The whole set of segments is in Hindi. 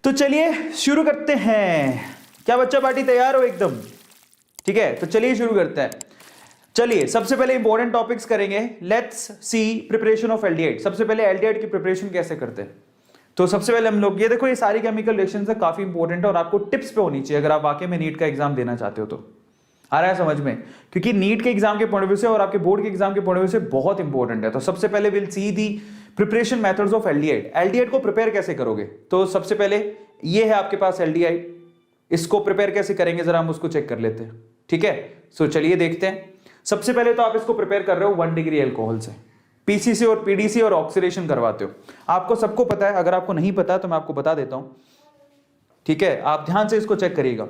तो चलिए शुरू करते हैं। क्या बच्चा पार्टी तैयार हो एकदम? ठीक है, तो चलिए शुरू करते हैं। चलिए सबसे पहले इंपॉर्टेंट टॉपिक्स करेंगे। Let's see preparation of aldehyde. सबसे पहले एल्डिहाइड की प्रिपरेशन कैसे करते हैं। तो सबसे पहले हम लोग ये देखो, ये सारी केमिकल रिएक्शंस है, काफी इंपॉर्टेंट है और आपको टिप्स पे होनी चाहिए अगर आप वाकई में नीट का एग्जाम देना चाहते हो तो। आ रहा है समझ में? क्योंकि नीट के एग्जाम के पॉइंट ऑफ व्यू से और आपके बोर्ड के एग्जाम के पॉइंट ऑफ व्यू से बहुत इंपॉर्टेंट है। तो सबसे पहले will see the preparation methods of aldehyde. Aldehyde को प्रिपेयर कैसे करोगे? तो सबसे पहले ये है आपके पास एल्डिहाइड, इसको प्रिपेयर कैसे करेंगे जरा हम उसको चेक कर लेते हैं। ठीक है, सो चलिए देखते हैं। सबसे पहले तो आप इसको प्रिपेयर कर रहे हो 1 डिग्री एल्कोहल से, पीसीसी और पीडीसी और ऑक्सीडेशन करवाते हो। आपको सबको पता है, अगर आपको नहीं पता तो मैं आपको बता देता हूं। ठीक है, आप ध्यान से इसको चेक करिएगा।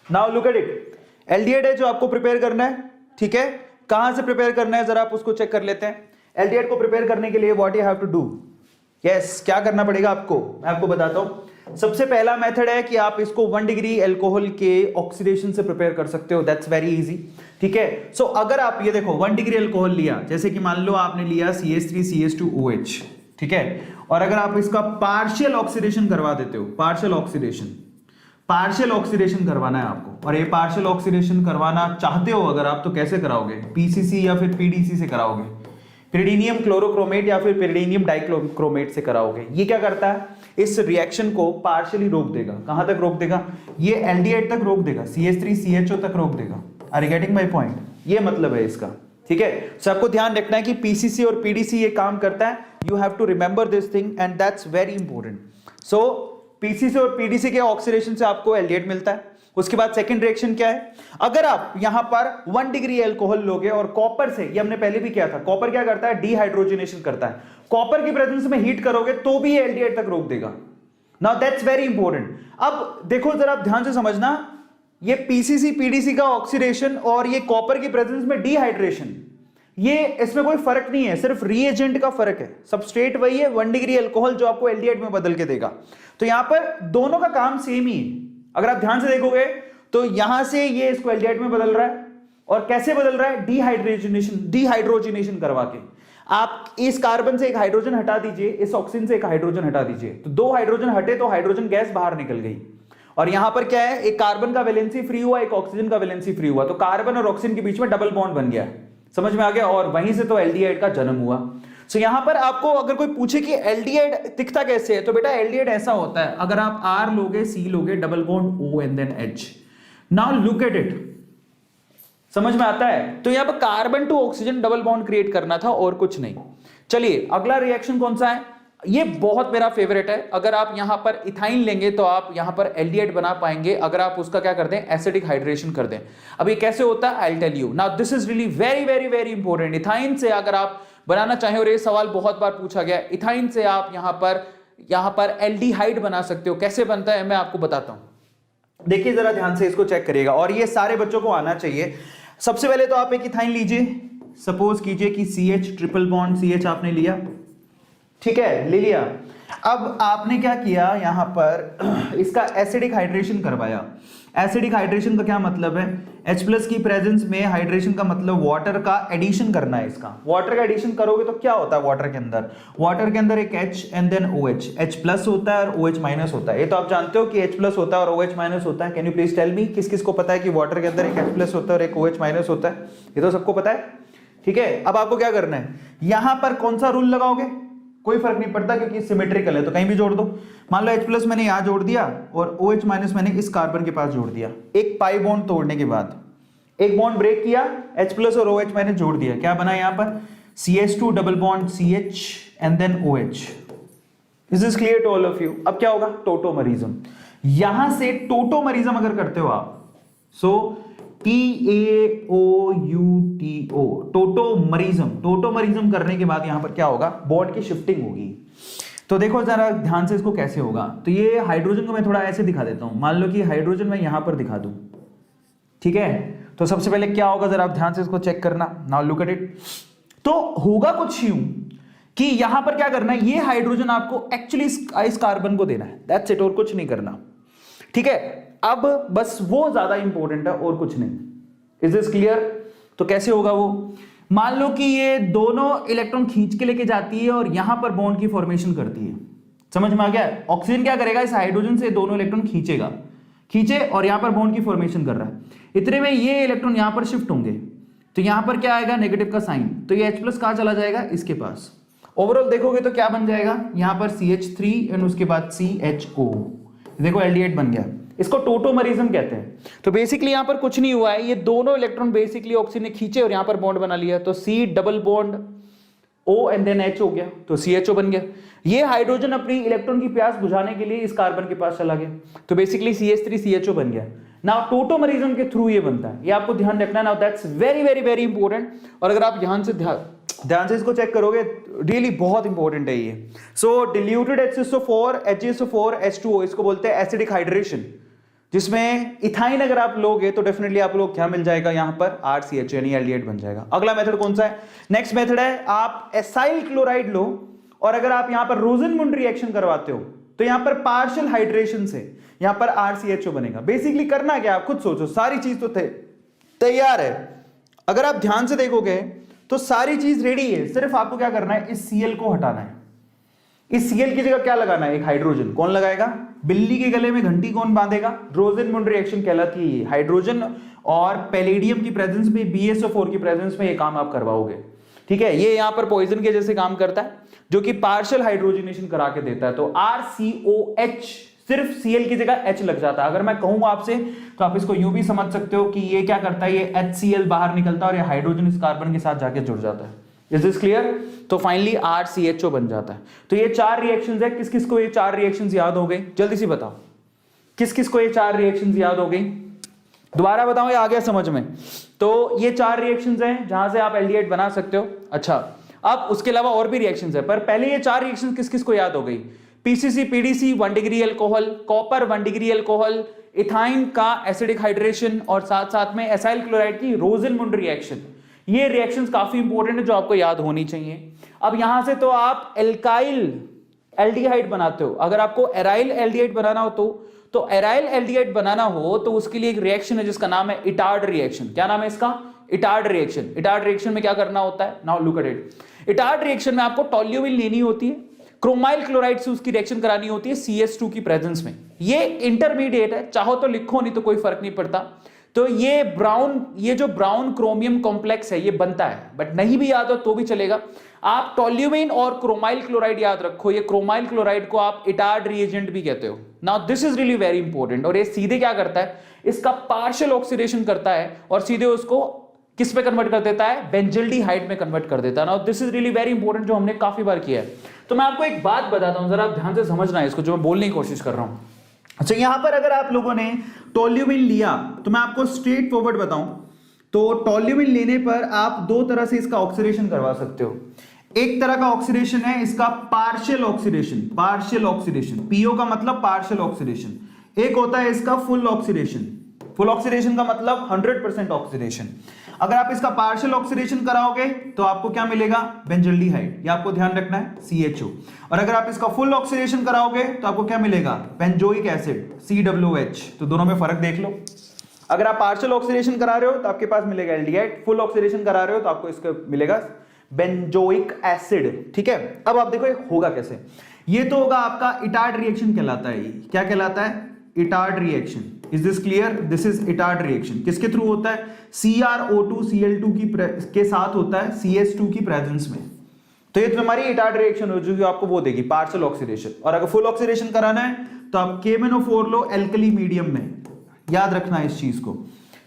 Now look at it. Aldehyde है जो आपको प्रिपेयर करना है। ठीक है, कहां से प्रिपेयर करना है जरा आप उसको चेक कर लेते हैं। एल्डिहाइड को प्रिपेयर करने के लिए what you have to do, yes क्या करना पड़ेगा आपको, मैं आपको बताता हूं। सबसे पहला मेथड है कि आप इसको 1 डिग्री एल्कोहल के ऑक्सीडेशन से प्रिपेयर कर सकते हो। That's very easy. ठीक है, सो अगर आप ये देखो 1 डिग्री एल्कोहल लिया, जैसे कि मान लो आपने लिया CH3CH2OH, ठीक है, और अगर आप इसका पार्शियल ऑक्सीडेशन करवा देते हो, पार्शियल ऑक्सीडेशन करवाना है आपको, और ये पार्शियल ऑक्सीडेशन करवाना चाहते हो अगर आप, तो कैसे कराओगे? पीसीसी या फिर पीडीसी से कराओगे, पिरिडीनियम क्लोरोक्रोमेट या फिर पिरिडीनियम डाइक्लोरोक्रोमेट से कराओगे। ये क्या करता है? इस रिएक्शन को पार्शियली रोक देगा। कहां तक रोक देगा? ये एल्डिहाइड तक रोक देगा, CH3CHO तक रोक देगा। Are you getting my point? ये मतलब है इसका। ठीक है, सो आपको ध्यान रखना है कि पीसीसी और पीडीसी ये काम करता है। You have to remember this thing and that's very important. So PCC और पीडीसी के ऑक्सीडेशन से आपको एल्डिहाइड मिलता है। उसके बाद सेकंड रिएक्शन क्या है? अगर आप यहां पर 1 डिग्री एल्कोहल लोगे और कॉपर से, ये हमने पहले भी किया था, कॉपर क्या करता है? डिहाइड्रोजनेशन करता है। कॉपर की प्रेजेंस में हीट करोगे तो भी एल्डिहाइड तक रोक देगा। Now that's very important. अब देखो जरा आप ध्यान से समझना, ये पीसीसी पीडीसी का ऑक्सीडेशन और ये कॉपर की प्रेजेंस में डिहाइड्रेशन, ये इसमें कोई फर्क नहीं है, सिर्फ रिएजेंट का फर्क है। सबस्ट्रेट वही है 1 डिग्री एल्कोहल जो आपको एल्डिहाइड में बदल के देगा। तो यहां पर दोनों का काम सेम ही है। अगर आप ध्यान से देखोगे तो यहां से ये इसको एल्डिहाइड में बदल रहा है, और कैसे बदल रहा है? डिहाइड्रोजनेशन करवा के। आप इस कार्बन से एक हाइड्रोजन हटा दीजिए, इस ऑक्सीजन से एक हाइड्रोजन हटा दीजिए, तो 2 हाइड्रोजन हटे तो हाइड्रोजन गैस बाहर निकल गई। और यहां पर क्या है? एक कार्बन का वैलेंसी फ्री हुआ, एक ऑक्सीजन का वैलेंसी फ्री हुआ, तो कार्बन और ऑक्सीजन के बीच में डबल बॉन्ड बन गया। समझ में आ गया? और वहीं से तो एल्डिहाइड का जन्म हुआ। सो यहां पर आपको अगर कोई पूछे कि एल्डिहाइड दिखता कैसे है, तो बेटा एल्डिहाइड ऐसा होता है, अगर आप R लोगे, C लोगे, double bond O and then H। Now look at it, समझ में आता है? तो यहां पर carbon to oxygen double bond create करना था और कुछ नहीं। चलिए अगला रिएक्शन कौन सा है? ये बहुत मेरा फेवरेट है। अगर आप यहां पर इथाइन लेंगे तो आप यहां पर एल्डिहाइड बना पाएंगे अगर आप उसका क्या कर दें? एसिडिक हाइड्रेशन कर दें। अब ये कैसे होता है? I will tell you. Now this is really very very very important. Ethyne से अगर आप बनाना चाहें, और ये सवाल बहुत बार पूछा गया, इथाइन से आप यहां पर एल्डिहाइड बना सकते हो। कैसे बनता है मैं आपको बताता हूं। देखिए जरा ध्यान से इसको चेक करिएगा, और ये सारे बच्चों को आना चाहिए। सबसे पहले तो आप एक इथाइन लीजिए, सपोज कीजिए कि CH ट्रिपल बॉन्ड CH आपने लिया, ठीक है, ले लिया। अब आपने क्या किया? यहां पर इसका एसिडिक हाइड्रेशन करवाया। एसिडिक हाइड्रेशन का क्या मतलब है? H+ की प्रेजेंस में हाइड्रेशन का मतलब वाटर का एडिशन करना है। इसका वाटर का एडिशन करोगे तो क्या होता है वाटर के अंदर? वाटर के अंदर एक H and then OH, H+ होता है और OH- होता है। ये तो आप जानते हो कि H+ होता है और OH- होता है। Can you please tell me किस किस को पता है कि वाटर के अंदर एक H+ होता है और एक OH- होता है? ये तो सबको पता है। ठीक है, अब आपको क्या करना है? यहां पर कौन सा रूल लगाओगे? कोई फर्क नहीं पड़ता क्योंकि सिमेट्रिकल है, तो कहीं भी जोड़ दो। मान लो H+ मैंने यहां जोड़ दिया और OH- मैंने इस कार्बन के पास जोड़ दिया। एक पाई बॉन्ड तोड़ने के बाद एक बॉन्ड ब्रेक किया, H+ और OH मैंने जोड़ दिया। क्या बना यहां पर? CH2 double bond CH and then OH। This is clear to all of you. अब क्या होगा? टोटोमरिज्म। यहां से टोटोमरिज्म अगर करते हो आप, सो TAOUTO, टोटोमरिज्म करने के बाद यहां पर क्या होगा? बॉन्ड की शिफ्टिंग होगी। तो देखो जरा ध्यान से इसको कैसे होगा। तो ये हाइड्रोजन को मैं थोड़ा ऐसे दिखा देता हूं। मान लो कि हाइड्रोजन मैं यहां पर दिखा दूं, ठीक है, तो सबसे पहले क्या होगा जरा आप ध्यान से इसको चेक करना। Now look at it. तो होगा कुछ यूं कि यहां पर क्या करना है? ये हाइड्रोजन आपको एक्चुअली इस कार्बन को देना है, दैट्स इट, और कुछ नहीं करना। ठीक है, अब बस वो ज्यादा इंपॉर्टेंट है और कुछ नहीं। Is this clear? तो कैसे होगा वो? मान लो कि ये दोनों इलेक्ट्रॉन खींच के लेके जाती है और यहां पर बॉन्ड की फॉर्मेशन करती है। समझ में आ गया? ऑक्सीजन क्या करेगा, इस हाइड्रोजन से दोनों इलेक्ट्रॉन खींचेगा, खींचे और यहां पर बॉन्ड की फॉर्मेशन कर रहा है, इतने में ये इलेक्ट्रॉन यहां पर शिफ्ट होंगे, तो यहां पर क्या आएगा, नेगेटिव का साइन, तो ये H+ कहां चला जाएगा, इसके पास। ओवरऑल देखोगे तो क्या बन जाएगा, यहां पर CH3 एंड उसके बाद CHO, देखो एल्डिहाइड बन गया। इसको टोटोमरिज्म कहते हैं। तो बेसिकली यहां पर कुछ नहीं हुआ है, ये दोनों इलेक्ट्रॉन बेसिकली ऑक्सीजन ने खींचे और यहां पर बॉन्ड बना लिया, तो C double bond O and then H हो गया, तो CHO बन गया। ये हाइड्रोजन अपनी इलेक्ट्रॉन की प्यास बुझाने के लिए इस कार्बन के पास चला गया, तो बेसिकली CH3 CHO बन गया। नाउ टोटोमरिज्म के थ्रू ये बनता है, ये आपको ध्यान रखना है। Now that's very very very important, और अगर आप ध्यान से इसको चेक करोगे, रियली बहुत इंपॉर्टेंट है ये। सो डिल्यूटेड H2SO4 HgSO4 H2O, इसको बोलते हैं एसिडिक हाइड्रेशन, जिसमें इथाइन अगर आप लोगे तो डेफिनेटली आप लोग क्या मिल जाएगा, यहां पर RCH यानी एल्डिहाइड बन जाएगा। अगला मेथड कौन सा है, नेक्स्ट मेथड है आप एसाइल क्लोराइड लो, और अगर आप यहां पर रोजनमुंड रिएक्शन करवाते हो तो यहां पर पार्शियल हाइड्रेशन से यहां पर RCHO बनेगा। बेसिकली करना क्या, आप खुद सोचो, सारी चीज तो तैयार है, अगर आप ध्यान से देखोगे तो सारी चीज रेडी है, सिर्फ आपको क्या करना है, इस Cl को हटाना है। इस Cl की जगह क्या लगाना है, एक हाइड्रोजन। कौन लगाएगा, बिल्ली के गले में घंटी कौन बांधेगा, रोजनमुंड रिएक्शन कहलाती है। हाइड्रोजन और पैलेडियम की प्रेजेंस में, BaSO4 की प्रेजेंस में ये काम आप करवाओगे, ठीक है। ये यहां पर पॉइजन के जैसे काम करता है, जो कि पार्शियल हाइड्रोजनेशन करा के देता है। तो RCOH, सिर्फ Cl की जगह H लग जाता है। अगर मैं कहूंगा आपसे तो आप इसको यूं भी समझ सकते हो कि ये क्या करता है, ये HCl बाहर निकलता है और ये हाइड्रोजन इस कार्बन के साथ जाके जुड़ जाता है। Is this clear? तो फाइनली RCHO बन जाता है। तो ये 4 रिएक्शंस है, किस किस को ये 4 रिएक्शंस याद हो गई, जल्दी से बताओ, किस किस को ये 4 रिएक्शंस याद हो गई, दोबारा बताओ, ये आ गया समझ में? तो ये 4 रिएक्शंस हैं जहां से आप एल्डिहाइड बना सकते हो। अच्छा, अब उसके अलावा और भी रिएक्शंस है, पर पहले ये 4 रिएक्शंस किस किस को याद हो गई, PCC PDC 1 degree alcohol, copper 1 degree alcohol, ethyne का एसिडिक हाइड्रेशन, और साथ साथ में एसाइल क्लोराइड की रोजनमुंड रिएक्शन। ये रिएक्शंस काफी इंपॉर्टेंट है जो आपको याद होनी चाहिए। अब यहां से तो आप एल्काइल एल्डिहाइड बनाते हो, अगर आपको एराइल एल्डिहाइड बनाना हो तो एराइल एल्डिहाइड बनाना हो तो उसके लिए एक रिएक्शन है जिसका नाम है इटार्ड रिएक्शन। क्या नाम है इसका, इटार्ड रिएक्शन। इटार्ड रिएक्शन में क्या करना होता है, now look at it. Etard reaction में आपको टोल्यूविन लेनी होती है, क्रोमाइल क्लोराइड से उसकी रिएक्शन करानी होती है CS2 की प्रेजेंस में। ये इंटरमीडिएट है, चाहो तो लिखो, नहीं तो कोई फर्क नहीं पड़ता। तो ये जो ब्राउन क्रोमियम कॉम्प्लेक्स है ये बनता है, बट नहीं भी याद हो तो भी चलेगा। आप टोल्यूविन और क्रोमाइल क्लोराइड याद रखो, ये क्रोमाइल क्लोराइड को आप इटार्ड रिएजेंट भी कहते हो। Now this is really very important, और ये सीधे क्या करता है, इसका पार्शियल ऑक्सीडेशन करता है और सीधे उसको किस पे कन्वर्ट कर देता है, बेंजल्डिहाइड में कन्वर्ट कर देता है। Now this is really very important, जो हमने काफी बार किया है। तो मैं आपको एक बात बताता हूं, जरा आप ध्यान से समझना है इसको, जो मैं बोलने की कोशिश कर रहा हूं। अच्छा, यहां पर अगर आप लोगों ने टोल्यूविन लिया तो मैं आपको स्ट्रेट फॉरवर्ड बताऊं तो टोल्यूविन लेने पर आप 2 तरह से इसका ऑक्सीडेशन करवा सकते हो। एक तरह का ऑक्सीडेशन है इसका partial oxidation, partial oxidation, PO का मतलब पार्शियल ऑक्सीडेशन। एक होता है इसका फुल ऑक्सीडेशन। फुल ऑक्सीडेशन का मतलब 100% ऑक्सीडेशन। अगर आप इसका पार्शियल ऑक्सीडेशन कराओगे तो आपको क्या मिलेगा, बेंजल्डिहाइड, ये आपको ध्यान रखना है, CHO। और अगर आप इसका फुल ऑक्सीडेशन कराओगे तो आपको क्या मिलेगा, बेंजोइक एसिड, COOH। तो दोनों में फर्क देख लो, अगर आप पार्शियल ऑक्सीडेशन करा रहे हो तो आपके पास मिलेगा एल्डिहाइड, फुल ऑक्सीडेशन करा रहे हो तो आपको इसका मिलेगा बेंजोइक एसिड। ठीक है, अब आप देखो ये होगा कैसे। ये तो होगा आपका इटार्ड रिएक्शन कहलाता है। क्या कहलाता है, Etard reaction. Is this clear, this is Etard reaction. किसके थ्रू होता है, CrO2 Cl2 के साथ होता है CS2 की प्रेजेंस में। तो ये तुम्हारी इटार्ड रिएक्शन हो जो आपको वो देगी पार्शियल ऑक्सीडेशन। और अगर फुल ऑक्सीडेशन कराना है तो आप KMnO4 लो एल्कली मीडियम में, याद रखना है इस चीज को।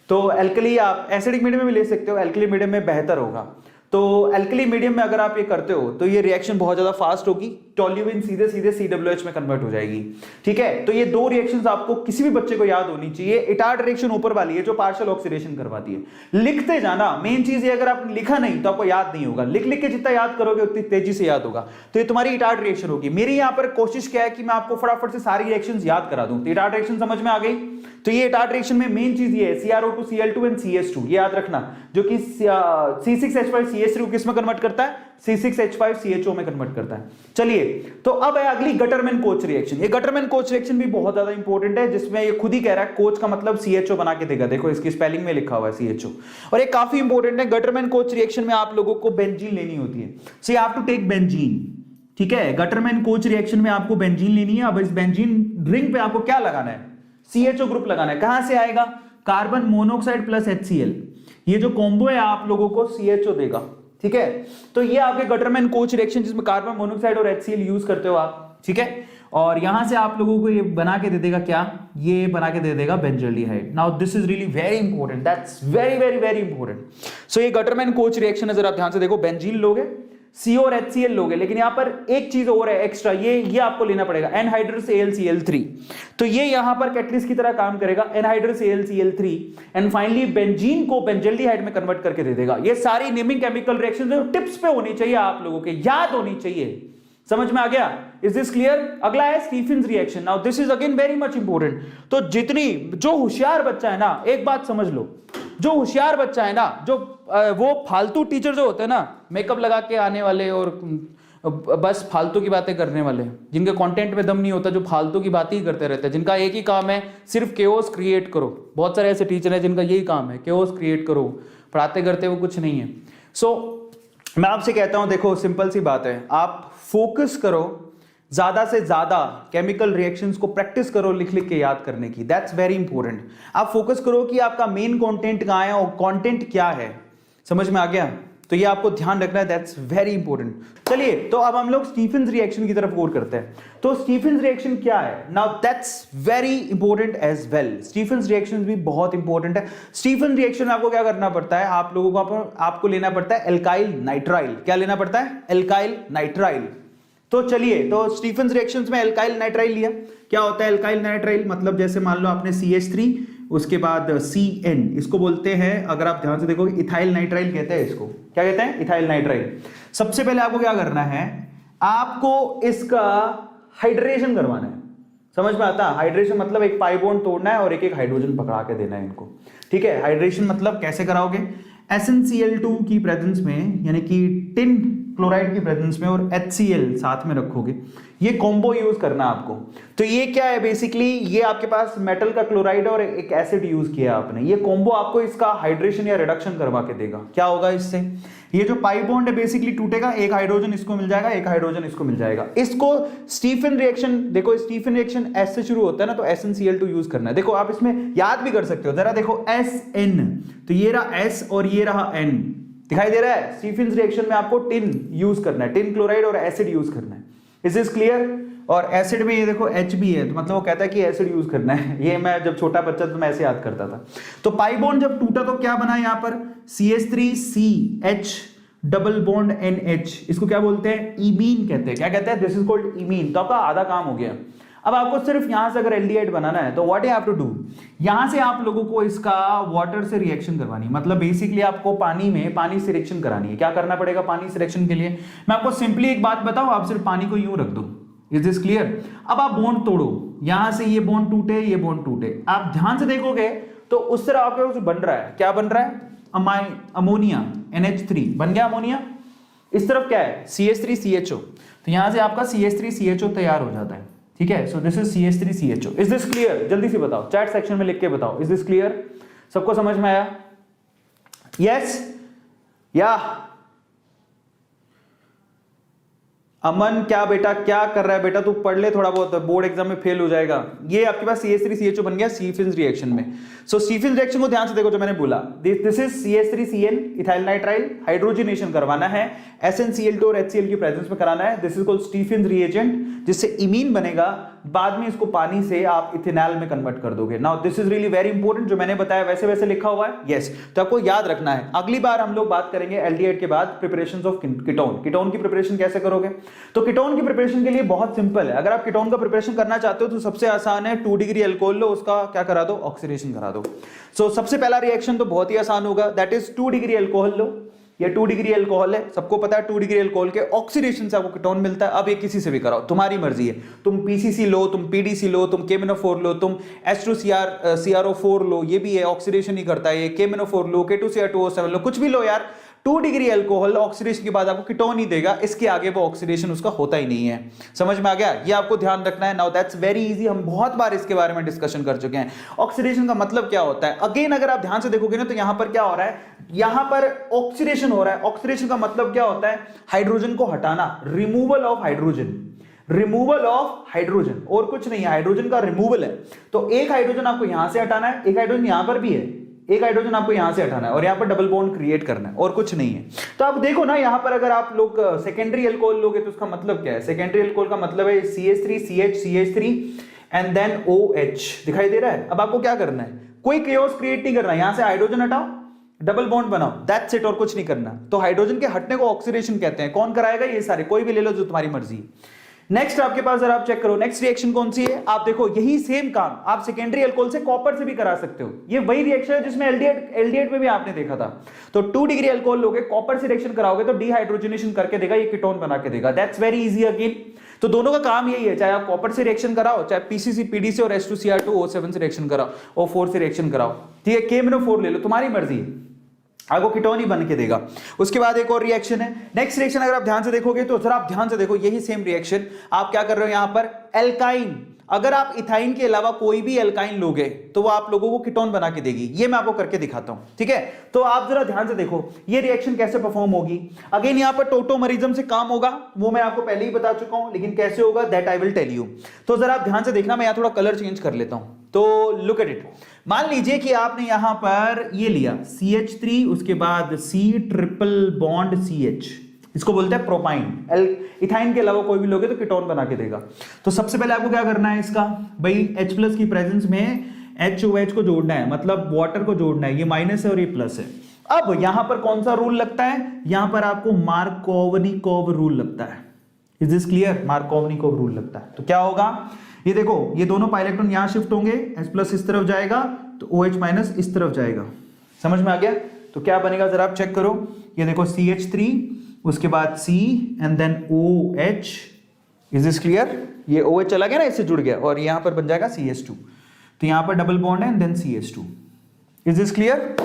तो एल्कली आप एसिडिक मीडियम में भी ले सकते हो, एल्कली मीडियम में बेहतर होगा। तो एल्कली मीडियम में अगर आप ये करते हो तो ये रिएक्शन बहुत ज्यादा फास्ट होगी, टोल्यूविन सीधे सीधे COOH में कन्वर्ट हो जाएगी। ठीक है, तो ये 2 रिएक्शंस आपको किसी भी बच्चे को याद होनी चाहिए। इटार्ड रिएक्शन ऊपर वाली है जो पार्शियल ऑक्सीडेशन करवाती है। लिखते जाना, मेन चीज ये, अगर आपने लिखा नहीं तो आपको याद नहीं होगा, लिख लिख के जितना याद करोगे उतनी तेजी से याद होगा। तो ये तुम्हारी इटार्ड रिएक्शन होगी। मेरी यहाँ पर कोशिश क्या है कि मैं आपको फटाफट से सारी रिएक्शंस याद करा दूं। तो इटार्ड रिएक्शन समझ में आ गई। तो ये इटार्ड रिएक्शन में मेन चीज ये है CrO2 Cl2 एंड CS2, ये याद रखना, जो कि C6H5CH3 किस में कन्वर्ट करता है, C6H5CHO में कन्वर्ट करता है। चलिए, तो अब है अगली गटरमैन कोच रिएक्शन। ये गटरमैन कोच रिएक्शन भी बहुत ज्यादा इंपॉर्टेंट है, जिसमें ये खुद ही कह रहा है कोच का मतलब CHO बना के देगा। देखो इसकी स्पेलिंग में लिखा हुआ है CHO। और ये काफी इंपॉर्टेंट है। गटरमैन कोच रिएक्शन में आप लोगों को बेंजीन लेनी होती है। So you have to take benzene. ठीक है, गटरमैन कोच रिएक्शन में आपको बेंजीन लेनी है। अब इस बेंजीन रिंग पे आपको क्या लगाना है, CHO ग्रुप लगाना है। कहां से आएगा, कार्बन मोनोऑक्साइड प्लस HCl, ये जो कॉम्बो है आप लोगों को CHO देगा। ठीक है, तो ये आपके गटरमैन कोच रिएक्शन जिसमें कार्बन मोनोऑक्साइड और HCl यूज करते हो आप। ठीक है, और यहां से आप लोगों को ये बना के दे देगा क्या, ये बना के दे देगा benzaldehyde. Now this is really very important, that's very very very important. So ये गटरमैन कोच रिएक्शन है, जरा आप ध्यान से देखो, बेंजीन लोगे, CO और HCl लोगे, लेकिन यहां पर एक चीज और है एक्स्ट्रा, ये आपको लेना पड़ेगा, एनहाइड्रस AlCl3। तो ये यहां पर कैटलिस्ट की तरह काम करेगा, anhydrous AlCl3, and finally benzene को बेंजल्डिहाइड में कन्वर्ट करके दे देगा। ये सारी नेमिंग केमिकल रिएक्शन जो टिप्स पे होनी चाहिए, आप लोगों के याद होनी चाहिए। समझ में आ गया, इज दिस क्लियर? अगला है Stephens reaction. Now this is again very much important. तो जो होशियार बच्चा है ना, एक बात समझ लो, जो होशियार बच्चा है ना, जो वो फालतू टीचर जो होते हैं ना, मेकअप लगा के आने वाले और बस फालतू की बातें करने वाले, जिनके कंटेंट में दम नहीं होता, जो फालतू की बातें ही करते रहते हैं, जिनका एक ही काम है सिर्फ केओस क्रिएट करो। बहुत सारे ऐसे टीचर हैं जिनका यही काम है, केओस क्रिएट करो, पढ़ाते करते वो कुछ नहीं है। सो मैं आपसे कहता हूं, देखो सिंपल सी बात है, आप फोकस करो ज्यादा से ज्यादा केमिकल रिएक्शंस को, प्रैक्टिस करो लिख लिख के याद करने की, दैट्स वेरी इंपॉर्टेंट। आप फोकस करो कि आपका मेन कंटेंट कहां है और कंटेंट क्या है। समझ में आ गया? तो ये आपको ध्यान रखना है, दैट्स वेरी इंपॉर्टेंट। चलिए, तो अब हम लोग स्टीफेंस रिएक्शन की तरफ गौर करते हैं। तो स्टीफेंस रिएक्शन क्या है? Now that's very important as well. Stephens reaction भी बहुत इंपॉर्टेंट है। स्टीफेंस रिएक्शन में आपको क्या करना पड़ता है, आप लोगों को आपको लेना पड़ता है एल्काइल नाइट्राइल। क्या लेना पड़ता है? Alkyl nitrile. तो चलिए, तो स्टीफेंस रिएक्शंस में एल्काइल नाइट्राइल लिया। क्या होता है एल्काइल नाइट्राइल? मतलब जैसे मान लो आपने CH3, उसके बाद CN, इसको बोलते हैं, अगर आप ध्यान से देखोगे, इथाइल नाइट्राइल कहते हैं इसको। क्या कहते हैं? Ethyl nitrile. सबसे पहले आपको क्या करना है, आपको इसका हाइड्रेशन करवाना है। समझ में आता है? हाइड्रेशन मतलब एक पाई बॉन्ड तोड़ना है और एक एक हाइड्रोजन पकड़ा के देना है इनको। ठीक है, हाइड्रेशन मतलब कैसे कराओगे, SnCl2 की प्रेजेंस में, यानी कि टिन क्लोराइड की प्रेजेंस में, और HCl साथ में रखोगे। ये कॉम्बो यूज करना आपको। तो ये क्या है बेसिकली, ये आपके पास मेटल का क्लोराइड और एक एसिड यूज किया आपने, ये कॉम्बो आपको इसका हाइड्रेशन या रिडक्शन करवा के देगा। क्या होगा इससे, ये जो पाई बॉन्ड है बेसिकली टूटेगा, एक हाइड्रोजन इसको मिल जाएगा, एक हाइड्रोजन इसको मिल जाएगा। इसको स्टीफन रिएक्शन, देखो स्टीफन रिएक्शन S से शुरू होता है ना, तो SnCl2 यूज करना है। देखो आप इसमें याद भी कर सकते हो, जरा देखो SN, तो ये रहा S और ये रहा N, दिखाई दे रहा है? स्टीफेंस रिएक्शन में आपको टिन यूज करना है, टिन क्लोराइड और एसिड यूज करना है। Is this clear? और एसिड में ये देखो H भी है, तो मतलब वो कहता है कि एसिड यूज करना है। ये मैं जब छोटा बच्चा तो मैं ऐसे याद करता था। तो पाई बॉन्ड जब टूटा तो क्या बना यहाँ पर, CH3CH डबल बॉन्ड NH, इसको क्या बोलते हैं? इमीन कहते हैं। क्या कहते हैं? This is called imine. तो आपका आधा काम हो गया। अब आपको सिर्फ यहां से अगर एल्डिहाइड बनाना है तो what you have to do, यहां से आप लोगों को इसका वाटर से रिएक्शन करवानी है। मतलब बेसिकली आपको पानी में पानी से रिएक्शन करानी है। क्या करना पड़ेगा पानी से रिएक्शन के लिए? मैं आपको सिंपली एक बात बताऊं, आप सिर्फ पानी को यूं रख दो। Is this clear? अब आप बॉन्ड तोड़ो, यहां से ये बॉन्ड टूटे, ये बॉन्ड टूटे, आप ध्यान से देखोगे तो उस तरह आपके कुछ बन रहा है। क्या बन रहा है? अमोनिया, NH3 बन गया अमोनिया। इस तरफ क्या है? CH3CHO। तो यहां से आपका CH3CHO तैयार हो जाता है। ठीक है, so this is CH3CHO। Is this clear? जल्दी से बताओ, चैट सेक्शन में लिख के बताओ, इज दिस क्लियर? सबको समझ में आया? यस या? अमन क्या बेटा, क्या कर रहा है बेटा? तू पढ़ ले थोड़ा बहुत, बोर्ड एग्जाम में फेल हो जाएगा। ये आपके पास CH3CHO बन गया स्टीफेंस रिएक्शन में। सो स्टीफेंस रिएक्शन को ध्यान से देखो, जो मैंने बोला, this is CH3CN ethyl nitrile, hydrogenation करवाना है, SnCl2 और HCl की प्रेजेंस में कराना है। This is called Stephens reagent, जिससे इमीन बनेगा। बाद में इसको पानी से आप इथेनॉल में कन्वर्ट कर दोगे। Now this is really very important, जो मैंने बताया वैसे वैसे लिखा हुआ है। यस, तो आपको याद रखना है। अगली बार हम लोग बात करेंगे एल्डिहाइड के बाद प्रिपरेशंस ऑफ कीटोन। कीटोन की प्रिपरेशन कैसे करोगे? तो कीटोन की प्रिपरेशन के लिए बहुत सिंपल है। अगर आप कीटोन का प्रिपरेशन करना चाहते हो तो सबसे आसान है, 2 डिग्री अल्कोहल लो, उसका क्या करा दो? ऑक्सीडेशन करा दो। सो सबसे पहला रिएक्शन तो बहुत ही आसान होगा, दैट इज 2 डिग्री अल्कोहल लो। ये 2 डिग्री अल्कोहल है, सबको पता है 2 डिग्री अल्कोहल के ऑक्सीडेशन से आपको कीटोन मिलता है। अब ये किसी से भी कराओ, तुम्हारी मर्जी है। तुम PCC लो, तुम PDC लो, तुम KMnO4 लो, तुम H2CrO4 लो, ये भी है ऑक्सीडेशन ही करता है। ये KMnO4 लो, K2Cr2O7 लो, कुछ भी लो यार। 2 डिग्री अल्कोहल ऑक्सीडेशन के बाद आपको कीटोन ही देगा, इसके आगे वो ऑक्सीडेशन उसका होता ही नहीं है। समझ में आ गया? ये आपको ध्यान रखना है। नाउ दैट्स वेरी इजी, हम बहुत बार इसके बारे में डिस्कशन कर चुके हैं। ऑक्सीडेशन का मतलब क्या होता है? अगेन अगर आप ध्यान से देखोगे ना तो यहां पर क्या हो रहा है, यहां पर ऑक्सीडेशन हो रहा है। ऑक्सीडेशन का मतलब क्या होता है? हाइड्रोजन को हटाना, removal of hydrogen, removal of hydrogen, और कुछ नहीं है, हाइड्रोजन का रिमूवल है। तो एक हाइड्रोजन आपको यहां से हटाना है, एक हाइड्रोजन यहां पर भी है, एक हाइड्रोजन आपको यहां से हटाना है और यहां पर डबल बॉन्ड क्रिएट करना है, और कुछ नहीं है। तो आप देखो ना यहां पर अगर आप लोग सेकेंडरी अल्कोहल लोगे तो उसका मतलब क्या है? सेकेंडरी अल्कोहल का मतलब है CH3 CH CH3 and then OH, दिखाई दे रहा है? अब आपको क्या करना है, कोई केओस क्रिएट नहीं करना है, यहां से हाइड्रोजन हटाओ, डबल बॉन्ड बनाओ, दैट्स इट, और कुछ नहीं करना। तो हाइड्रोजन के हटने को ऑक्सीडेशन कहते हैं। कौन कराएगा? ये सारे, कोई भी ले लो जो तुम्हारी मर्जी है। नेक्स्ट आपके पास जरा आप चेक करो, नेक्स्ट रिएक्शन कौन सी है? आप देखो यही सेम काम आप सेकेंडरी अल्कोहल से कॉपर से भी करा सकते हो। ये वही रिएक्शन है जिसमें एल्डिहाइड में भी आपने देखा था। तो 2 डिग्री अल्कोहल लोगे, कॉपर से रिएक्शन कराओगे तो डिहाइड्रोजनेशन करके देगा, ये कीटोन बना के देगा। That's very easy again. तो दोनों का काम यही है, चाहे आप कॉपर से रिएक्शन कराओ, चाहे PCC PDC और H2Cr2O7 से रिएक्शन कराओ, O4 से रिएक्शन कराओ, ठीक है, KMnO4 ले लो, तुम्हारी मर्जी है, आपको कीटोन ही बन के देगा। उसके बाद एक और रिएक्शन है, नेक्स्ट रिएक्शन अगर आप ध्यान से देखोगे तो जरा आप ध्यान से देखो, यही सेम रिएक्शन आप क्या कर रहे हो यहां पर, एल्काइन। अगर आप इथाइन के अलावा कोई भी एल्काइन लोगे तो वो आप लोगों को कीटोन बना के देगी। ये मैं आपको करके दिखाता हूं, ठीक है? तो आप जरा ध्यान से देखो ये रिएक्शन कैसे परफॉर्म होगी। अगेन यहां पर टोटोमरिज्म से काम होगा, वो मैं आपको पहले ही बता चुका हूं, लेकिन कैसे होगा that I will tell you. तो जरा आप ध्यान से देखना, मैं यहां थोड़ा कलर चेंज कर लेता हूं। तो लुक एट इट, मान लीजिए कि आपने यहां पर ये लिया CH3, उसके बाद C ट्रिपल बॉन्ड CH, इसको बोलते हैं प्रोपाइन। इथाइन के अलावा कोई भी लोगे तो कीटोन बना के देगा। तो सबसे पहले आपको क्या करना है इसका, भाई H+ की प्रेजेंस में HOH को जोड़ना है, मतलब वाटर को जोड़ना है, ये माइनस है और ये प्लस है। अब यहां पर कौन सा रूल लगता है? यहां पर आपको मार्कोवनिकोव रूल लगता है। Is this clear? Markovnikov rule लगता है। तो क्या होगा, ये देखो ये दोनों पाई इलेक्ट्रॉन यहां शिफ्ट होंगे, H+ इस तरफ जाएगा तो OH- इस तरफ जाएगा। समझ में आ गया? तो क्या बनेगा जरा आप चेक करो, ये देखो CH3, उसके बाद C and then OH। Is this clear? ये OH चला गया ना, इससे जुड़ गया, और यहां पर बन जाएगा CH2। तो यहां पर डबल बॉन्ड है and then CH2। Is this clear?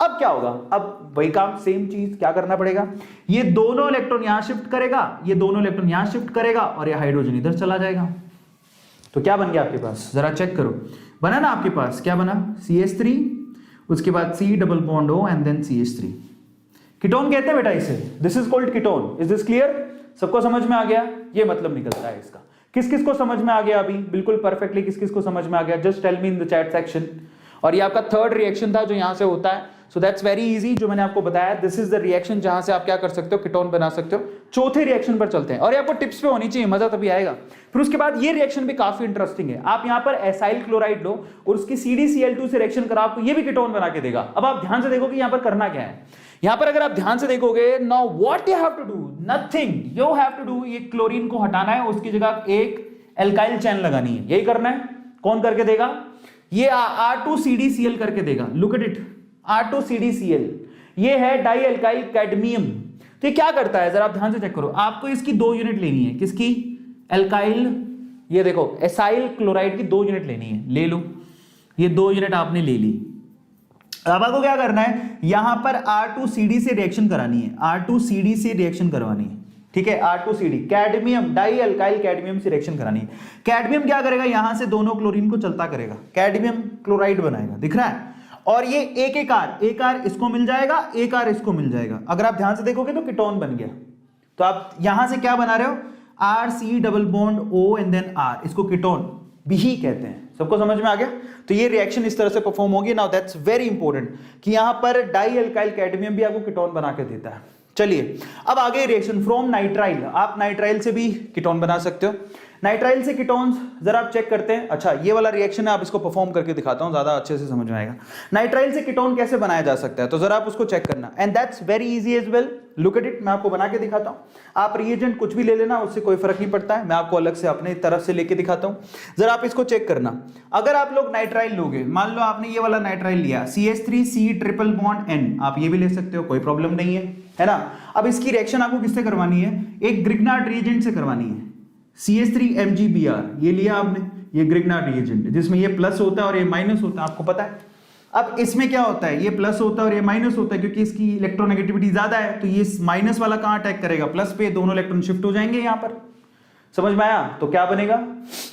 अब क्या होगा, अब वही काम, सेम चीज, क्या करना पड़ेगा, ये दोनों इलेक्ट्रॉन यहां शिफ्ट करेगा, ये दोनों इलेक्ट्रॉन यहां शिफ्ट करेगा, और ये हाइड्रोजन इधर चला जाएगा। तो क्या बन गया आपके पास, जरा चेक करो, बना ना आपके पास, क्या बना, CH3, उसके बाद C double bond O and then CH3। Ketone कहते हैं बेटा इसे, this is called ketone. Is this clear? सबको समझ में आ गया? ये मतलब निकलता है इसका। किस किस को समझ में आ गया अभी बिल्कुल परफेक्टली, किस किस को समझ में आ गया? Just tell me in the chat section. और ये आपका थर्ड रिएक्शन था जो यहां से होता है। सो दैट्स वेरी इजी, जो मैंने आपको बताया, दिस इज द रिएक्शन जहां से आप क्या कर सकते हो, कीटोन बना सकते हो। चौथे रिएक्शन पर चलते हैं, और ये आपको टिप्स पे होनी चाहिए, मजा तभी आएगा। फिर उसके बाद ये रिएक्शन भी काफी इंटरेस्टिंग है। आप यहां पर एसाइल क्लोराइड लो और उसकी CdCl2 से रिएक्शन करा, आपको ये भी कीटोन बना के देगा। अब आप ध्यान से देखो कि यहां पर करना क्या है। यहां पर अगर आप ध्यान से देखोगे, now what you have to do, nothing, you have to do, ये क्लोरीन को हटाना है, उसकी जगह एक एल्काइल चैन लगानी है, यही करना है। कौन करके देगा? ये R2CdCl करके देगा। लुक एट इट, R2CdCl, ये है डाई एल्काइल कैडमियम। तो ये क्या करता है, जरा आप ध्यान से चेक करो। आपको इसकी 2 यूनिट लेनी है, किसकी? एल्काइल, ये देखो एसाइल क्लोराइड की 2 यूनिट लेनी है, ले लो, ये 2 यूनिट आपने ले ली। अब आपको क्या करना है, यहां पर R2CD से रिएक्शन करानी है, R2CD से रिएक्शन करवानी है, ठीक है? R2CD cadmium, dialkyl cadmium से रिएक्शन करानी है। कैडमियम क्या करेगा, यहां से दोनों क्लोरीन को चलता करेगा, कैडमियम क्लोराइड बनाएगा, दिख रहा है? और ये एक R इसको मिल जाएगा, एक R इसको मिल जाएगा। अगर आप ध्यान से देखोगे तो कीटोन बन गया। तो आप यहां से क्या बना रहे हो, RC double bond O and then R, इसको कीटोन भी कहते हैं। सबको समझ में आ गया? तो ये रिएक्शन इस तरह से परफॉर्म होगी। नाउ दैट्स वेरी इंपॉर्टेंट कि यहां पर डाई एल्काइल कैडमियम भी आपको कीटोन बना के देता है। चलिए अब आगे रिएक्शन फ्रॉम नाइट्राइल, आप नाइट्राइल से भी कीटोन बना सकते हो। नाइट्राइल से कीटोन्स जरा आप चेक करते हैं। अच्छा ये वाला रिएक्शन है, आप इसको परफॉर्म करके दिखाता हूं, ज्यादा अच्छे से समझ में आएगा। नाइट्राइल से कीटोन कैसे बनाया जा सकता है, तो जरा आप उसको चेक करना, and that's very easy as well. Look at it, मैं आपको बना के दिखाता हूं। आप रिएजेंट कुछ भी ले लेना, उससे कोई फर्क नहीं पड़ता है, मैं आपको अलग से अपने तरफ से लेके दिखाता हूं। जरा आप इसको चेक करना। अगर आप लोग नाइट्राइल लोगे, मान लो आपने ये वाला नाइट्राइल लिया, CH3C ट्रिपल बॉन्ड N, आप ये भी ले सकते हो, कोई प्रॉब्लम नहीं है ना? अब इसकी रिएक्शन आपको किससे करवानी है, एक ग्रिग्नार्ड रिएजेंट से करवानी है। CH3MgBr ये लिया आपने, ये ग्रिग्नार्ड रिएजेंट जिसमें ये प्लस होता है और ये माइनस होता है, आपको पता है। अब इसमें क्या होता है, ये प्लस होता है और ये माइनस होता है, क्योंकि इसकी इलेक्ट्रोनेगेटिविटी ज्यादा है, तो ये माइनस वाला कहां अटैक करेगा, प्लस पे, दोनों इलेक्ट्रॉन शिफ्ट हो जाएंगे यहां पर। समझ में आया? तो क्या बनेगा,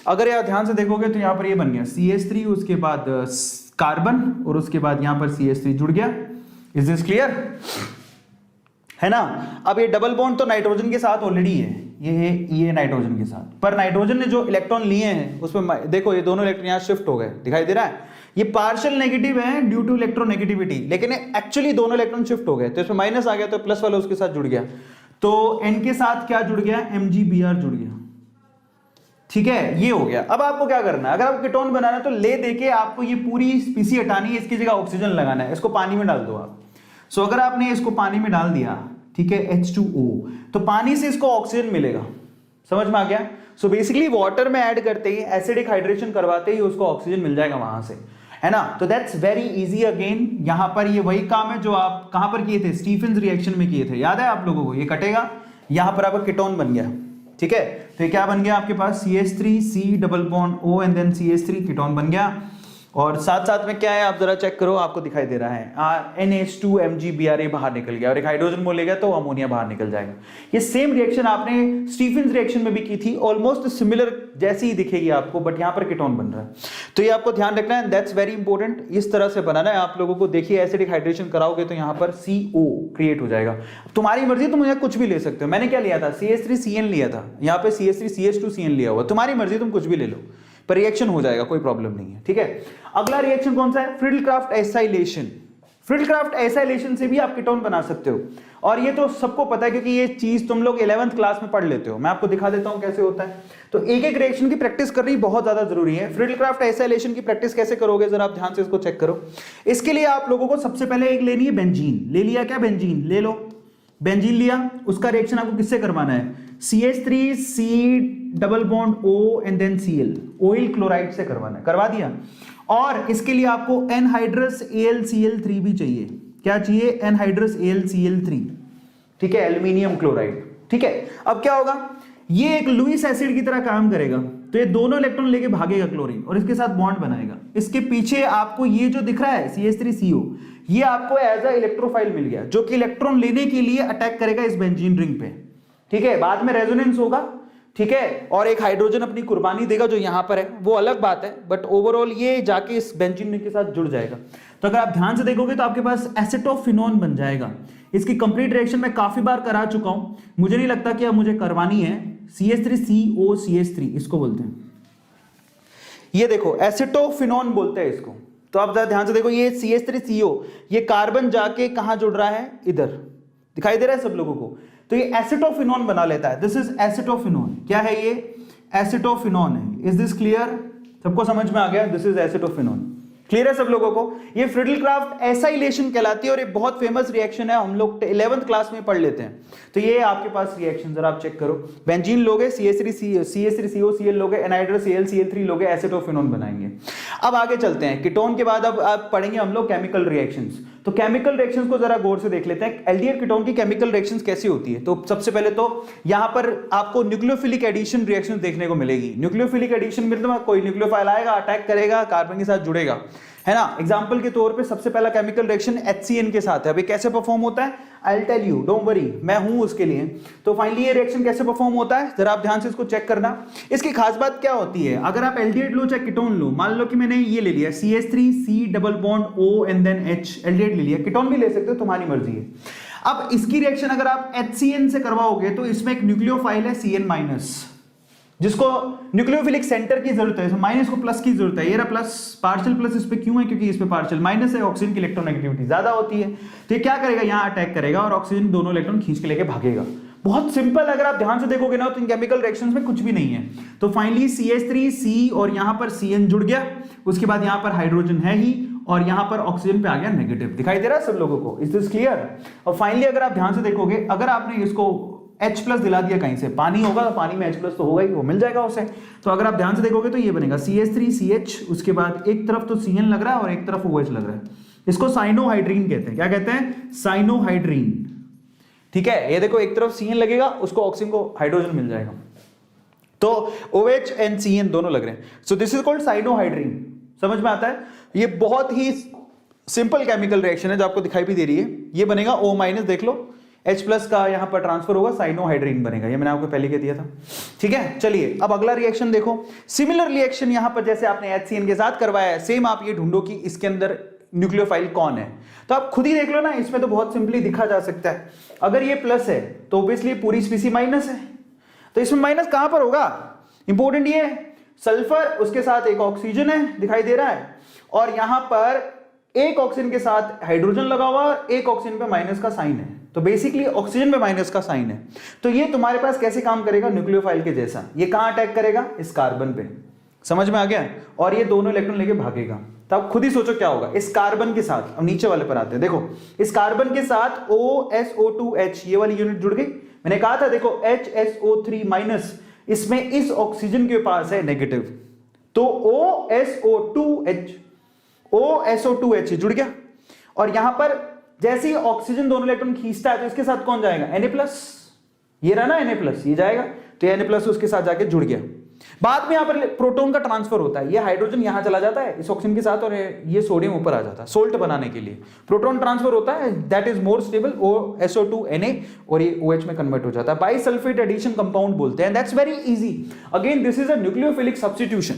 अगर यार ध्यान से देखोगे तो यहां पर ये बन गया CH3, उसके बाद कार्बन, और उसके बाद यहां पर CH3 जुड़ गया। Is this clear? है ना? अब ये डबल बॉन्ड तो नाइट्रोजन के साथ ऑलरेडी है, ये नाइट्रोजन के साथ, पर नाइट्रोजन ने जो इलेक्ट्रॉन लिए हैं उसमें देखो ये दोनों इलेक्ट्रॉन यहां शिफ्ट हो गए, दिखाई दे रहा है? ये पार्शियल नेगेटिव है ड्यू टू इलेक्ट्रोनेगेटिविटी, लेकिन एक्चुअली दोनों इलेक्ट्रॉन शिफ्ट हो गए, तो इसमें माइनस आ गया तो प्लस वाला उसके साथ जुड़ गया, तो N के साथ क्या जुड़ गया, MgBr जुड़ गया। ठीक है, ये हो गया। अब आपको क्या करना है, अगर आपको कीटोन बनाना है तो ले देके आपको ये पूरी स्पीसी हटानी है, इसकी जगह ऑक्सीजन लगाना है, इसको पानी में डाल दो आप। सो अगर आपने इसको पानी में डाल दिया, ठीक है, H2O, तो पानी से इसको ऑक्सीजन मिलेगा। समझ में आ गया? सो बेसिकली वाटर में ऐड करते ही, एसिडिक हाइड्रेशन करवाते ही उसको ऑक्सीजन मिल जाएगा वहां से, है ना? तो दैट्स वेरी इजी। अगेन यहां पर ये वही काम है जो आप कहां पर किए थे, स्टीफेंस रिएक्शन में किए थे, याद है आप लोगों को? ये कटेगा, यहां पर आपका कीटोन बन गया। ठीक है, तो ये क्या बन गया आपके पास, CH3 C double bond O and then CH3, ketone बन गया। और साथ साथ में क्या है आप जरा चेक करो, आपको दिखाई दे रहा है NH2 MgBr बाहर निकल गया, और एक हाइड्रोजन बोलेगा तो अमोनिया बाहर निकल जाएगा। ये सेम रिएक्शन आपने स्टीफेंस रिएक्शन में भी की थी, ऑलमोस्ट सिमिलर जैसी ही दिखेगी आपको, बट यहां पर कीटोन बन रहा है। तो ये आपको ध्यान रखना है, दैट्स वेरी इंपॉर्टेंट। इस तरह से बनाना है आप लोगों को। देखिए एसिडिक हाइड्रेशन कराओगे तो यहां पर CO क्रिएट हो जाएगा। तुम्हारी मर्जी, तुम यहाँ कुछ भी ले सकते हो। मैंने क्या लिया था, CH3CN लिया था, यहाँ पे CH3CH2CN लिया हुआ, तुम्हारी मर्जी, तुम कुछ भी ले लो, पर रिएक्शन हो जाएगा, कोई प्रॉब्लम नहीं है। ठीक है, अगला रिएक्शन कौन सा है, फ्रिडल-क्राफ्ट एसाइलेशन। फ्रिडल-क्राफ्ट एसाइलेशन से भी आप कीटोन बना सकते हो, और ये तो सबको पता है क्योंकि ये चीज तुम लोग 11th क्लास में पढ़ लेते हो। मैं आपको दिखा देता हूं कैसे होता है। तो एक एक रिएक्शन की प्रैक्टिस करनी बहुत ज्यादा जरूरी है। फ्रिडल-क्राफ्ट एसाइलेशन की प्रैक्टिस कैसे करोगे, जरा आप ध्यान से इसको चेक करो। इसके लिए आप लोगों को सबसे पहले एक लेनी है बेंजीन। ले लिया क्या, बेंजीन ले लो, बेंजीन लिया, उसका रिएक्शन आपको किससे करवाना है, CH3C double bond O and then Cl, acyl chloride से करवाना है, करवा दिया। और इसके लिए आपको एनहाइड्रस AlCl3 भी चाहिए। क्या चाहिए, एनहाइड्रस AlCl3, ठीक है, एल्यूमिनियम क्लोराइड। ठीक है, अब क्या होगा, ये एक लुईस एसिड की तरह काम करेगा, तो ये दोनों इलेक्ट्रॉन लेके भागेगा क्लोरीन और इसके साथ बॉन्ड बनाएगा। इसके पीछे आपको ये जो दिख रहा है CH3CO, ये आपको एज अ इलेक्ट्रोफाइल मिल गया, जो कि इलेक्ट्रॉन लेने के लिए अटैक करेगा इस बेंजीन रिंग पे। ठीक है, बाद में रेजोनेंस होगा, ठीक है, और एक हाइड्रोजन अपनी कुर्बानी देगा जो यहां पर है, वो अलग बात है, बट ओवरऑल ये जाके इस बेंजीन रिंग के साथ जुड़ जाएगा। तो अगर आप ध्यान से देखोगे तो आपके पास एसिटोफिनोन बन जाएगा। इसकी कंप्लीट रिएक्शन मैं काफी बार करा चुका हूं, मुझे नहीं लगता कि अब मुझे करवानी है। CH3COCH3 इसको बोलते हैं, ये देखो एसिटोफिनोन बोलते हैं इसको। तो आप ध्यान से देखो, ये CH3CO, ये कार्बन जाके कहां जुड़ रहा है, इधर, दिखाई दे रहा है सब लोगों को। तो ये एसिटोफिनोन बना लेता है, दिस इज एसिटोफिनोन। क्या है ये, एसिटोफिनोन है। इज दिस क्लियर, सबको समझ में आ गया, दिस इज एसिटोफिनोन। क्लियर है सब लोगों को? ये फ्रिडल-क्राफ्ट एसाइलेशन कहलाती है और ये बहुत फेमस रिएक्शन है, हम लोग 11th क्लास में पढ़ लेते हैं। तो ये आपके पास रिएक्शन, जरा आप चेक करो, बेंजीन लोगे, CH3COCl लोगे, एनहाइड्रस AlCl3 लोगे, एसिटोफिनोन बनाएंगे। अब आगे चलते हैं, कीटोन के बाद अब आप पढ़ेंगे हम लोग केमिकल रिएक्शंस। तो केमिकल रिएक्शंस को जरा गौर से देख लेते हैं, एल्डिहाइड कीटोन की केमिकल रिएक्शंस कैसी होती है। तो सबसे पहले तो यहां पर आपको न्यूक्लियोफिलिक एडिशन रिएक्शन देखने को मिलेगी। न्यूक्लियोफिलिक एडिशन मतलब कोई न्यूक्लियोफाइल आएगा, अटैक करेगा, कार्बन के साथ जुड़ेगा, है ना। एग्जांपल के तौर पे सबसे पहला केमिकल रिएक्शन HCN के साथ है। अभी कैसे परफॉर्म होता है, I will tell you, don't worry, मैं हूं उसके लिए। तो फाइनली ये रिएक्शन कैसे परफॉर्म होता है, जरा आप ध्यान से इसको चेक करना। इसकी खास बात क्या होती है, अगर आप एल्डिहाइड लो चाहे कीटोन लो, मान लो कि मैंने ये ले लिया CH3C double bond O and then H, aldehyde ले लिया, कीटोन भी ले सकते हो, तुम्हारी मर्जी है। अब इसकी रिएक्शन अगर आप HCN से करवाओगे तो इसमें एक न्यूक्लियोफाइल है CN-, जिसको न्यूक्लियोफिलिक सेंटर की जरूरत है, माइनस को प्लस की जरूरत है। ये रहा प्लस, पार्शियल प्लस इस पे क्यों है, क्योंकि इस पे पार्शियल माइनस है, ऑक्सीजन की इलेक्ट्रोनेगेटिविटी ज्यादा होती है। तो ये क्या करेगा, यहां अटैक करेगा और ऑक्सीजन दोनों इलेक्ट्रॉन खींच के लेके भागेगा। बहुत सिंपल, अगर आप ध्यान से देखोगे ना तो इन केमिकल रिएक्शंस में कुछ भी नहीं है। तो फाइनली CH3C और यहां पर CN जुड़ गया, उसके बाद यहां पर हाइड्रोजन है ही, और यहां पर ऑक्सीजन पे आ गया नेगेटिव। दिखाई दे रहा है सब लोगों को, इज दिस क्लियर? और फाइनली अगर आप ध्यान से देखोगे, अगर आपने इसको H+ दिला दिया, कहीं से पानी होगा तो पानी में H+ तो होगा ही, वो मिल जाएगा उसे। तो अगर आप ध्यान से देखोगे तो ये बनेगा CH3CH, उसके बाद एक तरफ तो CN लग रहा है और एक तरफ OH लग रहा है। इसको साइनोहाइड्रीन कहते हैं। क्या कहते हैं, साइनोहाइड्रीन। ठीक है, ये देखो एक तरफ CN लगेगा, उसको ऑक्सीजन को हाइड्रोजन मिल जाएगा, तो OH एंड CN दोनों लग रहे हैं। So this is called cyanohydrin. समझ में आता है? ये बहुत ही सिंपल केमिकल रिएक्शन है जो आपको दिखाई भी दे रही है। ये बनेगा O- देख लो, H+ का यहां पर ट्रांसफर होगा, साइनोहाइड्रीन बनेगा, ये मैंने आपको पहले कह दिया था। ठीक है, चलिए अब अगला रिएक्शन देखो। सिमिलर रिएक्शन यहां पर जैसे आपने HCN के साथ करवाया है, सेम आप ये ढूंढो कि इसके अंदर न्यूक्लियोफाइल कौन है। तो आप खुद ही देख लो ना, इसमें तो बहुत सिंपली दिखा जा सकता है। अगर ये प्लस है तो ऑब्वियसली पूरी स्पीसी माइनस है, तो इसमें माइनस कहां पर होगा? इंपॉर्टेंट ये है, सल्फर उसके साथ एक ऑक्सीजन है दिखाई दे रहा है, और यहां पर एक ऑक्सीजन के साथ हाइड्रोजन लगा हुआ और एक ऑक्सीजन पे माइनस का साइन है, तो बेसिकली ऑक्सीजन पे माइनस का साइन है। तो ये तुम्हारे पास कैसे काम करेगा? न्यूक्लियोफाइल के जैसा। ये कहां अटैक करेगा? इस कार्बन पे, समझ में आ गया? और ये दोनों इलेक्ट्रॉन लेके भागेगा। तो आप खुद ही सोचो क्या होगा इस कार्बन के साथ। अब नीचे वाले पर आते हैं, देखो इस कार्बन के साथ OSO2H ये वाली यूनिट जुड़ गई। मैंने कहा था देखो HSO3- इसमें इस ऑक्सीजन के पास है नेगेटिव, तो OSO2H जुड़ गया, और यहां पर जैसे ही ऑक्सीजन दोनों इलेक्ट्रॉन खींचता है तो इसके साथ कौन जाएगा? Na+, ये रहा ना Na+, ये जाएगा, तो Na+ उसके साथ जाके जुड़ गया। बाद में यहां पर प्रोटॉन का ट्रांसफर होता है, ये हाइड्रोजन यहां चला जाता है इस ऑक्सीजन के साथ, और ये सोडियम ऊपर आ जाता है सोल्ट बनाने के लिए। प्रोटॉन ट्रांसफर होता है, that is more stable, SO2Na, और ये OH में कन्वर्ट हो जाता है। बाइसल्फेट एडिशन कंपाउंड बोलते हैं, that's very easy. Again this is a nucleophilic substitution,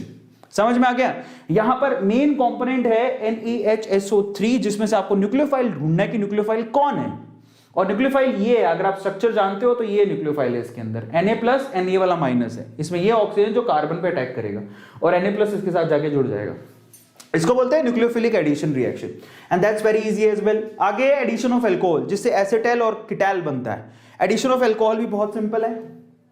समझ में आ गया? यहां पर मेन कंपोनेंट है NeHSO3, जिसमें से आपको न्यूक्लियोफाइल ढूंढना है कि न्यूक्लियोफाइल कौन है, और न्यूक्लियोफाइल ये है। अगर आप स्ट्रक्चर जानते हो तो ये न्यूक्लियोफाइल है, इसके अंदर Na+ एंड ये वाला माइनस है, इसमें ये ऑक्सीजन जो कार्बन पे अटैक करेगा और Na+ इसके साथ जाके जुड़ जाएगा। इसको बोलते हैं nucleophilic addition reaction, and that's very easy as well. आगे एडिशन ऑफ अल्कोहल, जिससे एसिटाइल और कीटैल बनता है। एडिशन ऑफ अल्कोहल भी बहुत सिंपल है,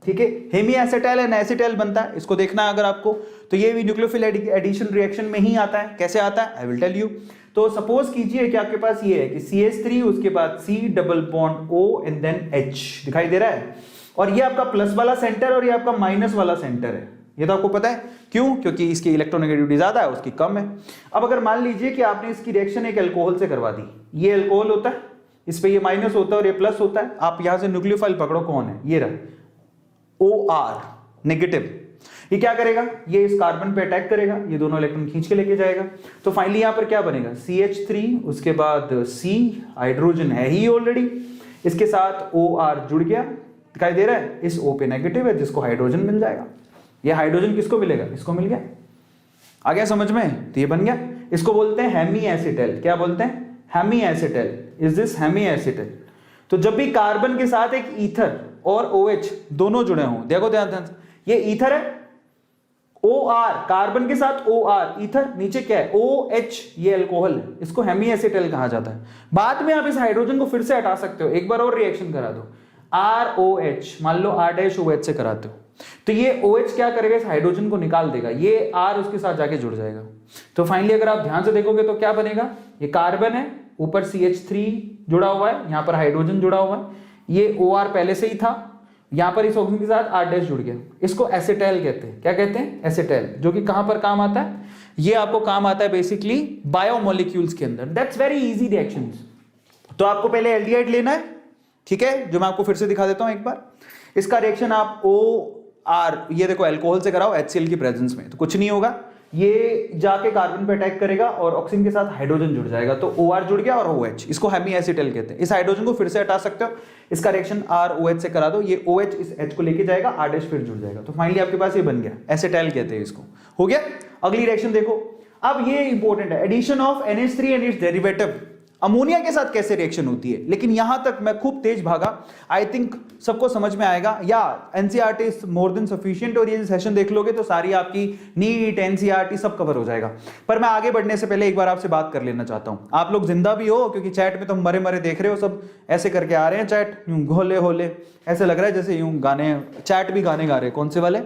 ठीक है, हेमी एसिटाइल एंड एसिटाइल बनता है, इसको देखना है अगर आपको, तो ये भी न्यूक्लियोफिलिक एडिशन रिएक्शन में ही आता है। कैसे आता है? I will tell you. तो सपोज कीजिए कि आपके पास ये है कि CH3 उसके बाद C double bond O and then H दिखाई दे रहा है, और ये आपका प्लस वाला सेंटर और ये आपका माइनस वाला सेंटर है। ये तो आपको पता है, क्यों? क्योंकि इसकी इलेक्ट्रोनेगेटिविटी ज्यादा है, उसकी कम है। अब अगर मान लीजिए कि आपने इसकी रिएक्शन एक अल्कोहल से करवा दी, ये अल्कोहल होता है, इस पे ये माइनस होता है और ये प्लस होता है, आप यहां से न्यूक्लियोफाइल पकड़ो कौन है, ये रहा OR नेगेटिव। ये क्या करेगा? ये इस कार्बन पे अटैक करेगा, ये दोनों इलेक्ट्रॉन खींच के लेके जाएगा। तो फाइनली यहां पर क्या बनेगा? CH3 उसके बाद C, हाइड्रोजन है ही ऑलरेडी, इसके साथ OR जुड़ गया, दिखाई दे रहा है, इस O पे नेगेटिव है जिसको हाइड्रोजन मिल जाएगा। ये हाइड्रोजन किसको मिलेगा? इसको मिल गया। आ गया समझ में? तो ये बन गया, इसको बोलते हैं हेमी एसिटाइल। क्या बोलते हैं? Hemi acetal. Is this hemi acetal? तो जब भी कार्बन के साथ एक ईथर और OH दोनों जुड़े हों, देखो ध्यान से, ये ईथर है, OR कार्बन के साथ OR ईथर, नीचे क्या है? OH ये अल्कोहल है, इसको हेमी एसिटाइल कहा जाता है। बाद में आप इस हाइड्रोजन को फिर से हटा सकते हो, एक बार और रिएक्शन करा दो, ROH, मान लो R-OH से कराते हो, तो ये OH क्या करेगा? इस हाइड्रोजन को निकाल देगा, ये R उसके साथ जाके जुड़ जाएगा। तो फाइनली अगर आप ध्यान से देखोगे तो क्या बनेगा? ये कार्बन है, ऊपर CH3 जुड़ा हुआ है, यहां पर हाइड्रोजन जुड़ा हुआ है, ये OR पहले से ही था, यहां पर इस ऑक्सीजन के साथ R- जुड़ गया, इसको एसिटाइल कहते हैं। क्या कहते हैं? एसिटाइल, जो कि कहां पर काम आता है? ये आपको काम आता है बेसिकली बायोमोलिक्यूल्स के अंदर। That's very easy reactions. तो आपको पहले एल्डिहाइड लेना है, ठीक है, जो मैं आपको फिर से दिखा देता हूं एक बार। इसका रिएक्शन आप OR, ये देखो अल्कोहल से कराओ HCl की प्रेजेंस में, तो कुछ नहीं होगा, ये जाके कार्बन पे अटैक करेगा और ऑक्सीजन के साथ हाइड्रोजन जुड़ जाएगा, तो OR जुड़ गया और OH, इसको हेमी एसिटाइल कहते हैं। इस हाइड्रोजन को फिर से हटा सकते हो, इसका रिएक्शन ROH से करा दो, ये OH इस H को लेके जाएगा, R- फिर जुड़ जाएगा, तो फाइनली आपके पास ये बन गया, एसिटाइल कहते हैं इसको। हो गया। अगली रिएक्शन देखो, अब ये इंपॉर्टेंट है, addition of NH3 and its derivative. Ammonia के साथ कैसे रिएक्शन होती है, लेकिन यहां तक मैं खूब तेज भागा, आई थिंक सबको समझ में आएगा, या NCERT is more than sufficient, और ये सेशन देख लोगे तो सारी आपकी नीट NCERT सब कवर हो जाएगा। पर मैं आगे बढ़ने से पहले एक बार आपसे बात कर लेना चाहता हूं, आप लोग जिंदा भी हो, क्योंकि चैट में तो मरे मरे देख रहे हो, सब ऐसे करके आ रहे हैं चैट, यूं होले होले, ऐसे लग रहा है जैसे यूं गाने, चैट भी गाने गा रहे हैं। कौन से वाले?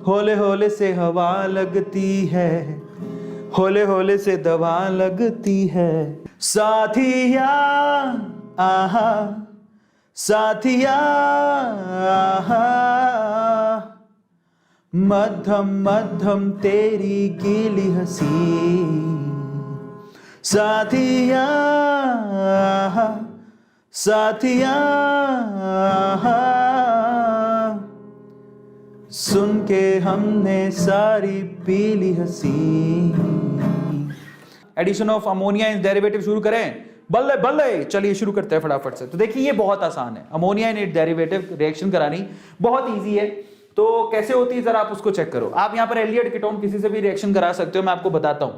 होले होले से हवा लगती है, होले होले से दवा लगती है, साथिया आहा, साथिया आहा, मध्यम मध्यम तेरी गीली हंसी, साथिया आहा, साथिया आहा, सुन के हमने सारी पीली हंसी। Addition of ammonia in derivative शुरू करें? बल्ले बल्ले, चलिए शुरू करते हैं फटाफट से। तो देखिए ये बहुत आसान है, अमोनिया इन डेरिवेटिव रिएक्शन करानी बहुत इजी है। तो कैसे होती है जरा आप उसको चेक करो। आप यहाँ पर एल्डिहाइड कीटोन किसी से भी रिएक्शन करा सकते हो, मैं आपको बताता हूं,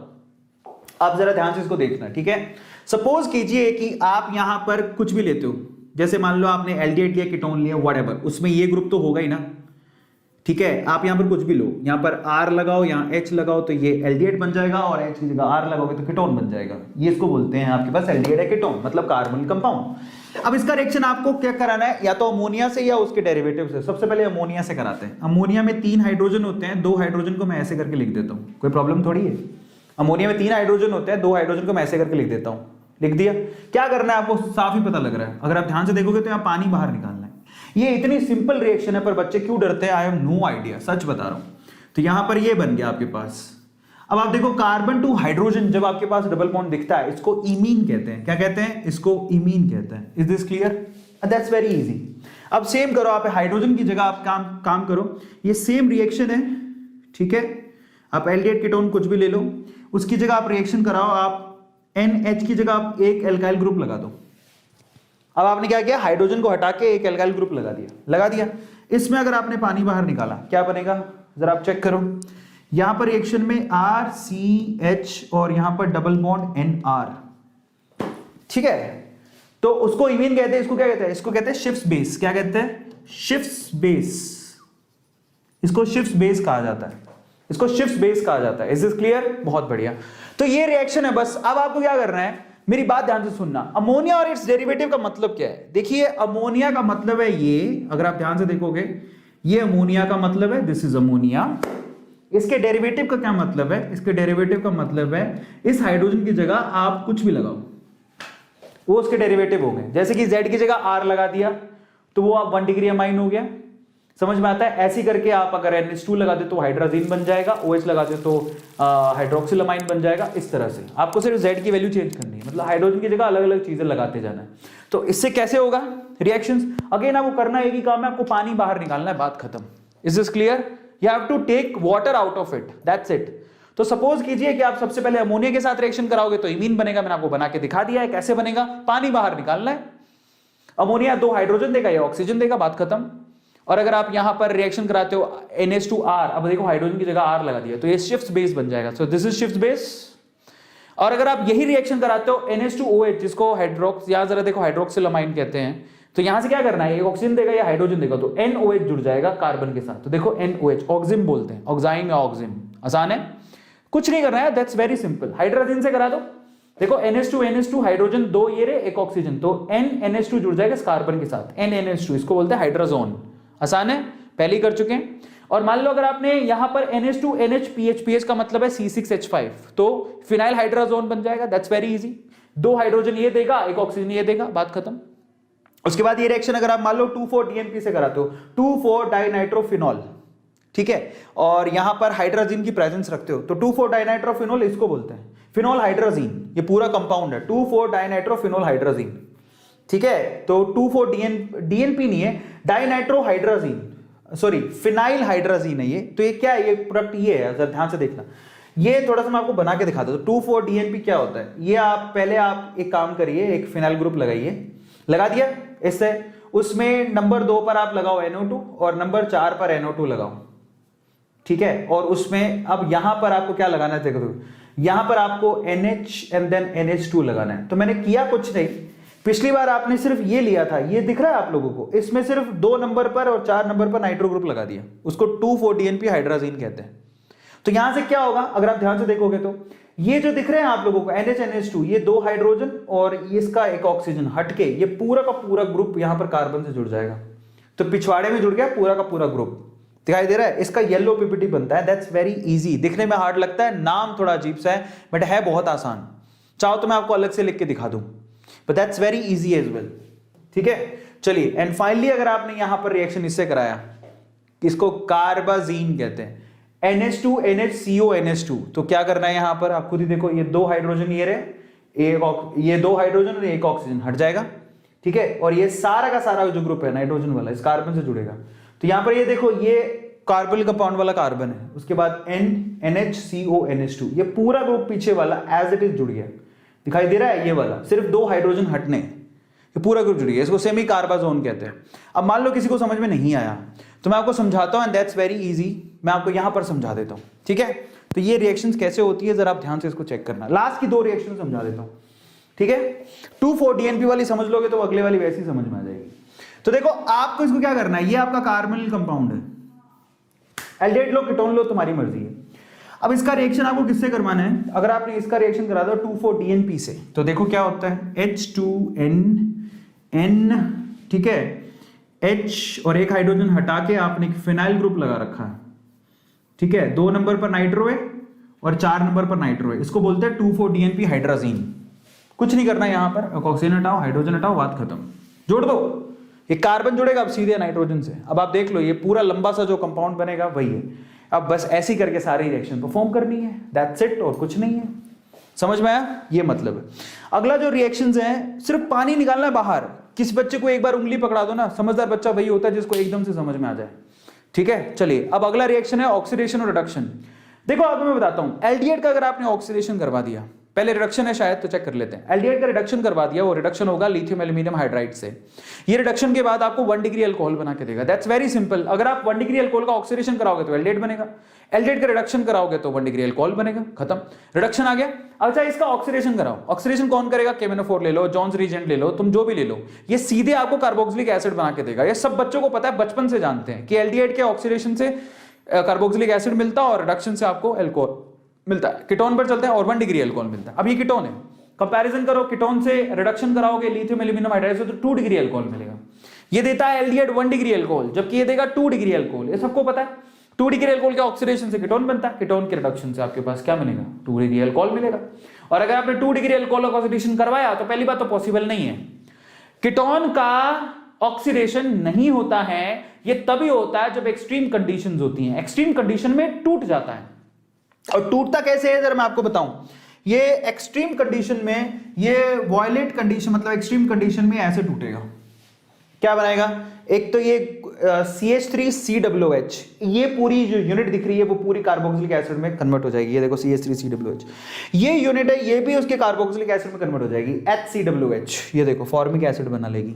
आप जरा ध्यान से इसको देखना, ठीक है। सपोज कीजिए कि आप यहां पर कुछ भी लेते हो, जैसे मान लो आपने एल्डिहाइड लिया, कीटोन लिया, व्हाटएवर, उसमें ये ग्रुप तो होगा ही ना, ठीक है। आप यहां पर कुछ भी लो, यहां पर R लगाओ, यहां H लगाओ, तो ये एल्डिहाइड बन जाएगा, और H की जगह R लगाओगे तो कीटोन बन जाएगा। ये इसको बोलते हैं आपके पास एल्डिहाइड है कीटोन, मतलब कार्बन कंपाउंड। अब इसका रिएक्शन आपको क्या कराना है, या तो अमोनिया से या उसके डेरिवेटिव से। सबसे पहले अमोनिया से कराते हैं। अमोनिया में 3 हाइड्रोजन होते हैं, 2 हाइड्रोजन को मैं ऐसे करके लिख देता हूं, कोई प्रॉब्लम थोड़ी है। अमोनिया में 3 हाइड्रोजन होते हैं, 2 हाइड्रोजन को मैं ऐसे करके लिख देता हूं, लिख दिया। क्या करना है आपको साफ ही पता लग रहा है, अगर आप ध्यान से देखोगे तो यहाँ पानी बाहर निकालना है। ये इतनी सिंपल रिएक्शन है, पर बच्चे क्यों डरते हैं, आई हैव नो आइडिया, सच बता रहा हूं। तो यहां पर ये बन गया आपके पास। अब आप देखो कार्बन टू हाइड्रोजन, जब आपके पास डबल बॉन्ड दिखता है, इसको इमीन कहते हैं। क्या कहते हैं? इसको इमीन कहते हैं। Is this clear? That's very easy. अब सेम करो, आप हाइड्रोजन की जगह आप काम करो, ये सेम रिएक्शन है, ठीक है। आप एल्डिहाइड कीटोन कुछ भी ले लो, उसकी जगह आप रिएक्शन कराओ, आप NH की जगह आप एक एल्काइल ग्रुप लगा दो। अब आपने क्या किया, हाइड्रोजन को हटा के एक एल्काइल ग्रुप लगा दिया। इसमें अगर आपने पानी बाहर निकाला, क्या बनेगा जरा आप चेक करो। यहां पर रिएक्शन में RCH और यहां पर डबल बॉन्ड NR, ठीक है। तो उसको इमीन कहते हैं, इसको क्या कहते हैं? इसको कहते हैं शिफ्ट बेस। क्या कहते हैं? Shift base. इसको शिफ्ट बेस कहा जाता है, इसको शिफ्ट बेस कहा जाता है। Is this clear? बहुत बढ़िया। तो ये रिएक्शन है बस। अब आपको क्या करना है, मेरी बात ध्यान से सुनना। अमोनिया और इट्स डेरिवेटिव का मतलब क्या है? देखिए अमोनिया का मतलब है ये, अगर आप ध्यान से देखोगे, ये अमोनिया का मतलब है, दिस इज अमोनिया। इसके डेरिवेटिव का क्या मतलब है? इसके डेरिवेटिव का मतलब है इस हाइड्रोजन की जगह आप कुछ भी लगाओ, वो उसके डेरिवेटिव हो गए। जैसे कि Z की जगह R लगा दिया तो वो आप 1 डिग्री अमाइन हो गया, समझ में आता है? ऐसी करके आप अगर NH2 लगा दे तो हाइड्राजीन बन जाएगा, OH लगा दे तो हाइड्रोक्सिल अमाइन बन जाएगा। इस तरह से आपको सिर्फ Z की वैल्यू चेंज करनी है, मतलब हाइड्रोजन की जगह अलग अलग चीजें लगाते जाना है। तो इससे कैसे होगा रिएक्शंस? अगेन आपको करना एक ही काम है, आपको पानी बाहर निकालना है, बात खत्म। Is this clear? You have to take water out of it, that's it. तो सपोज कीजिए कि आप सबसे पहले अमोनिया के साथ रिएक्शन कराओगे तो इमीन बनेगा, मैंने आपको बना के दिखा दिया है कैसे बनेगा। पानी बाहर निकालना है, अमोनिया 2 हाइड्रोजन देगा या ऑक्सीजन देगा, बात खत्म। और अगर आप यहां पर रिएक्शन कराते हो NH2R, अब देखो हाइड्रोजन की जगह R लगा दिया तो ये शिफ्ट बेस बन जाएगा, so this is shift base. और अगर आप यही रिएक्शन कराते हो NH2OH, जिसको हाइड्रोक्स, यहां जरा देखो हाइड्रोक्सिल अमाइन कहते हैं, तो यहां से क्या करना है, एक ऑक्सीजन देगा या हाइड्रोजन देगा, तो NOH जुड़ जाएगा कार्बन के साथ। तो देखो NOH, ऑक्सिम बोलते हैं, ऑक्साइन या ऑक्सिम, आसान है, कुछ नहीं करना है, दैट्स वेरी सिंपल। हाइड्रोजन से करा दो, देखो NH2 हाइड्रोजन 2 ये रे, एक ऑक्सीजन, तो NNH2 जुड़ जाएगा इस कार्बन के साथ, NNH2, इसको बोलते हैं हाइड्रोजोन। आसान है, पहले ही कर चुके हैं। और मान लो अगर आपने यहां पर NH2NH का मतलब है C6H5, तो फिनाइल हाइड्रोजोन बन जाएगा, दैट्स वेरी इजी। 2 हाइड्रोजन ये देगा, एक ऑक्सीजन ये देगा, बात खत्म। उसके बाद ये रिएक्शन अगर आप मान लो 2,4-DNP से कराते हो, 2,4-डाइनाइट्रोफिनॉल, ठीक है, और यहां पर हाइड्रोजन की प्रेजेंस रखते हो, तो 2,4-डाइनाइट्रोफिनॉल इसको बोलते हैं, फिनॉल हाइड्रोजीन, ये पूरा कंपाउंड है 2,4-डाइनाइट्रोफिनॉल हाइड्रोजीन, ठीक है। तो 2,4-DNP नहीं है, डाइनाइट्रोहाइड्रोजीन, सॉरी फिनाइल हाइड्रोजीन है ये। तो ये क्या है, ये प्रोडक्ट ये है, जरा ध्यान से देखना, ये थोड़ा सा मैं आपको बना के दिखाता हूं। 2,4-DNP क्या होता है, ये आप पहले आप एक काम करिए, एक फिनाइल ग्रुप लगाइए, लगा दिया इससे, उसमें नंबर 2 पर आप लगाओ NO2 और नंबर 4 पर NO2 लगाओ, ठीक है। और उसमें अब यहां पर आपको क्या लगाना है, देखो यहां पर आपको NH एंड देन NH2 लगाना है। तो मैंने किया कुछ नहीं, पिछली बार आपने सिर्फ ये लिया था, ये दिख रहा है आप लोगों को, इसमें सिर्फ 2 नंबर पर और 4 नंबर पर नाइट्रो ग्रुप लगा दिया, उसको 2,4-DNP हाइड्रोजीन कहते हैं। तो यहां से क्या होगा, अगर आप ध्यान से देखोगे तो ये जो दिख रहे हैं आप लोगों को NH-NH2, ये 2 हाइड्रोजन और इसका एक ऑक्सीजन हटके ये पूरा का पूरा ग्रुप यहां पर कार्बन से जुड़ जाएगा। तो पिछवाड़े में जुड़ गया पूरा का पूरा ग्रुप, दिखाई दे रहा है, इसका येलो पीपीटी बनता है। दैट्स वेरी इजी, दिखने में हार्ड लगता है, नाम थोड़ा अजीब सा है, बट है बहुत आसान। चाहो तो मैं आपको अलग से लिख के दिखा दूं, but that's very easy as well, ठीक है। चलिए, एंड फाइनली अगर आपने यहां पर रिएक्शन इससे कराया, इसको कार्बाजीन कहते हैं, NH2NHCONH2, तो क्या करना है यहां पर, आप खुद ही देखो, ये 2 हाइड्रोजन ये रहे, ये 2 हाइड्रोजन और एक ऑक्सीजन हट जाएगा, ठीक है। और ये सारा का सारा जो ग्रुप है नाइट्रोजन वाला, इस कार्बन से जुड़ेगा। तो यहां पर ये देखो, ये कार्बोनिल कंपाउंड वाला कार्बन है, उसके बाद NHCONH2, ये पूरा ग्रुप पीछे वाला एज इट इज जुड़ गया, दिखाई दे रहा है ये वाला, सिर्फ 2 हाइड्रोजन हटने, ये पूरा ग्रुप जुड़ गया, इसको सेमी कार्बाजोन कहते हैं। अब मान लो किसी को समझ में नहीं आया तो मैं आपको समझाता हूं, एंड दैट्स वेरी इजी, मैं आपको यहां पर समझा देता हूं, ठीक है। तो ये रिएक्शंस कैसे होती है जरा आप ध्यान से इसको चेक करना। लास्ट की 2 रिएक्शन समझा देता हूं, ठीक है। 2,4-DNP वाली समझ लोगे तो अगले वाली वैसी समझ में आ जाएगी। तो देखो आपको इसको क्या करना है, ये आपका कार्बोनिल कंपाउंड है, एल्डिहाइड लो कीटोन लो तुम्हारी मर्जी है। अब इसका रिएक्शन आपको किससे करवाना है, अगर आपने इसका रिएक्शन करा दो 2,4-DNP से, तो देखो क्या होता है, H2N, ठीक है, H और एक हाइड्रोजन हटा के आपने एक फिनाइल ग्रुप लगा रखा है, ठीक है। 2 नंबर पर नाइट्रो है और 4 नंबर पर नाइट्रो है, इसको बोलते हैं 2,4-DNP हाइड्राजीन। कुछ नहीं करना यहां पर, ऑक्सीजन हटाओ, हाइड्रोजन हटाओ, बात खत्म, जोड़ दो, ये कार्बन जुड़ेगा अब सीधे नाइट्रोजन से। अब आप देख लो ये पूरा लंबा सा जो कंपाउंड बनेगा वही है। अब बस ऐसी करके सारी रिएक्शन परफॉर्म करनी है, दैट्स इट, और कुछ नहीं है। समझ में आया, ये मतलब है। अगला जो रिएक्शंस हैं, सिर्फ पानी निकालना है बाहर। किस बच्चे को एक बार उंगली पकड़ा दो ना, समझदार बच्चा वही होता है जिसको एकदम से समझ में आ जाए, ठीक है। चलिए अब अगला रिएक्शन है ऑक्सीडेशन और रिडक्शन। देखो आपको मैं बताता हूं, एल्डिहाइड का अगर आपने ऑक्सीडेशन करवा दिया, पहले रिडक्शन है शायद तो चेक कर लेते हैं। एल्डिहाइड का रिडक्शन करवा दिया, वो रिडक्शन होगा लिथियम एल्यूमिनियम हाइड्राइड से। ये रिडक्शन के बाद आपको 1 डिग्री अल्कोहल बना के देगा, दैट्स वेरी सिंपल। अगर आप 1 डिग्री अल्कोहल का ऑक्सीडेशन कराओगे तो एल्डिहाइड बनेगा, एल्डिहाइड का रिडक्शन कराओगे तो 1 डिग्री अल्कोहल बनेगा, खत्म, रिडक्शन आ गया। अच्छा इसका ऑक्सीडेशन कराओ, ऑक्सीडेशन कौन करेगा, केमेनोफोर ले लो, जॉन्स रीजेंट ले लो, तुम जो भी ले लो, ये सीधे आपको कार्बोक्सिलिक एसिड बना के देगा। ये सब बच्चों को पता है, बचपन से जानते हैं कि एल्डिहाइड के ऑक्सीडेशन से कार्बोक्सिलिक एसिड मिलता है और रिडक्शन से आपको अल्कोहल मिलता है, कीटोन पर चलते हैं और 1 डिग्री अल्कोहल मिलता है। अब ये कीटोन है, कंपैरिजन करो, कीटोन से रिडक्शन कराओगे लिथियम एल्यूमिनियम हाइड्राइड से तो 2 डिग्री अल्कोहल मिलेगा। ये देता है एल्डिहाइड 1 डिग्री अल्कोहल, जबकि ये देगा 2 डिग्री अल्कोहल। ये सबको पता है, 2 डिग्री अल्कोहल के ऑक्सीडेशन से कीटोन बनता है, कीटोन के रिडक्शन से आपके पास क्या मिलेगा, 2 डिग्री अल्कोहल मिलेगा। और अगर आपने 2 डिग्री अल्कोहल का ऑक्सीडेशन करवाया तो पहली बात तो पॉसिबल नहीं है, कीटोन का ऑक्सीडेशन नहीं होता है। ये तभी होता है जब एक्सट्रीम कंडीशंस होती हैं, एक्सट्रीम कंडीशन में टूट जाता है। और टूटता कैसे है जरा मैं आपको बताऊं, ये एक्सट्रीम कंडीशन में, ये वॉयलेट कंडीशन मतलब एक्सट्रीम कंडीशन में ऐसे टूटेगा, क्या बनाएगा, एक तो ये CH3COOH, ये पूरी जो यूनिट दिख रही है वो पूरी कार्बोक्सिलिक एसिड में कन्वर्ट हो जाएगी। ये देखो CH3COOH, ये यूनिट है, ये भी उसके कार्बोक्सिलिक एसिड में कन्वर्ट हो जाएगी, HCOOH, ये देखो फॉर्मिक एसिड बना लेगी।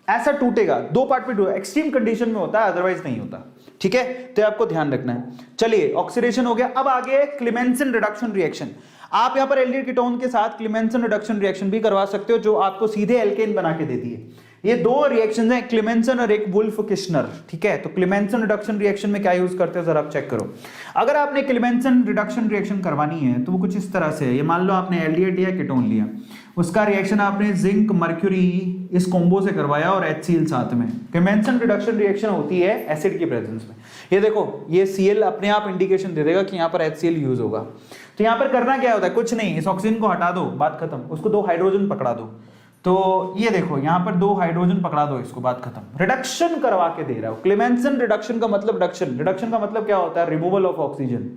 ऐसा टूटेगा, 2 पार्ट में टूटेगा, एक्सट्रीम कंडीशन में होता है, अदरवाइज नहीं होता, ठीक है। तो आपको ध्यान रखना है। चलिए ऑक्सीडेशन हो गया, अब आगे क्लेमेंसन रिडक्शन रिएक्शन। आप यहां पर एल्डिहाइड कीटोन के साथ क्लेमेंसन रिडक्शन रिएक्शन भी करवा सकते हो, जो आपको सीधे एल्केन बना के देती है। ये 2 रिएक्शंस हैं, क्लेमेंसन और एक वुल्फ किश्नर, ठीक है। तो क्लेमेंसन रिडक्शन रिएक्शन में क्या यूज करते हो जरा आप चेक करो। अगर आपने क्लेमेंसन रिडक्शन रिएक्शन करवानी है तो वो कुछ इस तरह से है। ये मान लो आपने एल्डिहाइड लिया, कीटोन लिया, उसका रिएक्शन आपने जिंक मर्क्यूरी इस कॉम्बो से करवाया और HCl साथ में। क्लेमेंसन रिडक्शन रिएक्शन होती है एसिड की प्रेजेंस में। ये देखो ये Cl अपने आप इंडिकेशन दे देगा कि यहाँ पर HCl यूज होगा। तो यहाँ पर करना क्या होता है, कुछ नहीं, इस ऑक्सीजन को हटा दो, बात खत्म, उसको 2 हाइड्रोजन पकड़ा दो। तो ये देखो यहाँ पर 2 हाइड्रोजन पकड़ा दो, इसको बात खत्म, रिडक्शन करवा के दे रहा हूं। क्लेमेंसन रिडक्शन का मतलब रिडक्शन, रिडक्शन का मतलब क्या होता है, रिमूवल ऑफ ऑक्सीजन।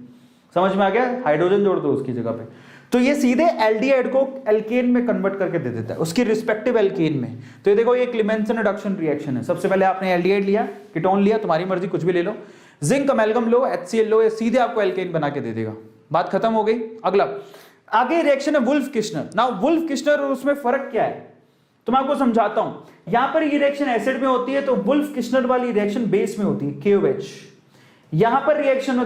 समझ में आ गया, हाइड्रोजन जोड़ दो उसकी जगह पे। तो ये सीधे एल्डिहाइड को एल्केन में कन्वर्ट करके दे देता है, उसकी रिस्पेक्टिव एल्केन में। तो ये देखो ये क्लेमेंसन रिडक्शन रिएक्शन है। सबसे पहले आपने एल्डिहाइड लिया, कीटोन लिया, तुम्हारी मर्जी कुछ भी ले लो, जिंक अमेल्गम लो, HCl लो, ये सीधे आपको एल्केन बना के दे देगा, बात खत्म हो गई। अगला आगे रिएक्शन है Wolff Kishner. Now Wolff Kishner और उसमें फर्क क्या है तो मैं आपको समझाता हूं। यहां पर ये रिएक्शन एसिड में होती है, तो वुल्फ किश्नर वाली रिएक्शन बेस में होती है, KOH। यहां पर रिएक्शन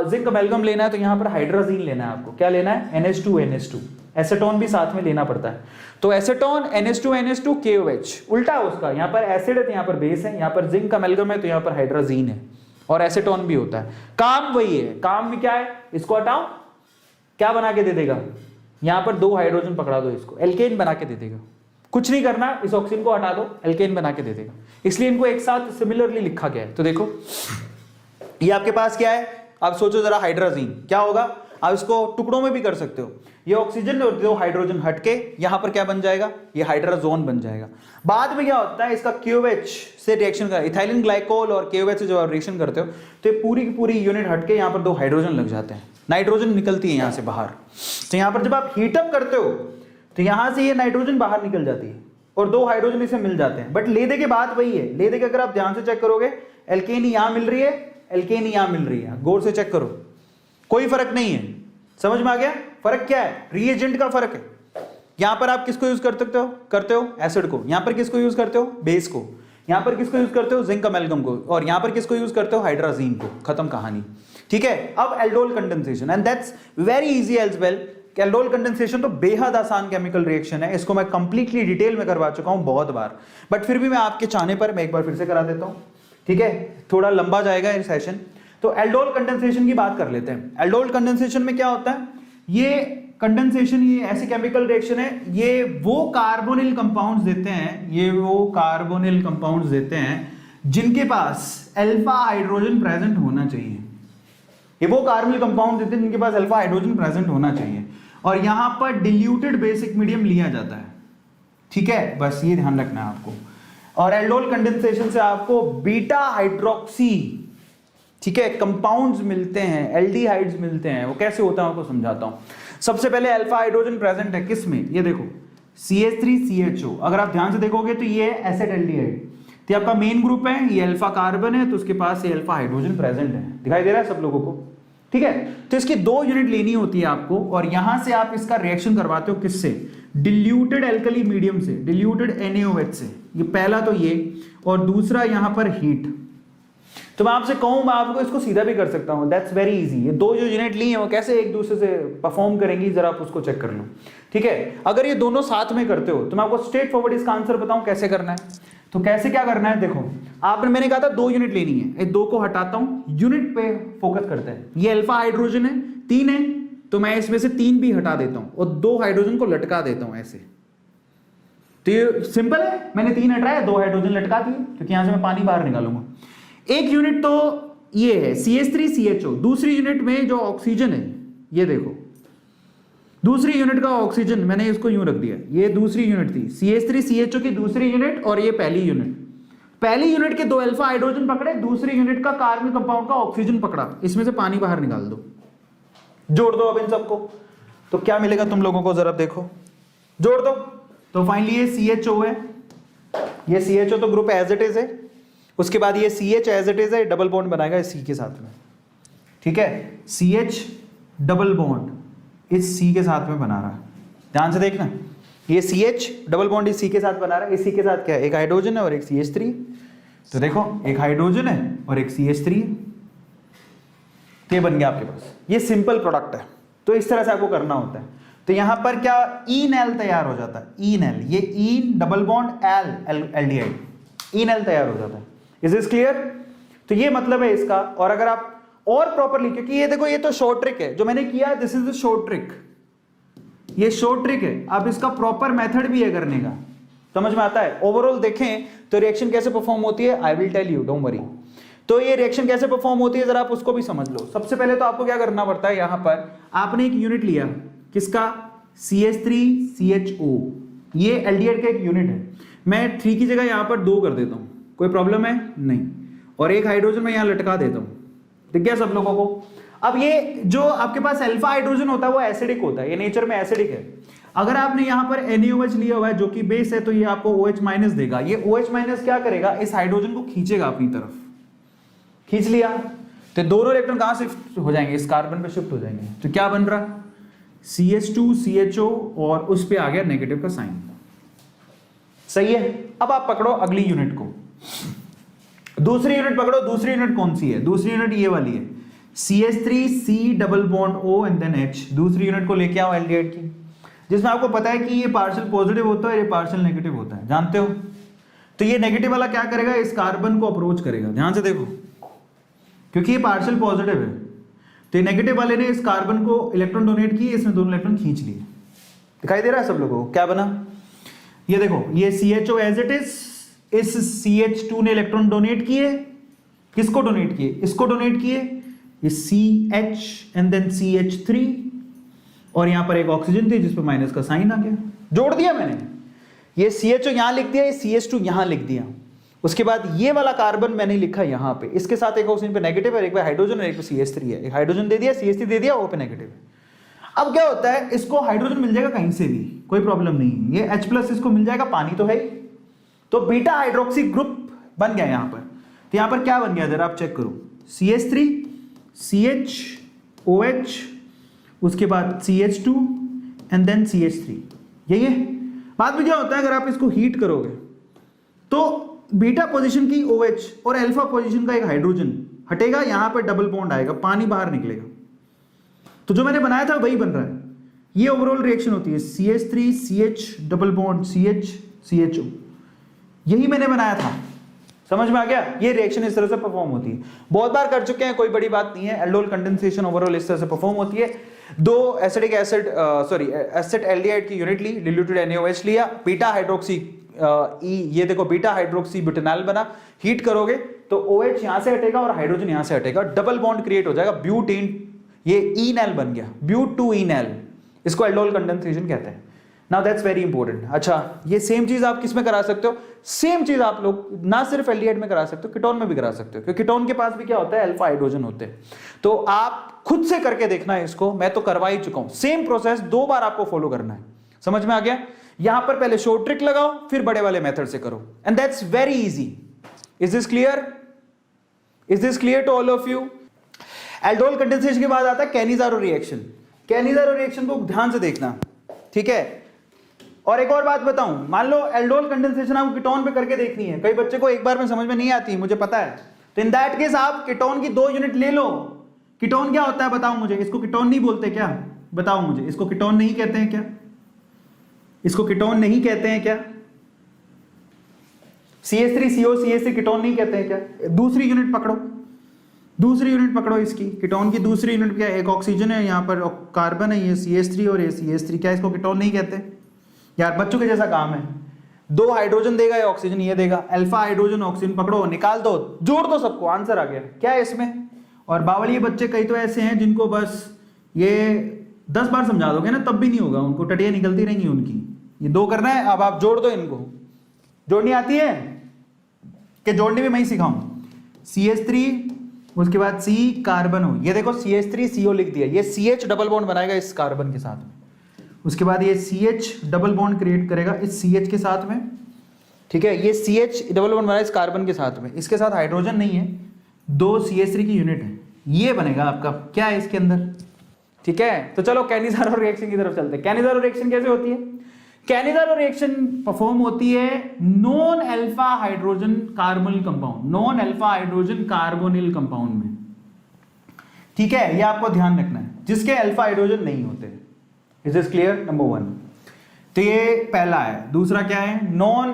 जिंक अमेल्गम लेना है तो यहां पर हाइड्राजीन लेना है आपको, क्या लेना है, NH2NH2, एसीटोन भी साथ में लेना पड़ता है। तो एसीटोन NH2NH2 KOH, उल्टा है उसका, यहां पर एसिड है तो यहां पर बेस है, यहां पर जिंक अमेल्गम है तो यहां पर हाइड्राजीन है और एसीटोन भी होता है। काम वही है, काम में क्या है, इसको हटाओ, क्या बना के दे देगा, यहां पर 2 हाइड्रोजन पकड़ा दो, इसको एल्केन बना के दे देगा। कुछ नहीं करना, इस ऑक्सीजन को हटा दो, एल्केन बना के दे देगा। इसलिए इनको एक साथ सिमिलरली लिखा गया है। तो देखो ये आपके पास क्या है, आप सोचो जरा, हाइड्राजीन क्या होगा, आप इसको टुकड़ों में भी कर सकते हो। ये ऑक्सीजन और 2 हाइड्रोजन हटके यहां पर क्या बन जाएगा, ये हाइड्राजोन बन जाएगा। बाद में क्या होता है, इसका KOH से रिएक्शन का, इथाइलिन ग्लाइकोल और KOH से जब आप रिएक्शन करते हो तो ये पूरी की पूरी यूनिट हटके यहां पर 2 हाइड्रोजन लग जाते हैं, नाइट्रोजन निकलती है यहां से बाहर। तो यहां पर जब आप हीटअप करते हो तो यहां से ये नाइट्रोजन बाहर निकल जाती है और 2 हाइड्रोजन इसे मिल जाते हैं। बट लेदे के बाद वही है, लेदे के अगर आप ध्यान से चेक करोगे, एल्केन यहां मिल रही है, एल्केन यहां मिल रही है, गौर से चेक करो, कोई फर्क नहीं है। समझ में आ गया? फर्क क्या है? रिएजेंट का फर्क है। यहां पर आप किसको यूज करते हो एसिड को, यहां पर किसको यूज करते हो बेस को, यहां पर किसको यूज करते हो जिंक अमेल्गम को, और यहां पर किसको यूज करते हो हाइड्राजीन को। खत्म कहानी, ठीक है। अब aldol condensation, and that's very easy as well. Aldol condensation तो बेहद आसान केमिकल रिएक्शन है, इसको मैं कंप्लीटली डिटेल में करवा चुका हूं बहुत बार, बट फिर भी मैं आपके चाहने पर मैं एक बार फिर से करा देता हूं, ठीक है। थोड़ा लंबा जाएगा ये सेशन, तो एल्डोल कंडेंसेशन की बात कर लेते हैं। एल्डोल कंडेंसेशन में क्या होता है? ये कंडेंसेशन, ये ऐसी केमिकल रिएक्शन है, ये वो कार्बोनिल कंपाउंड्स देते हैं, ये वो कार्बोनिल कंपाउंड्स देते हैं जिनके पास अल्फा हाइड्रोजन प्रेजेंट होना चाहिए। ये वो कार्बोनिल कंपाउंड देते हैं जिनके पास अल्फा हाइड्रोजन प्रेजेंट होना चाहिए, और यहां पर डिल्यूटेड बेसिक मीडियम लिया जाता है, ठीक है। बस ये ध्यान रखना है आपको। और एल्डोल कंडेंसेशन से आपको बीटा हाइड्रोक्सी, ठीक है, कंपाउंड्स मिलते हैं, एल्डिहाइड्स मिलते हैं। वो कैसे होता है आपको समझाता हूं। सबसे पहले अल्फा हाइड्रोजन प्रेजेंट है किस में? ये देखो CH3CHO, अगर आप ध्यान से देखोगे तो ये एसिड एल्डिहाइड, तो आपका मेन ग्रुप है, ये अल्फा कार्बन है, तो उसके पास ये अल्फा हाइड्रोजन प्रेजेंट है। दिखाई दे रहा है सब लोगों को? ठीक है। तो इसकी 2 यूनिट लेनी होती है आपको, और यहां से आप इसका रिएक्शन करवाते हो किससे? डिल्यूटेड एल्कली मीडियम से, डिल्यूटेड NaOH से। ये पहला तो ये, और दूसरा यहां पर हीट। तो मैं आपसे कहूं, मैं आपको इसको सीधा भी कर सकता हूं, दैट्स वेरी इजी। ये 2 जो यूनिट ली है वो कैसे एक दूसरे से परफॉर्म करेंगी, जरा आप उसको चेक कर लो, ठीक है। अगर ये दोनों साथ में करते हो तो मैं आपको स्ट्रेट फॉरवर्ड इसका आंसर बताऊं कैसे करना है। तो कैसे क्या करना है, देखो आपने, मैंने कहा था 2 यूनिट लेनी है, ये 2 को हटाता हूं, यूनिट पे फोकस करते हैं। ये अल्फा हाइड्रोजन है, 3 है, तो मैं इसमें से 3 भी हटा देता हूं और 2 हाइड्रोजन को लटका देता हूं ऐसे। तो ये सिंपल है, मैंने 3 हटाया, 2 हाइड्रोजन लटका दिए, क्योंकि यहां से मैं पानी बाहर निकालूंगा। एक यूनिट तो ये है CH3CHO, दूसरी यूनिट में जो ऑक्सीजन है, ये देखो दूसरी यूनिट का ऑक्सीजन मैंने इसको यूं रख दिया, ये दूसरी यूनिट थी CH3CHO की दूसरी यूनिट, और ये पहली यूनिट। पहली यूनिट के 2 अल्फा हाइड्रोजन पकड़े, दूसरी यूनिट का कार्बन कंपाउंड का ऑक्सीजन पकड़ा, इसमें से पानी बाहर निकाल दो, जोड़ दो अब इन सबको, तो क्या मिलेगा तुम लोगों को, जरा देखो, जोड़ दो। तो फाइनली ये CHO है, ये CHO तो ग्रुप एज इट इज है, उसके बाद ये CH एज इट इज है, डबल बॉन्ड बनाएगा इस C के साथ में, ठीक है। CH डबल बॉन्ड इस C के साथ में बना रहा है, ध्यान से देखना, ये CH डबल बॉन्ड इस C के साथ बना रहा है। इस C के साथ क्या है? एक हाइड्रोजन है और एक CH3। तो देखो एक हाइड्रोजन है और एक CH3 है, तो ये बन गया आपके पास, ये सिंपल प्रोडक्ट है। तो इस तरह से आपको करना होता है। तो यहां पर क्या ईनएल तैयार हो जाता है, ईनएल, ये ईन डबल बॉन्ड एल एल्डिहाइड, ईनएल तैयार हो जाता है। Is this clear? तो ये मतलब है इसका। और अगर आप और प्रॉपरली, क्योंकि ये देखो ये तो शॉर्ट ट्रिक है जो मैंने किया, this is the short trick, ये शॉर्ट ट्रिक है। अब इसका प्रॉपर मेथड भी है करने का, समझ में आता है? ओवरऑल देखें तो रिएक्शन कैसे परफॉर्म होती है, I will tell you, don't worry. तो ये रिएक्शन कैसे परफॉर्म होती है जरा आप उसको भी समझ लो। सबसे पहले तो आपको क्या करना पड़ता है, यहां पर आपने एक यूनिट लिया, किसका? CH3CHO, ये एल्डिहाइड का एक यूनिट है। मैं 3 की जगह यहां पर 2 कर देता हूं, कोई प्रॉब्लम है? नहीं। और एक हाइड्रोजन मैं यहां लटका देता हूं, दिख गया सब लोगों को? अब ये जो आपके पास अल्फा हाइड्रोजन होता है वो एसिडिक होता है, ये नेचर में एसिडिक है। अगर आपने यहां पर NaOH लिया हुआ है जो कि बेस है, तो ये आपको OH- देगा। ये OH- क्या करेगा, इस हाइड्रोजन को खींचेगा अपनी तरफ, खींच लिया, तो दोनों इलेक्ट्रॉन कहां शिफ्ट हो जाएंगे, इस कार्बन पे शिफ्ट हो जाएंगे। तो क्या बन रहा, CH2CHO, और उस पे आ गया नेगेटिव का साइन। सही है। अब आप पकड़ो अगली यूनिट को, दूसरी यूनिट पकड़ो। दूसरी यूनिट कौन सी है? दूसरी यूनिट ये वाली है, CH3C double bond O and then H। दूसरी यूनिट को लेके आओ एल्डिहाइड की, जिसमें आपको पता है कि ये पार्शियल पॉजिटिव होता है, ये पार्शियल नेगेटिव होता है, जानते हो? तो ये नेगेटिव वाला क्या करेगा, इस कार्बन को अप्रोच करेगा, ध्यान से देखो, क्योंकि ये पार्शियल पॉजिटिव है, तो ये नेगेटिव वाले ने इस कार्बन को इलेक्ट्रॉन डोनेट किए, इसमें दोनों इलेक्ट्रॉन खींच लिए। दिखाई दे रहा है सब लोगों को? क्या बना, ये देखो, ये CHO एज इट इज, इस CH2 ने इलेक्ट्रॉन डोनेट किए, किसको डोनेट किए? इसको डोनेट किए, ये CH एंड देन CH3, और यहां पर एक ऑक्सीजन थी जिस पर माइनस का साइन आ गया, जोड़ दिया मैंने। ये CHO यहां लिख दिया, ये CH2 यहां लिख दिया। उसके बाद ये वाला कार्बन मैंने लिखा यहां पे, इसके साथ एक ऑक्सीजन पे नेगेटिव है, एक पे हाइड्रोजन और एक पे CH3 है। एक हाइड्रोजन दे दिया, CH3 दे दिया, O पे नेगेटिव है। अब क्या होता है, इसको हाइड्रोजन मिल जाएगा कहीं से भी, कोई प्रॉब्लम नहीं है। ये H+ इसको मिल जाएगा, पानी तो है ही, तो बीटा हाइड्रोक्सी ग्रुप बन गया यहां पर। तो यहां पर क्या बन गया, जरा आप चेक करो, CH3 CHOH, उसके बाद CH2 एंड देन CH3। यही है। बाद में क्या होता है, अगर आप इसको हीट करोगे तो बीटा पोजीशन की OH और अल्फा पोजीशन का एक हाइड्रोजन हटेगा, यहां पर डबल बॉन्ड आएगा, पानी बाहर निकलेगा। तो जो मैंने बनाया था वही बन रहा है। ये ओवरऑल रिएक्शन होती है CH3 CH double bond CH CHO, यही मैंने बनाया था। समझ में आ गया? ये रिएक्शन इस तरह से परफॉर्म होती है, बहुत बार कर चुके हैं, कोई बड़ी बात नहीं है। एल्डोल कंडेंसेशन ओवरऑल इस तरह से परफॉर्म होती है। दो एसिडिक एसिड एसिड एल्डिहाइड की यूनिट ली, डिल्यूटेड NaOH लिया, बीटा हाइड्रोक्सी ये देखो बीटा हाइड्रोक्सी ब्यूटेनॉल बना, हीट करोगे तो OH यहां से हटेगा और हाइड्रोजन यहां से हटेगा, डबल बॉन्ड क्रिएट हो जाएगा, ब्यूटेन, ये इनैल बन गया, ब्यूट टू इनैल, इसको एल्डोल कंडेंसेशन कहते हैं। Now that's very important. अच्छा, ये सेम चीज आप किस में करा सकते हो? सेम चीज आप लोग ना सिर्फ एल्डिहाइड में करा सकते हो, कीटोन में भी करा सकते हो, क्योंकि कीटोन के पास भी क्या होता है, अल्फा हाइड्रोजन होते हैं। तो आप खुद से करके देखना है इसको, मैं तो करवा ही चुका हूं। सेम प्रोसेस 2 बार आपको फॉलो करना है। समझ में आ गया? यहां पर पहले शॉर्ट ट्रिक लगाओ, फिर बड़े वाले मेथड से करो, and that's very easy. Is this clear? Is this clear to all of you? Aldol condensation के बाद आता है कैनिज़ारो रिएक्शन। कैनिज़ारो रिएक्शन को ध्यान से देखना, ठीक है? और एक और बात बताऊं, मान लो एल्डोल कंडेंसेशन आपको कीटोन पे करके देखनी है, कई बच्चे को एक बार में समझ में नहीं आती, मुझे पता है। तो इन दैट केस आप कीटोन की 2 यूनिट ले लो। कीटोन क्या होता है बताओ मुझे? इसको कीटोन नहीं बोलते क्या? बताओ मुझे, इसको कीटोन नहीं कहते हैं क्या? इसको कीटोन नहीं कहते हैं क्या? CH3CO CH3 कीटोन नहीं कहते हैं क्या? दूसरी यूनिट पकड़ो, दूसरी यूनिट पकड़ो इसकी, कीटोन की दूसरी यूनिट क्या है? एक ऑक्सीजन है, यहाँ पर कार्बन है, ये CH3 और ये CH3, क्या इसको कीटोन नहीं कहते? यार बच्चों के जैसा काम है, 2 हाइड्रोजन देगा ये ऑक्सीजन, ये देगा अल्फा हाइड्रोजन ऑक्सीजन, पकड़ो, निकाल दो, जोड़ दो सबको, आंसर आ गया। क्या है इसमें? और बावली बच्चे कई तो ऐसे हैं जिनको बस ये 10 बार समझा दोगे ना तब भी नहीं होगा, उनको टटियां निकलती रहेंगी उनकी। ये 2 करना है, अब आप जोड़ दो इनको। जोड़नी आती है कि जोड़ने में मैं ही सिखाऊं? CH3, उसके बाद C कार्बन हो, ये देखो CH3CO लिख दिया, ये CH डबल बॉन्ड बनाएगा इस कार्बन के साथ में, उसके बाद ये CH डबल बॉन्ड क्रिएट करेगा इस CH के साथ में, ठीक है? ये CH डबल बॉन्ड बनाएगा इस कार्बन के साथ में, इसके साथ हाइड्रोजन नहीं है, 2 CH3 की यूनिट है, ये बनेगा आपका क्या है इसके अंदर, ठीक है? तो चलो कैनिज़ारो रिएक्शन की तरफ चलते हैं। कैनिज़ारो रिएक्शन कैसे होती है? कैनिज़ारो रिएक्शन परफॉर्म होती है non alpha hydrogen carbonyl compound, non alpha hydrogen carbonyl compound में, ठीक है? ये आपको ध्यान रखना है, जिसके अल्फा हाइड्रोजन नहीं होते। Is this clear? नंबर 1। तो ये पहला है। दूसरा क्या है? नॉन,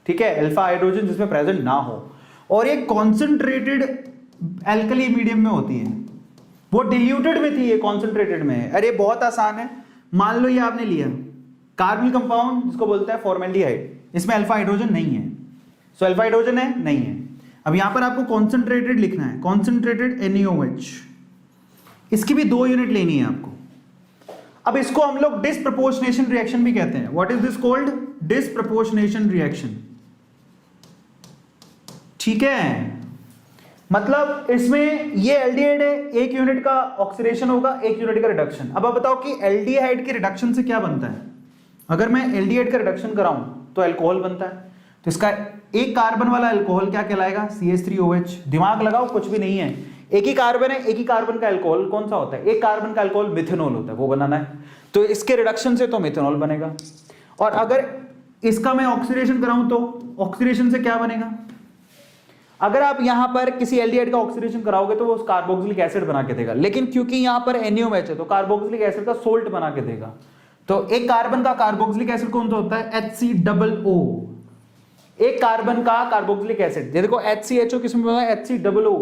ठीक है, अल्फा हाइड्रोजन जिसमें प्रेजेंट ना हो, और ये कॉन्सेंट्रेटेड एल्कली मीडियम में होती है, वो डिल्यूटेड में थी, ये कॉन्सेंट्रेटेड में है। अरे बहुत आसान है, मान लो ये आपने लिया कार्बनिल कंपाउंड जिसको बोलते हैं फॉर्मेल्डिहाइड, इसमें अल्फा हाइड्रोजन नहीं है, सो अल्फा हाइड्रोजन है नहीं है। अब यहां पर आपको कॉन्सेंट्रेटेड लिखना है, कॉन्सेंट्रेटेड NaOH, इसकी भी 2 यूनिट लेनी है आपको। अब इसको हम लोग डिसप्रपोर्शनेशन रिएक्शन भी कहते हैं। What is this called? Disproportionation reaction, ठीक है? मतलब इसमें ये एल्डिहाइड है, 1 यूनिट का ऑक्सीडेशन होगा, 1 यूनिट का रिडक्शन। अब आप बताओ कि एल्डिहाइड के रिडक्शन से क्या बनता है? अगर मैं एल्डिहाइड का रिडक्शन कराऊं तो अल्कोहल बनता है, तो इसका एक कार्बन वाला अल्कोहल क्या कहलाएगा? CH3OH। दिमाग लगाओ, कुछ भी नहीं है, एक ही कार्बन है, एक ही कार्बन का अल्कोहल कौन सा होता है? एक कार्बन का अल्कोहल मिथेनॉल होता है, वो बनाना है, तो इसके रिडक्शन से तो मिथेनॉल बनेगा। और अगर इसका मैं ऑक्सीडेशन कराऊं तो ऑक्सीडेशन से क्या बनेगा? अगर आप यहां पर किसी एल्डिहाइड का ऑक्सीडेशन कराओगे तो वो कार्बोक्सिलिक एसिड बना के देगा, लेकिन क्योंकि यहां पर NaOH है तो कार्बोक्सिलिक एसिड का सोल्ट बना के देगा। तो एक कार्बन का कार्बोक्सिलिक एसिड कौन सा होता है? HCOO। एक कार्बन का कार्बोक्सिलिक एसिड, ये देखो HCHO किसमें बना है? HCOO।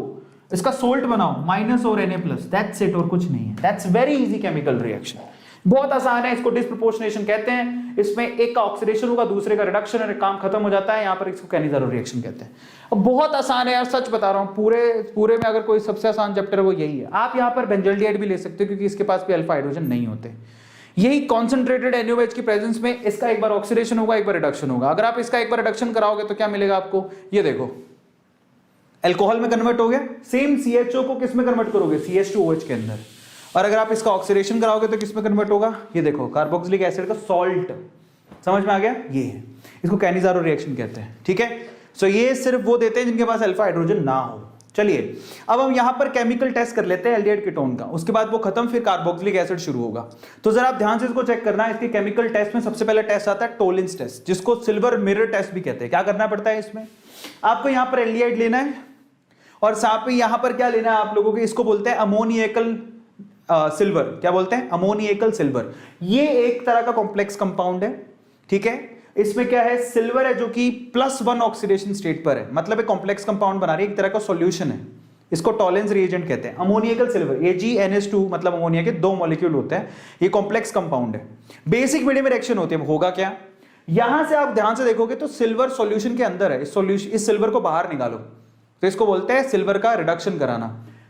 इसका सोल्ट बनाओ माइनस और Na प्लस, दैट्स इट, और कुछ नहीं है। That's very easy chemical reaction, बहुत आसान है, इसको डिसप्रोपोर्शनेशन कहते हैं। इसमें एक का ऑक्सीडेशन होगा, दूसरे का रिडक्शन है, काम खत्म हो जाता है। यहाँ पर इसको कैनिज़ारो रिएक्शन कहते हैं। अब बहुत आसान है यार, सच बता रहा हूँ, पूरे में अगर कोई सबसे आसान चैप्टर है वो यही है। आप यहाँ पर बेंजल्डिहाइड भी ले सकते हो क्योंकि इसके पास भी अल्फा हाइड्रोजन नहीं होते। यही कॉन्सेंट्रेटेड NaOH की प्रेजेंस में इसका एक बार ऑक्सीडेशन होगा, एक बार रिडक्शन होगा। अगर आप इसका एक बार रिडक्शन कराओगे तो क्या मिलेगा आपको? ये देखो, अल्कोहल में कन्वर्ट हो गया। सेम CHO को किस में कन्वर्ट करोगे? CH2OH के अंदर। और अगर आप इसका ऑक्सीडेशन कराओगे तो किस में कन्वर्ट होगा? ये देखो, कार्बोक्सिलिक एसिड का सॉल्ट। समझ में आ गया? ये है, इसको कैनिज़ारो रिएक्शन कहते हैं, ठीक है? सो ये सिर्फ वो देते हैं जिनके पास अल्फा हाइड्रोजन ना हो, चलिए अब हम यहां पर केमिकल टेस्ट कर लेते हैं एल्डिहाइड कीटोन का, उसके बाद वो खत्म, फिर कार्बोक्सिलिक एसिड शुरू होगा। तो जरा आप ध्यान से इसको चेक करना। इसके केमिकल टेस्ट में सबसे पहला टेस्ट आता है टोलेंस टेस्ट, जिसको सिल्वर मिरर टेस्ट भी कहते हैं। क्या करना पड़ता है इसमें, आपको यहां पर एल्डिहाइड लेना है और साथ में यहां पर क्या लेना है आप लोगों को, इसको बोलते हैं अमोनिएकल सिल्वर। क्या बोलते हैं, अमोनिएकल सिल्वर। ये एक तरह का कॉम्प्लेक्स कंपाउंड है, ठीक है। इसमें क्या है, सिल्वर है जो कि +1 ऑक्सीडेशन स्टेट पर है, मतलब एक कॉम्प्लेक्स कंपाउंड बना रही है, एक तरह का सॉल्यूशन है। इसको टॉलेंस रिएजेंट कहते हैं। अमोनिएकल सिल्वर AgNH2 मतलब अमोनिया के 2 मॉलिक्यूल होते हैं, ये कॉम्प्लेक्स कंपाउंड है। बेसिक मीडियम में रिएक्शन होती है, होगा क्या, यहां से आप ध्यान से देखोगे तो सिल्वर सॉल्यूशन के अंदर है। इस सिल्वर को बाहर निकालो तो इसको बोलते हैं सिल्वर का रिडक्शन कराना।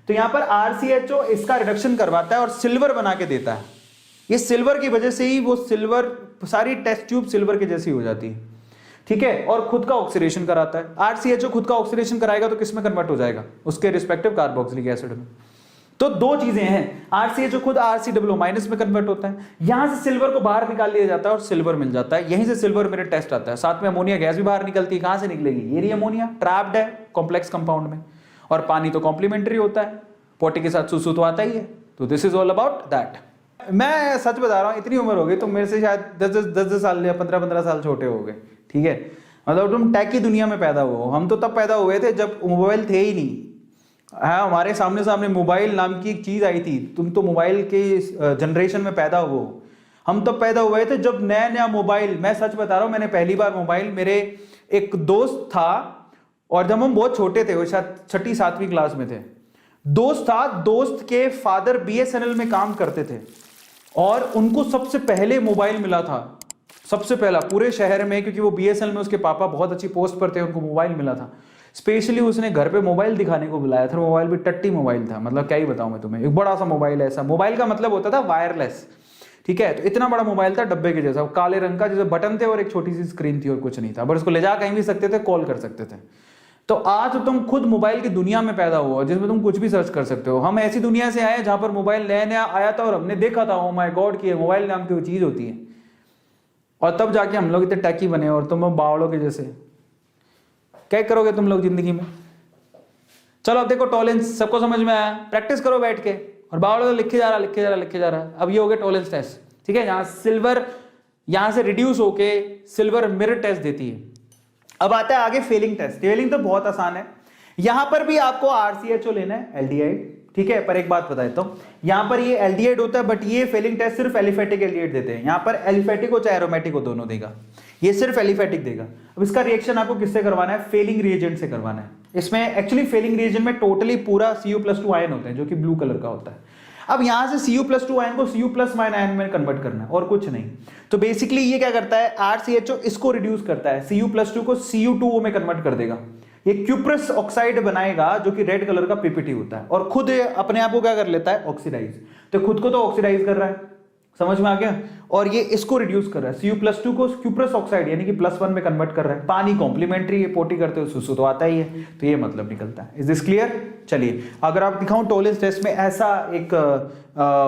तो यहां पर RCHO इसका रिडक्शन करवाता है और सिल्वर बना के देता है। ये सिल्वर की वजह से ही वो सिल्वर, सारी टेस्ट ट्यूब सिल्वर की जैसी हो जाती है, ठीक है, और खुद का ऑक्सीडेशन कराता है। RCHO खुद का ऑक्सीडेशन कराएगा तो किसमें कन्वर्ट हो जाएगा, उसके रिस्पेक्टिव कार्बोक्सिलिक एसिड में। तो 2 चीजें हैं, RCHO खुद RCOO- में कन्वर्ट होता है, यहां से सिल्वर को बाहर निकाल लिया जाता है और सिल्वर मिल जाता है। यहीं से सिल्वर मिरर टेस्ट आता है। साथ में अमोनिया गैस भी बाहर निकलती है। कहां से निकलेगी, ये रही अमोनिया, ट्रैप्ड है कॉम्प्लेक्स कंपाउंड में, और पानी तो कॉम्प्लीमेंट्री होता है, पोटी के साथ सुसु तो आता ही है। तो this is all about that. मैं सच बता रहा हूं, इतनी उम्र हो गई, तुम मेरे से शायद 10 साल या 15 साल छोटे हो गए, ठीक है। मतलब तुम टेक की दुनिया में पैदा हुए हो, हम तो तब पैदा हुए थे जब मोबाइल थे ही नहीं। हाँ, हमारे सामने मोबाइल नाम की एक चीज आई थी, तुम तो मोबाइल के जनरेशन में पैदा हुए हो। हम तब पैदा हुए थे जब नया मोबाइल, मैं सच बता रहा हूँ, मैंने पहली बार मोबाइल, मेरे एक दोस्त था, और जब हम बहुत छोटे थे, वो शायद 6ठी 7वीं क्लास में थे, दोस्त था, दोस्त के फादर BSNL में काम करते थे और उनको सबसे पहले मोबाइल मिला था, सबसे पहला पूरे शहर में, क्योंकि वो BSNL में उसके पापा बहुत अच्छी पोस्ट पर थे, उनको मोबाइल मिला था। स्पेशली उसने घर पे मोबाइल दिखाने को बुलाया था। मोबाइल भी टट्टी मोबाइल था, मतलब क्या ही बताऊं मैं तुम्हें, एक बड़ा सा मोबाइल, ऐसा मोबाइल का मतलब होता था वायरलेस, ठीक है। तो इतना बड़ा मोबाइल था, डब्बे के जैसा, काले रंग का, जैसे बटन थे और एक छोटी सी स्क्रीन थी और कुछ नहीं था, बस उसको ले जा कहीं भी सकते थे, कॉल कर सकते थे। तो आज तुम खुद मोबाइल की दुनिया में पैदा हुआ, जिसमें तुम कुछ भी सर्च कर सकते हो। हम ऐसी दुनिया से आए जहां पर मोबाइल नया आया था और हमने देखा था, ओ माय गॉड, कि मोबाइल नाम की वो चीज होती है, और तब जाके हम लोग इतने टैकी बने, और तुम बावड़ों के जैसे। क्या करोगे तुम लोग जिंदगी में। चलो अब देखो, टॉलेंस सबको समझ में आया, प्रैक्टिस करो बैठ के, और बावड़ों लिखे जा रहा। अब ये हो गया टॉलेंस टेस्ट, ठीक है। यहां सिल्वर यहां से रिड्यूस होके सिल्वर मिरर टेस्ट देती है। अब आता है आगे फेलिंग टेस्ट। फेलिंग तो बहुत आसान है, यहां पर भी आपको RCHO लेना है, एल्डिहाइड, ठीक है। पर एक बात बता देता हूं, यहां पर ये एल्डिहाइड होता है, बट ये फेलिंग टेस्ट सिर्फ एलिफेटिक एल्डिहाइड देते हैं। यहां पर एलिफेटिक हो चाहे एरोमेटिक हो, दोनों देगा, ये सिर्फ एलिफेटिक देगा। अब इसका रिएक्शन आपको किससे करवाना है, फेलिंग रिएजेंट से करवाना है। इसमें एक्चुअली फेलिंग रिएजेंट में टोटली पूरा Cu+2 आयन होते हैं, जो कि ब्लू कलर का होता है। अब यहां से Cu+2 आयन को Cu+ आयन में कन्वर्ट करना है, और कुछ नहीं। तो बेसिकली ये क्या करता है, RCHO इसको रिड्यूस करता है, Cu+2 को Cu2O में कन्वर्ट कर देगा। ये क्यूप्रस ऑक्साइड बनाएगा, जो कि रेड कलर का PPT होता है, और खुद अपने आप को क्या कर लेता है, ऑक्सीडाइज। तो खुद को तो ऑक्सीडाइज कर रहा है, समझ में आ गया, और ये इसको रिड्यूस कर रहा है, Cu+2 को क्यूप्रस ऑक्साइड यानी कि +1 में कन्वर्ट कर रहा है। पानी कॉम्प्लीमेंट्री है, पोटी करते हो सुसु तो आता ही है, तो ये मतलब निकलता है। Is this clear. चलिए अगर आप दिखाऊं, टॉलेंस टेस्ट में ऐसा एक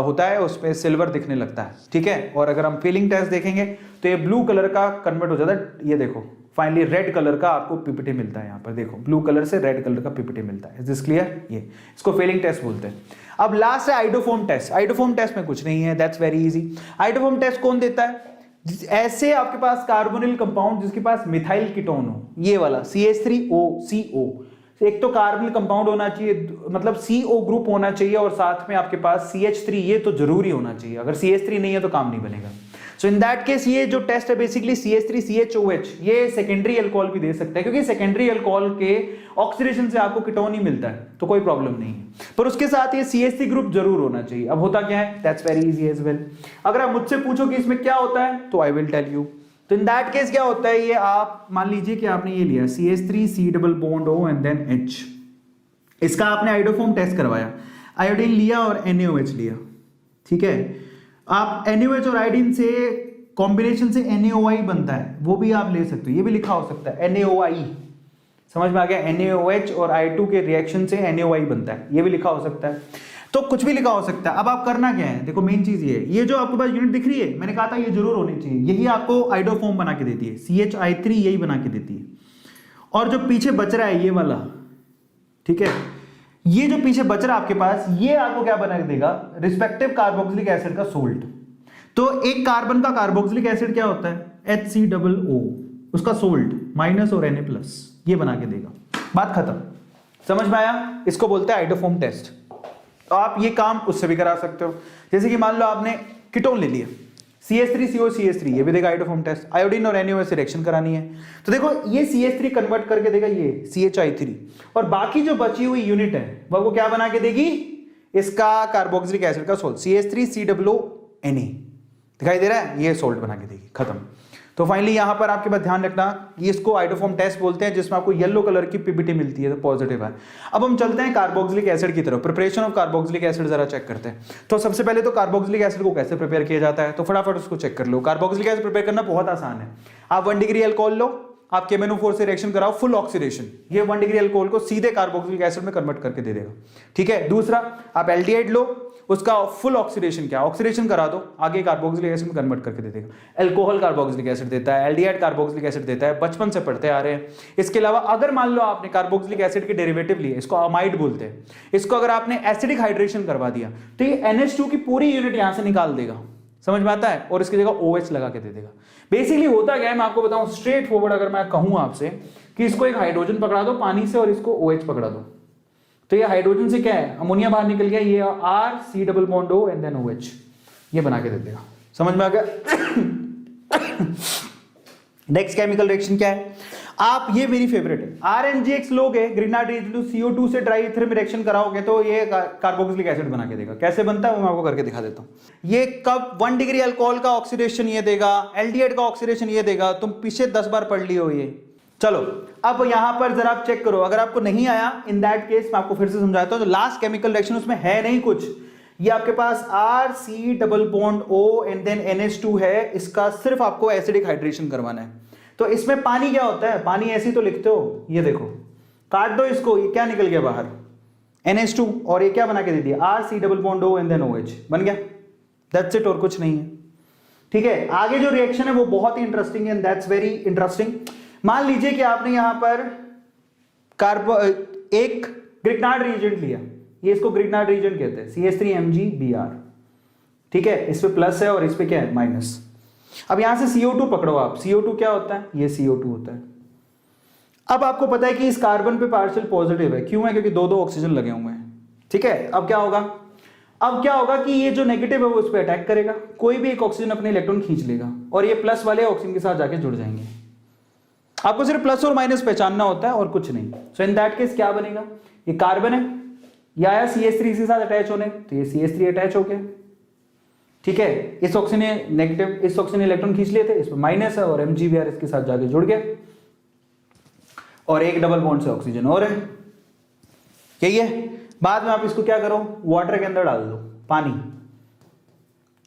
होता है, उसमें सिल्वर दिखने लगता है, ठीक है। और अगर हम फेलिंग टेस्ट देखेंगे तो ये ब्लू कलर का कन्वर्ट हो जाता है, ये देखो फाइनली रेड कलर का आपको PPT मिलता है। यहाँ पर देखो, ब्लू कलर से रेड कलर का PPT मिलता है। Is this clear. ये इसको फेलिंग टेस्ट बोलते हैं। अब लास्ट है आइडोफोम टेस्ट। आइडोफोम टेस्ट में कुछ नहीं है, that's very easy. Iodoform test कौन देता है, ऐसे आपके पास कार्बोनिल कंपाउंड जिसके पास मिथाइल कीटोन हो, ये वाला CH3OCO। एक तो कार्बोनिल कंपाउंड होना चाहिए, मतलब CO ग्रुप होना चाहिए, और साथ में आपके पास CH3, ये तो जरूरी होना चाहिए। अगर CH3 नहीं है तो काम नहीं बनेगा। सो इन दैट केस ये जो टेस्ट है बेसिकली CH3CHOH, ये सेकेंडरी अल्कोहल भी दे सकता है, क्योंकि सेकेंडरी अल्कोहल के ऑक्सीडेशन से आपको कीटोन ही मिलता है, तो कोई प्रॉब्लम नहीं है। पर उसके साथ ये CH3 ग्रुप जरूर होना चाहिए। अब होता क्या है, that's very easy as well. अगर आप मुझसे पूछो कि इसमें क्या होता है, तो आई विल टेल यू। तो इन दैट केस क्या होता है, ये आप मान लीजिए कि आपने ये लिया CH3C double bond O and then H, इसका आपने आइडोफोम टेस्ट करवाया, आयोडीन लिया और NaOH लिया, ठीक है। आप NaOH और आयोडीन से कॉम्बिनेशन से NaOI बनता है, वो भी आप ले सकते हो, ये भी लिखा हो सकता है NaOI, समझ में आ गया। NaOH और I2 के रिएक्शन से NaOI बनता है, ये भी लिखा हो सकता है। तो कुछ भी लिखा हो सकता है। अब आप करना क्या है, देखो मेन चीज ये जो आपके पास यूनिट दिख रही है, मैंने कहा था ये जरूर होनी चाहिए, यही आपको आइडोफोम बना के देती है, CHI3 यही बना के देती है। और जो पीछे बच रहा है ये वाला, ठीक है, ये जो पीछे बच रहा है आपके पास, ये आपको क्या बना के देगा, रिस्पेक्टिव कार्बोक्सिलिक एसिड का सोल्ट। तो एक कार्बन का कार्बोक्सिलिक एसिड क्या होता है, HCOO, उसका सोल्ट माइनस और Na+, ये बना के देगा। बात खत्म, समझ में आया? इसको बोलते हैं आइडोफॉर्म टेस्ट। तो आप ये काम उससे भी करा सकते हो, जैसे कि मान लो आपने कीटोन ले लिया, CH3COCH3, ये भी देगा आइडोफॉर्म टेस्ट। आयोडीन और NaOH से रिएक्शन करानी है, तो देखो ये CH3 कन्वर्ट करके देगा ये CHI3, और बाकी जो बची हुई यूनिट है वो क्या बना के देगी, इसका कार्बोक्सिलिक एसिड का सोल्ट CH3COONA, दिखाई दे रहा है, ये सोल्ट बना के देगी, खत्म। तो फाइनली यहां पर आपके पास ध्यान रखना, ये इसको आइडोफॉर्म टेस्ट बोलते हैं, जिसमें आपको येलो कलर की पीपीटी मिलती है, तो पॉजिटिव है। अब हम चलते हैं कार्बोक्सिलिक एसिड की तरफ, प्रिपरेशन ऑफ कार्बोक्सिलिक एसिड जरा चेक करते हैं। तो सबसे पहले तो कार्बोक्सिलिक एसिड को कैसे प्रिपेयर किया जाता है, तो फटाफट उसको चेक कर लो। कार्बोक्सिलिक एसिड प्रिपेयर करना बहुत आसान है। आप 1 डिग्री अल्कोहल लो, आप KMnO4 से रिएक्शन कराओ, फुल ऑक्सीडेशन, ये 1 डिग्री अल्कोहल को सीधे कार्बोक्सिलिक एसिड में कन्वर्ट करके दे देगा, ठीक है। दूसरा, आप एल्डिहाइड लो, उसका फुल ऑक्सीडेशन क्या, ऑक्सीडेशन करा दो, आगे कार्बोक्सिलिक एसिड में कन्वर्ट करके दे देगा। अल्कोहल कार्बोक्सिलिक एसिड देता है, एल्डिहाइड कार्बोक्सिलिक एसिड देता है, बचपन से पढ़ते आ रहे हैं। इसके अलावा अगर मान लो आपने कार्बोक्सिलिक एसिड के डेरिवेटिव लिए, इसको अमाइड बोलते हैं, इसको अगर आपने एसिडिक हाइड्रेशन करवा दिया तो ये NH2 की पूरी यूनिट यहां से निकाल देगा, समझ में आता है, और इसकी जगह OH लगा के दे देगा। बेसिकली होता क्या है, मैं आपको बताऊं स्ट्रेट फॉरवर्ड, अगर मैं कहूं आपसे कि इसको एक हाइड्रोजन पकड़ा दो पानी से और इसको OH पकड़ा दो, तो ये हाइड्रोजन से क्या है, अमोनिया बाहर निकल गया, ये RC+O एंड देन OH, ये बना के दे देगा, समझ में आ गया। नेक्स्ट केमिकल रिएक्शन क्या है, आप ये मेरी फेवरेट है, RNGX लोगे, ग्रिग्नार्ड रीजन CO2 से ट्राई इथर में रिएक्शन कराओगे तो ये कार्बोक्सिलिक एसिड बना के देगा। कैसे बनता है वो मैं आपको करके दिखा देता हूं। ये कब 1 डिग्री अल्कोहल का ऑक्सीडेशन ये देगा, एल्डिहाइड का ऑक्सीडेशन ये देगा, तुम पीछे 10 बार पढ़ लियो ये। चलो अब यहां पर जरा आप चेक करो, अगर आपको नहीं आया इन दैट केस मैं आपको फिर से समझाता हूं। जो लास्ट केमिकल रिएक्शन उसमें है नहीं कुछ, ये आपके पास RC+O एंड देन NH2 है, इसका सिर्फ आपको एसिडिक हाइड्रेशन करवाना है। तो इसमें पानी क्या होता है, पानी ऐसी तो लिखते हो, ये देखो काट दो इसको, ये क्या निकल गया बाहर, NH2, और ये क्या बना के दे दिया, RC+O एंड देन OH बन गया, दैट्स इट, और कुछ नहीं है, ठीक है। आगे जो रिएक्शन है वो बहुत ही इंटरेस्टिंग है, दैट्स वेरी इंटरेस्टिंग। मान लीजिए कि आपने यहां पर एक ग्रिग्नार्ड रीजेंट लिया, ये इसको ग्रिग्नार्ड रीजेंट कहते हैं, CH3MgBr, ठीक है, इस पे प्लस है और इस पे क्या है, माइनस। अब यहां से CO2 पकड़ो आप, CO2 क्या होता है, ये CO2 होता है। अब आपको पता है कि इस कार्बन पे पार्शियल पॉजिटिव है, क्यों है, क्योंकि दो ऑक्सीजन लगे हुए हैं, ठीक है। अब क्या होगा, अब क्या होगा कि ये जो नेगेटिव है वो उस पर अटैक करेगा, कोई भी एक ऑक्सीजन अपने इलेक्ट्रॉन खींच लेगा और ये प्लस वाले ऑक्सीजन के साथ जाके जुड़ जाएंगे। आपको सिर्फ प्लस और माइनस पहचानना होता है और कुछ नहीं। सो इन दैट केस क्या बनेगा, ये कार्बन है, ये आया CH3 के साथ अटैच होने, तो ये CH3 अटैच हो गया, ठीक है। इस ऑक्सीजन ने नेगेटिव, इस ऑक्सीजन ने इलेक्ट्रॉन खींच लिए थे, इसमें माइनस है और MgBr इसके साथ जाके जुड़ गया और एक डबल बॉन्ड से ऑक्सीजन और है, यही है। बाद में आप इसको क्या करो, वाटर के अंदर डाल दो पानी,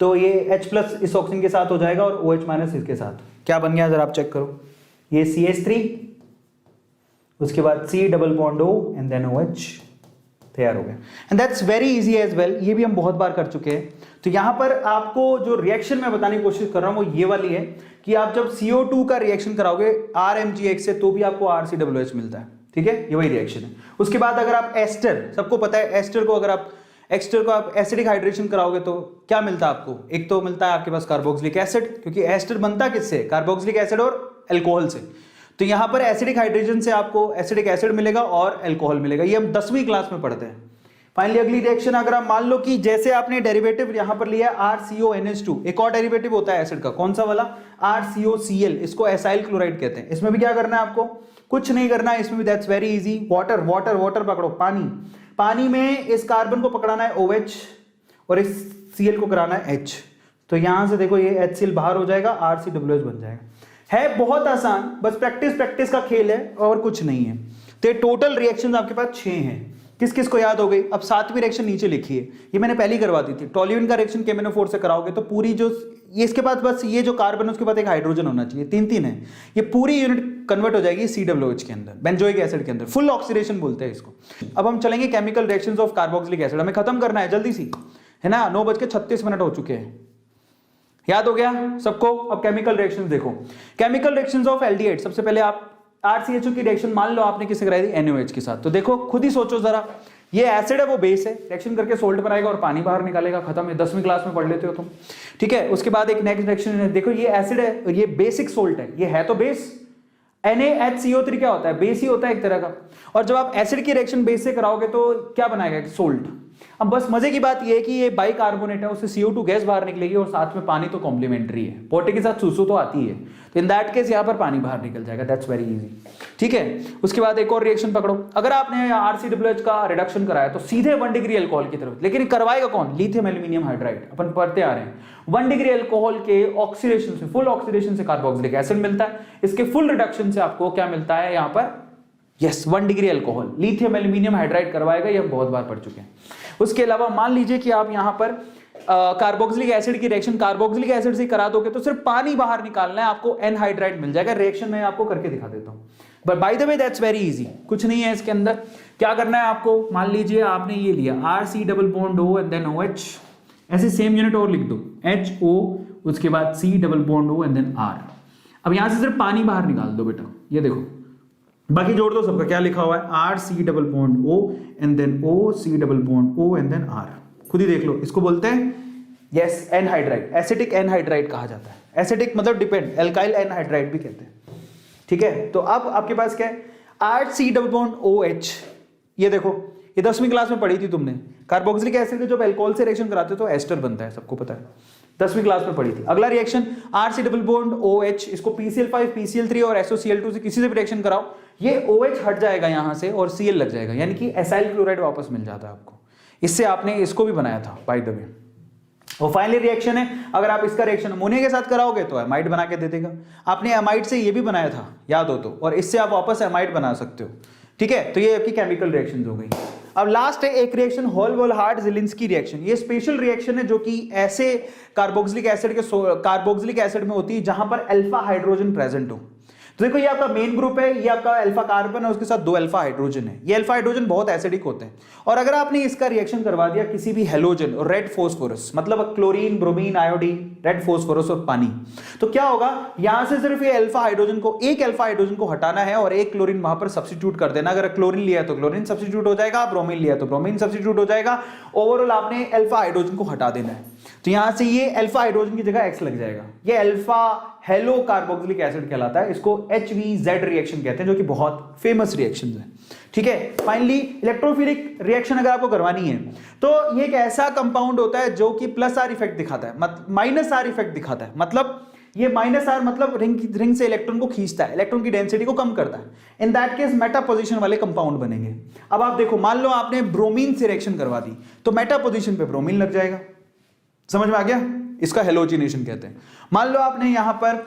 तो ये H+ इस ऑक्सीजन के साथ हो जाएगा और OH- इसके साथ, क्या बन गया जरा आप चेक करो, ये CH3, उसके बाद C+O एंड देन OH, तैयार हो गया। And that's very easy as well, ये भी हम बहुत बार कर चुके हैं। तो यहां पर आपको जो रिएक्शन मैं बताने की कोशिश कर रहा हूं वो ये वाली है कि आप जब CO2 का रिएक्शन कराओगे RMgX से तो भी आपको RCOH मिलता है, ठीक है, ये वही रिएक्शन है। उसके बाद अगर आप एस्टर, सबको पता है एस्टर को, अगर आप एक्स्टर को आप एसिडिक हाइड्रेशन कराओगे तो क्या मिलता है आपको, एक तो मिलता है आपके पास कार्बोक्सिलिक एसिड, क्योंकि एस्टर बनता किससे, कार्बोक्सिलिक एसिड और अल्कोहल से। तो यहां पर एसिडिक हाइड्रोजन से आपको एसिडिक एसिड मिलेगा और अल्कोहल मिलेगा, ये हम 10वीं क्लास में पढ़ते हैं। फाइनली अगली रिएक्शन, अगर आप मान लो कि जैसे आपने डेरिवेटिव यहां पर लिया RCONH2, एक और डेरिवेटिव होता है एसिड का, कौन सा वाला, RCOCl, इसको एसाइल क्लोराइड कहते हैं। इसमें भी क्या करना है आपको, कुछ नहीं करना है, इसमें भी that's very easy, water water water पकड़ो, पानी, पानी में इस कार्बन को पकड़ाना है OH और इस Cl को कराना है H, तो यहां से देखो ये HCl बाहर हो जाएगा, RCOH बन जाएगा। है बहुत आसान, बस प्रैक्टिस प्रैक्टिस का खेल है और कुछ नहीं है। तो ये टोटल रिएक्शंस आपके पास 6 हैं, किस किस को याद हो गई। अब 7वीं रिएक्शन नीचे लिखी है, ये मैंने पहले ही करवा दी थी। टोल्यूइन का रिएक्शन KMnO4 से कराओगे तो पूरी जो ये इसके पास बस ये जो कार्बन है उसके बाद एक हाइड्रोजन होना चाहिए, 3 है, ये पूरी यूनिट कन्वर्ट हो जाएगी COOH के अंदर, बेंजोइक एसिड के अंदर, फुल ऑक्सीडेशन बोलते हैं इसको। अब हम चलेंगे chemical reactions of carboxylic acid, हमें खत्म करना है जल्दी सी, है ना, 9:36 हो चुके हैं, याद हो गया सबको। अब केमिकल रिएक्शंस देखो, केमिकल रिएक्शंस ऑफ एल्डिहाइड, सबसे पहले आप RCHO की रिएक्शन मान लो आपने किससे कराई थी, NaOH के साथ, तो देखो खुद ही सोचो जरा, ये एसिड है वो बेस है, रिएक्शन करके सोल्ट बनाएगा और पानी बाहर निकालेगा, खत्म है। 10वीं क्लास में पढ़ लेते हो तुम, ठीक है। उसके बाद एक नेक्स्ट रिएक्शन है, देखो ये एसिड है और ये बेसिक सोल्ट है, ये है तो बेस। NaHCO3 क्या होता है, बेस ही होता है एक तरह का। और जब आप एसिड की रिएक्शन बेस से कराओगे तो क्या बनाएगा, सोल्ट। अब बस मजे की बात ये है कि ये बाइकार्बोनेट है, उससे CO2 गैस बाहर निकलेगी और साथ में पानी तो कॉम्प्लीमेंट्री है, वाटर के साथ सुसु तो आती है, तो इन दैट केस यहाँ पर पानी बाहर निकल जाएगा, दैट्स वेरी इजी, ठीक है। उसके बाद एक और रिएक्शन पकड़ो, अगर आपने RCOOH का रिडक्शन कराया तो सीधे 1 डिग्री अल्कोहल की तरफ, लेकिन करवाएगा कौन, लिथियम एल्यूमिनियम हाइड्राइड, अपन पढ़ते आ रहे हैं। 1 डिग्री अल्कोहल के ऑक्सीडेशन से, फुल ऑक्सीडेशन से कार्बोक्सिलिक एसिड मिलता है, इसके फुल रिडक्शन से आपको क्या मिलता है यहाँ पर, yes 1 degree alcohol, lithium aluminium hydride करवाएगा, ये हम बहुत बार पढ़ चुके हैं। उसके अलावा मान लीजिए कि आप यहाँ पर कार्बोक्सिलिक एसिड की रिएक्शन कार्बोक्सिलिक एसिड से करा दोगे तो सिर्फ पानी बाहर निकालना है, आपको एनहाइड्राइड मिल जाएगा। रिएक्शन मैं आपको करके दिखा देता हूँ, but by the way that's very easy, कुछ नहीं है इसके अंदर। क्या करना है आपको, मान लीजिए आपने ये लिया RC double bond O and then OH, ऐसे सेम यूनिट और लिख दो HO, उसके बाद C double bond O and then R। अब यहां से सिर्फ पानी बाहर निकाल दो बेटा, ये देखो, बाकी जोड़ दो सबका, क्या लिखा हुआ है RC double bond O and then OC double bond O and then R, खुद ही देख लो। इसको बोलते हैं यस एनहाइड्राइड, एसिटिक एनहाइड्राइड कहा जाता है। एसिटिक मतलब डिपेंड, एल्काइल एनहाइड्राइड भी कहते हैं, ठीक है। तो अब आपके पास क्या है, RC डबल बॉन्ड OH, ये देखो ये 10वीं क्लास में पढ़ी थी तुमने, कार्बोक्सिलिक एसिड के जब अल्कोहल से रिएक्शन कराते तो एस्टर बनता है, सबको पता है, 10वीं क्लास में पढ़ी थी। अगला reaction RC double bond OH, इसको PCl5 PCl3 और SOCl2 से किसी से भी रिएक्शन कराओ, ये OH हट जाएगा यहां से और Cl लग जाएगा, यानी कि एसाइल क्लोराइड वापस मिल जाता है आपको। इससे आपने इसको भी बनाया था बाय द वे। और फाइनली रिएक्शन है, अगर आप इसका रिएक्शन अमोनिया के साथ कराओगे तो एमाइड बना के दे देगा। आपने एमाइड से ये भी बनाया था याद हो तो, और इससे आप वापस एमाइड बना सकते हो, ठीक है। तो ये आपकी केमिकल रिएक्शंस हो गई। अब लास्ट है एक रिएक्शन, होल-वोल्हार्ड ज़िलिंस्की रिएक्शन। ये स्पेशल रिएक्शन है जो कि ऐसे कार्बोक्सिलिक एसिड में होती है जहां पर अल्फा हाइड्रोजन प्रेजेंट हो। तो देखो ये आपका मेन ग्रुप है, ये आपका अल्फा कार्बन है, उसके साथ 2 अल्फा हाइड्रोजन है। ये अल्फा हाइड्रोजन बहुत एसिडिक होते हैं, और अगर आपने इसका रिएक्शन करवा दिया किसी भी हेलोजन और रेड फोस्फोरस, मतलब chlorine, bromine, iodine, red phosphorus और पानी, तो क्या होगा, यहां से सिर्फ ये अल्फा हाइड्रोजन को, एक अल्फा हाइड्रोजन को हटाना है और एक क्लोरीन वहां पर सब्स्टिट्यूट कर देना। अगर क्लोरीन लिया तो क्लोरीन सब्स्टिट्यूट हो जाएगा, ब्रोमीन लिया तो ब्रोमीन सब्स्टिट्यूट हो जाएगा, ओवरऑल आपने अल्फा हाइड्रोजन को हटा देना है। तो यहां से ये अल्फा हाइड्रोजन की जगह X लग जाएगा, ये अल्फा हेलो कार्बोक्सिलिक एसिड कहलाता है। इसको HVZ रिएक्शन कहते हैं, जो कि बहुत फेमस रिएक्शन है, ठीक है। फाइनली इलेक्ट्रोफिलिक रिएक्शन अगर आपको करवानी है तो ये एक ऐसा कंपाउंड होता है जो कि +R इफेक्ट दिखाता है, -R इफेक्ट दिखाता है। मतलब ये -R मतलब रिंग से इलेक्ट्रॉन को खींचता है, इलेक्ट्रॉन की डेंसिटी को कम करता है। In that case Meta position वाले कंपाउंड बनेंगे। अब आप देखो, मान लो आपने ब्रोमीन से रिएक्शन करवा दी तो मेटा पोजीशन पे ब्रोमीन लग जाएगा, समझ में आ गया, इसका हेलोजिनेशन कहते हैं। मान लो आपने यहां पर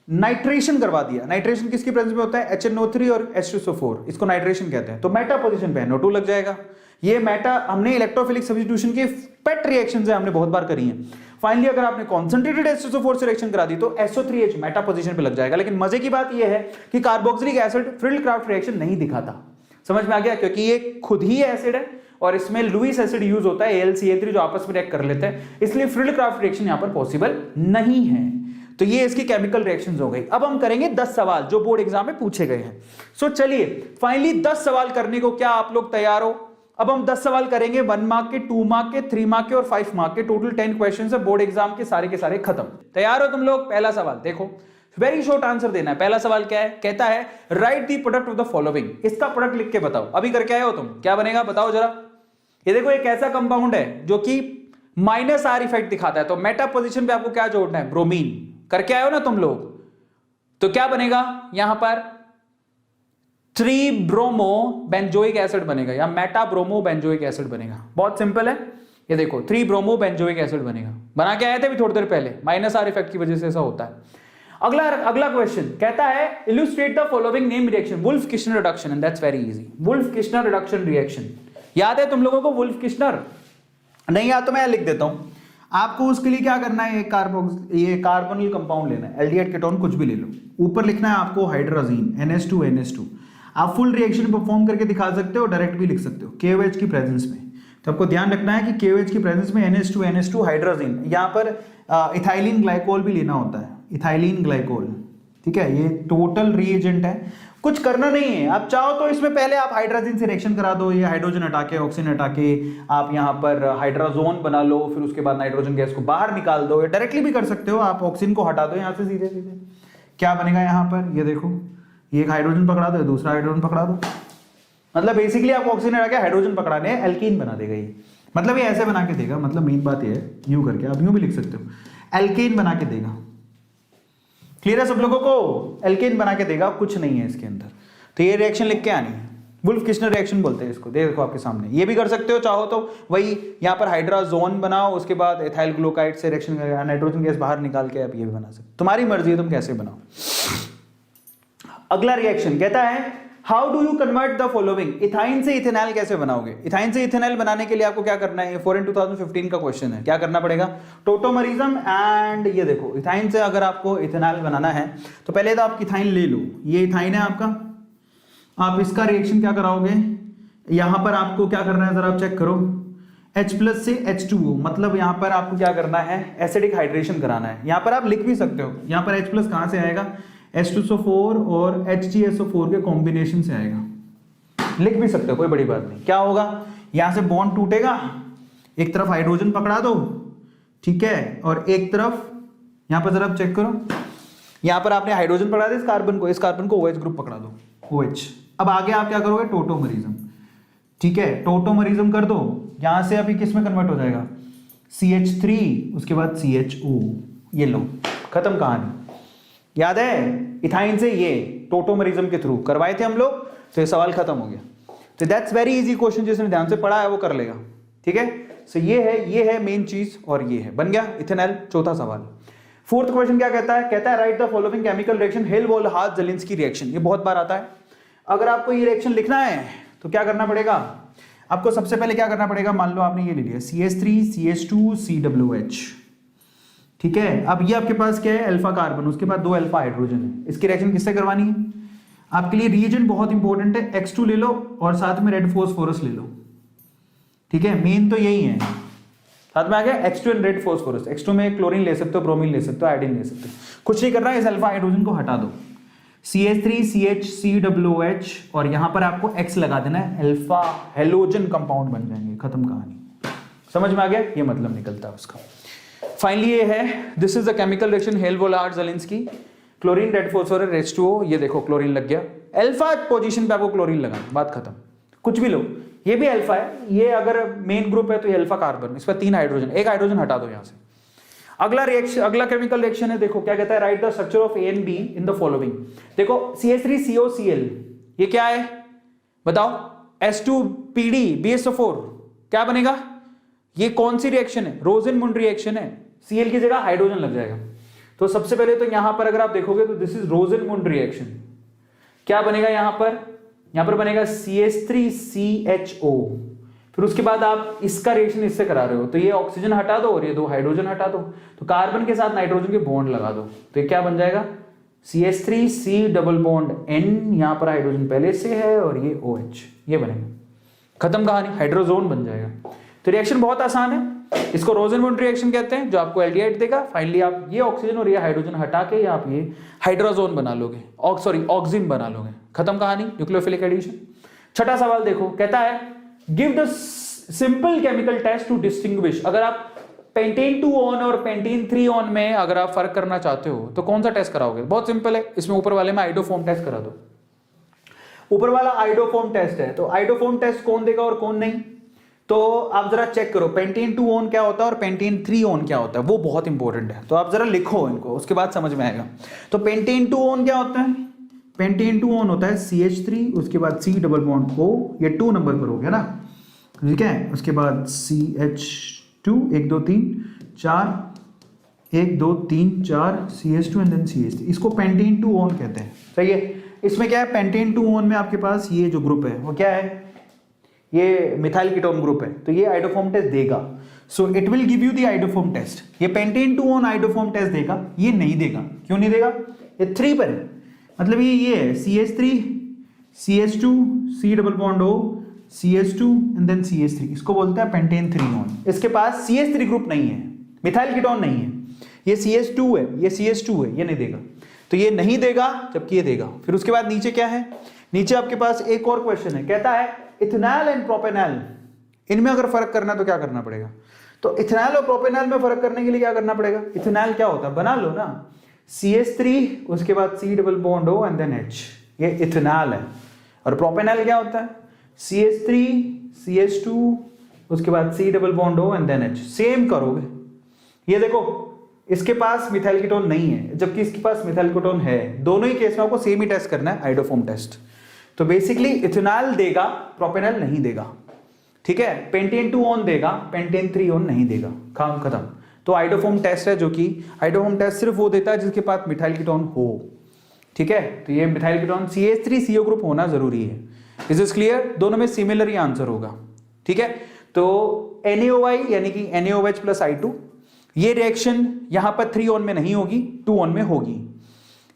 नाइट्रेशन करवा दिया, नाइट्रेशन किसकी प्रेजेंस में होता है, HNO3 और H2SO4, इसको नाइट्रेशन कहते हैं, तो मेटा पोजीशन पे NO2 लग जाएगा। ये मेटा हमने इलेक्ट्रोफिलिक सब्स्टिट्यूशन की पेट रिएक्शंस है, हमने बहुत बार करी हैं। फाइनली अगर आपने कॉन्सेंट्रेटेड H2SO4 से रिएक्शन करा दी तो SO3H मेटा पोजीशन पे लग जाएगा। लेकिन मजे की बात यह है कि कार्बोक्सिलिक एसिड फ्रिल्ड-क्राफ्ट रिएक्शन नहीं दिखाता, समझ में आ गया, क्योंकि ये खुद ही एसिड है और इसमें लुईस एसिड यूज होता है, AlCl3 जो आपस में रिएक्ट कर लेते हैं, इसलिए फ्रिल्ड-क्राफ्ट रिएक्शन यहां पर पॉसिबल नहीं है। तो ये इसकी केमिकल रिएक्शंस हो गई। अब हम करेंगे 10 सवाल जो बोर्ड एग्जाम में पूछे गए हैं। सो चलिए फाइनली 10 सवाल करने को क्या आप लोग तैयार हो? अब हम 10 सवाल करेंगे, 1 मार्क के, 2 मार्क के, 3 मार्क के और 5 मार्क के, टोटल 10 क्वेश्चन है बोर्ड एग्जाम के, सारे खत्म। तैयार हो तुम लोग? पहला सवाल देखो, वेरी शॉर्ट आंसर देना है। पहला सवाल क्या है, कहता है write the product of the following, इसका प्रोडक्ट लिख के बताओ। अभी करके आए हो तुम, क्या बनेगा बताओ जरा। ये देखो एक ऐसा कंपाउंड है जो कि -R इफेक्ट दिखाता है, तो मेटा पोजीशन पे आपको क्या जोड़ना है, ब्रोमीन। करके आए हो ना तुम लोग, तो क्या बनेगा यहां पर 3 ब्रोमो बेंजोइक एसिड बनेगा या मेटा ब्रोमो बेंजोइक एसिड बनेगा। बहुत सिंपल है, ये देखो 3 ब्रोमो बेंजोइक एसिड बनेगा। बना के आए थे भी थोड़ी देर पहले, -R इफेक्ट की वजह से ऐसा होता है। अगला क्वेश्चन कहता है illustrate the following name reaction, Wolff Kishner reduction, and that's very easy. Wolff Kishner reduction reaction याद है तुम लोगों को? वुल्फ किश्नर नहीं याद तो मैं लिख देता हूं आपको। उसके लिए क्या करना है, ये कार्बोनिल कंपाउंड लेना है, एल्डिहाइड कीटोन कुछ भी ले लो। ऊपर लिखना है आपको हाइड्रोजीन NH2NH2। आप फुल रिएक्शन परफॉर्म करके दिखा सकते हो, डायरेक्ट भी लिख सकते हो KOH की प्रेजेंस में। तो आपको ध्यान रखना है कि KOH की प्रेजेंस में NH2NH2 हाइड्रोजीन, यहाँ पर इथाइलिन ग्लाइकोल भी लेना होता है, इथाइलिन ग्लाइकोल, ठीक है। ये टोटल रिएजेंट है कुछ करना नहीं है। आप चाहो तो इसमें पहले आप हाइड्रोजन से रिएक्शन करा दो, ये हाइड्रोजन हटा के ऑक्सीजन हटा के आप यहाँ पर हाइड्रोजोन बना लो, फिर उसके बाद नाइट्रोजन गैस को बाहर निकाल दो, या डायरेक्टली भी कर सकते हो, आप ऑक्सीजन को हटा दो यहाँ से सीधे सीधे। क्या बनेगा यहाँ पर, ये देखो, ये एक हाइड्रोजन पकड़ा दो, दूसरा हाइड्रोजन पकड़ा दो, मतलब बेसिकली आप ऑक्सीजन हटा के हाइड्रोजन पकड़ाने हैं, एल्कीन बना देगा ये। मतलब ये ऐसे बना के देगा, मतलब मेन बात ये है, यूं करके आप यूं भी लिख सकते हो, एल्केन बना के देगा। क्लियर है सब लोगों को, एल्केन बना के देगा, कुछ नहीं है इसके अंदर। तो ये रिएक्शन लिख के आनी है, वुल्फ किस्नर रिएक्शन बोलते हैं इसको, देखो आपके सामने। ये भी कर सकते हो चाहो तो, वही यहाँ पर हाइड्राजोन बनाओ, उसके बाद एथाइल ग्लूकाइड से रिएक्शन करेगा, नाइट्रोजन गैस बाहर निकाल के आप ये भी बना सकते हो, तुम्हारी मर्जी है तुम कैसे बनाओ। अगला रिएक्शन कहता है how do you convert the following, ethyne से इथेनॉल कैसे बनाओगे। इथाइन से इथेनॉल बनाने के लिए आपको क्या करना है, 4 इन 2015 का क्वेश्चन है, क्या करना पड़ेगा, टोटोमरिज्म एंड ये देखो, इथाइन से अगर आपको इथेनॉल बनाना है तो पहले तो आप इथाइन ले लो, ये इथाइन है आपका, आप इसका रिएक्शन क्या कराओगे, यहां पर आपको क्या करना है जरा आप चेक करो, H+ से H2O, मतलब यहां पर आपको क्या करना है, एसिडिक हाइड्रेशन कराना है। यहां पर आप लिख भी सकते हो, यहां पर H+ कहां से आएगा, H2SO4 और HgSO4 के कॉम्बिनेशन से आएगा, लिख भी सकते हो, कोई बड़ी बात नहीं। क्या होगा, यहां से बॉन्ड टूटेगा, एक तरफ हाइड्रोजन पकड़ा दो, ठीक है, और एक तरफ यहां पर जरा चेक करो, यहां पर आपने हाइड्रोजन पकड़ा दिया, इस कार्बन को OH ग्रुप पकड़ा दो, OH। अब आगे आप क्या करोगे, टोटोमरिज्म, ठीक है, टोटोमरिज्म कर दो, यहां से अभी किस में कन्वर्ट हो जाएगा, CH3, उसके बाद CHO, ये लो, खत्म कहानी। याद है, इथाइन से ये टोटोमरिज्म के थ्रू करवाए थे हम लोग, तो ये सवाल खत्म हो गया। तो दैट्स वेरी इजी क्वेश्चन, जिसने ध्यान से पढ़ा है वो कर लेगा, ठीक है। सो ये है मेन चीज, और ये है, बन गया इथेनॉल। चौथा सवाल, फोर्थ क्वेश्चन क्या कहता है write the following chemical reaction Hell Volhard Zelinsky reaction. ये बहुत बार आता है। अगर आपको ये रिएक्शन लिखना है तो क्या करना पड़ेगा, आपको सबसे पहले क्या करना पड़ेगा, मान लो आपने ये ले लिया CH3 CH2 COOH, ठीक है। अब ये आपके पास क्या है, अल्फा कार्बन, उसके बाद 2 अल्फा हाइड्रोजन है, इसकी रिएक्शन किससे करवानी है, आपके लिए रिएजेंट बहुत इंपॉर्टेंट है, X2 ले लो और साथ में रेड फॉस्फोरस ले लो, ठीक है, मेन तो यही है। साथ में आ गया X2 and red phosphorus, X2 में क्लोरीन ले सकते हो, ब्रोमीन ले सकते हो, आयोडीन ले सकते हो, कुछ नहीं करना है, इस अल्फा हाइड्रोजन को हटा दो, CH3 CH COOH, और यहां पर आपको X लगा देना है, अल्फा हेलोजन कंपाउंड बन जाएंगे, खत्म कहानी। समझ में आ गया, ये मतलब निकलता है उसका। फाइनली ये है, this is the chemical reaction Hell Volhard Zelinsky, chlorine red phosphorus H2O, ये देखो क्लोरीन लग गया, अल्फा पोजीशन पे आपको क्लोरीन लगा, बात खत्म। कुछ भी लो, ये भी अल्फा है, ये अगर मेन ग्रुप है तो ये अल्फा कार्बन, इस पर 3 हाइड्रोजन, एक हाइड्रोजन हटा दो यहां से। अगला रिएक्शन, अगला केमिकल रिएक्शन है, देखो क्या कहता है, write the structure of A and B in the following. देखो CH3COCl, ये क्या है बताओ, S2PD BSO4, क्या बनेगा, ये कौन सी रिएक्शन है, रोजेनमुंड रिएक्शन है, Cl की जगह हाइड्रोजन लग जाएगा। तो सबसे पहले तो यहां पर अगर आप देखोगे तो दिस इज रोजेनमुंड रिएक्शन, क्या बनेगा यहां पर बनेगा CH3CHO, फिर उसके बाद आप इसका रिएक्शन इससे करा रहे हो, तो ये ऑक्सीजन हटा दो और ये 2 हाइड्रोजन हटा दो, तो कार्बन के साथ नाइट्रोजन के बॉन्ड लगा दो, तो ये क्या बन जाएगा, CH3C डबल बॉन्ड N, यहां पर हाइड्रोजन पहले से है और ये OH, ये बनेगा, खत्म कहानी, हाइड्रोजोन बन जाएगा। तो रिएक्शन बहुत आसान है, इसको रोजेनमुंड रिएक्शन कहते हैं, जो आपको एल्डिहाइड देगा। फाइनली आप ये ऑक्सीजन और ये हाइड्रोजन हटा के आप ये हाइड्रोजोन बना लोगे, ऑक्सीजन बना लोगे, खत्म कहानी, न्यूक्लियोफिलिक एडिशन। छठा सवाल देखो, कहता है give the simple chemical test to distinguish. अगर आप पेंटेन 2 ऑन और पेंटेन 3 ऑन में अगर आप फर्क करना चाहते हो तो कौन सा टेस्ट कराओगे, बहुत सिंपल है, इसमें ऊपर वाले में आइडोफॉर्म टेस्ट करा दो, ऊपर वाला आइडोफॉर्म टेस्ट है। तो आइडोफॉर्म टेस्ट कौन देगा और कौन नहीं, तो आप जरा चेक करो पेंटेन 2 ऑन क्या होता है और पेंटेन 3 ऑन क्या होता है, वो बहुत इंपॉर्टेंट है, तो आप जरा लिखो इनको, उसके बाद समझ में आएगा। तो पेंटेन 2 ऑन क्या होता है, पेंटेन 2 ऑन होता है CH3, उसके बाद C डबल बॉन्ड O, ये 2 नंबर पर हो गया ना, ठीक है, उसके बाद CH2 1 2 3 4 1 2 3 4 CH2 and then CH3, इसको पेंटेन 2 ऑन कहते हैं, सही है। इसमें क्या है, पेंटेन 2 ऑन में आपके पास ये जो ग्रुप है वो क्या है, ये मिथाइल कीटोन ग्रुप है, तो ये आइडोफॉर्म टेस्ट देगा, so it will give you the iodoform test. ये पेंटेन 2 ऑन आइडोफॉर्म टेस्ट देगा, ये नहीं देगा, क्यों नहीं देगा, ये 3 पर है, मतलब ये है CH3 CH2 C double bond O CH2 and then CH3, इसको बोलते हैं पेंटेन 3 ऑन। इसके पास CH3 ग्रुप नहीं है, मिथाइल कीटोन नहीं है, ये CH2 है, ये CH2 है, ये नहीं देगा। तो ये नहीं देगा जबकि ये देगा। फिर उसके बाद नीचे क्या है, नीचे आपके पास एक और क्वेश्चन है, कहता है इथेनॉल एंड प्रोपेनॉल, इनमें अगर फर्क करना तो क्या करना पड़ेगा। तो इथेनॉल और प्रोपेनॉल में फर्क करने के लिए क्या करना पड़ेगा, इथेनॉल क्या होता है बना लो ना, CH3 उसके बाद C double bond O and then H, ये इथेनॉल है। और प्रोपेनॉल क्या होता है, CH3 CH2 उसके बाद C double bond O and then H। Same करोगे, ये देखो इसके पास मिथाइल कीटोन नहीं है जबकि इसके पास मिथाइल कीटोन है, दोनों ही केस में आपको सेम ही टेस्ट करना है, आइडोफोम टेस्ट। तो बेसिकली इथेनॉल देगा, प्रोपेनॉल नहीं देगा, ठीक है। पेंटेन 2 ऑन देगा, पेंटेन 3 ऑन नहीं देगा, काम खत्म। तो आइडोफोम टेस्ट है, जो कि आइडोफोम टेस्ट सिर्फ वो देता है जिसके पास मिथाइल कीटोन हो, ठीक है। तो ये मिथाइल कीटोन CH3CO ग्रुप होना जरूरी है। इज दिस क्लियर, दोनों में सिमिलर ही आंसर होगा, ठीक है। तो NaOI यानी कि NaOH प्लस I2, ये रिएक्शन यहां पर 3 ऑन में नहीं होगी, 2 ऑन में होगी।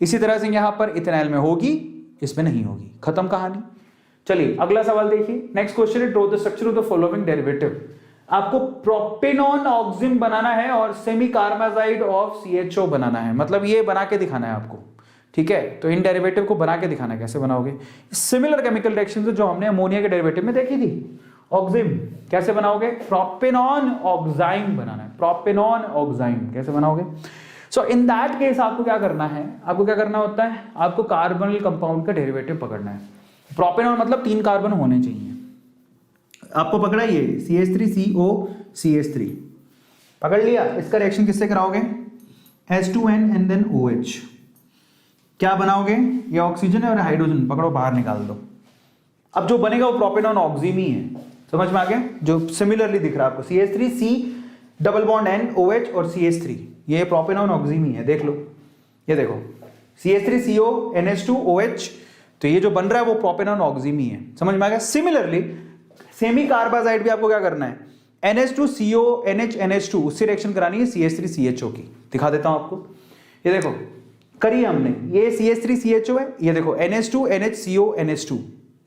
इसी तरह से यहां पर इथेनॉल में होगी, इसमें नहीं होगी, खत्म कहानी। चलिए अगला सवाल देखिए, नेक्स्ट क्वेश्चन है, draw the structure of the following derivative. आपको प्रोपेनॉन ऑक्सिम बनाना है और सेमी कार्बाजाइड ऑफ CHO बनाना है, मतलब ये बना के दिखाना है आपको, ठीक है। तो इन डेरिवेटिव को बना के दिखाना है, कैसे बनाओगे, सिमिलर केमिकल रिएक्शन जो हमने अमोनिया के डेरिवेटिव में देखी थी। ऑक्सिम कैसे बनाओगे, प्रोपेनॉन ऑक्साइम बनाना है, प्रोपेनॉन ऑक्साइम कैसे बनाओगे। सो इन दैट केस आपको क्या करना है, आपको क्या करना होता है, आपको कार्बोनिल कंपाउंड का डेरिवेटिव पकड़ना है। प्रोपेनॉन मतलब 3 कार्बन होने चाहिए, आपको पकड़ा ये CH3CO CH3 पकड़ लिया। इसका रिएक्शन किससे कराओगे, H2N एंड देन OH। क्या बनाओगे, ये ऑक्सीजन है और हाइड्रोजन पकड़ो बाहर निकाल दो। अब जो बनेगा वो प्रोपेनॉन ऑक्सिम ही है, समझ में आ गया, जो सिमिलरली दिख रहा है आपको, CH3C double bond N OH और CH3, ये प्रोपेनॉन ऑक्सिम ही है, देख लो, ये देखो CH3CO NH2 OH, तो ये जो बन रहा है वो प्रोपेनॉन ऑक्सिम ही है, समझ में आ गया। सिमिलरली सेमी कार्बाजाइड भी आपको क्या करना है, NH2CO NH2 उससे रिएक्शन करानी है CH3CHO की, दिखा देता हूं आपको। ये देखो करी हमने, ये CH3CHO है, ये देखो NH2 NHCO NH2,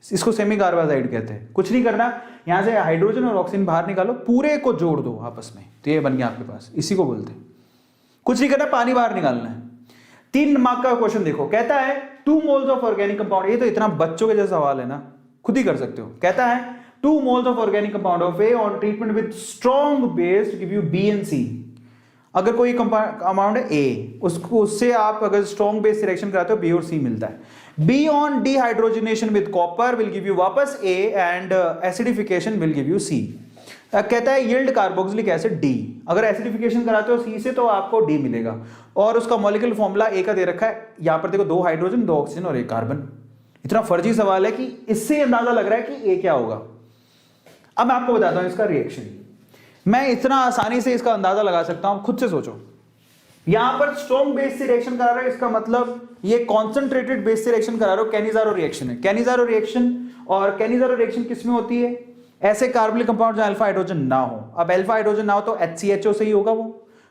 इसको सेमी कार्बाजाइड कहते हैं। कुछ नहीं करना, यहां से हाइड्रोजन और ऑक्सीजन बाहर निकालो, पूरे को जोड़ दो आपस में, तो ये बन गया आपके पास, इसी को बोलते हैं। कुछ नहीं करना, पानी बाहर निकालना है। 3 मार्क का क्वेश्चन देखो, कहता है 2 मोल्स ऑफ ऑर्गेनिक कंपाउंड, ये तो इतना बच्चों के जैसा सवाल है ना, खुद ही कर सकते हो। कहता है 2 moles of organic compound of A on treatment with strong base give you B and C। अगर कोई कंपाउंड है A, उसको उससे आप अगर स्ट्रॉन्ग बेस रिएक्शन कराते हो B और C मिलता है। B on dehydrogenation with copper will give you वापस A and acidification will give you C। कहता है yield carboxylic acid D, अगर एसिडिफिकेशन कराते हो C से तो आपको D मिलेगा, और उसका मॉलिक्यूलर फॉर्मूला A का दे रखा है, यहां पर देखो 2 हाइड्रोजन 2 ऑक्सीजन और 1 कार्बन। इतना फर्जी सवाल है कि इससे अंदाजा लग रहा है कि A क्या होगा। अब मैं आपको बताता हूं इसका रिएक्शन, मैं इतना आसानी से इसका अंदाजा लगा सकता हूं, खुद से सोचो। यहां पर स्ट्रॉन्ग बेस से रिएक्शन करा रहे हो, इसका मतलब ये कॉन्सेंट्रेटेड बेस से रिएक्शन करा रहे हो, कैनिजारो रिएक्शन है। कैनिजारो रिएक्शन, और कैनिजारो रिएक्शन किसमें होती है, ऐसे कार्बनिक कंपाउंड जहां अल्फा हाइड्रोजन ना हो। अब अल्फा हाइड्रोजन ना हो तो HCHO से ही होगा वो।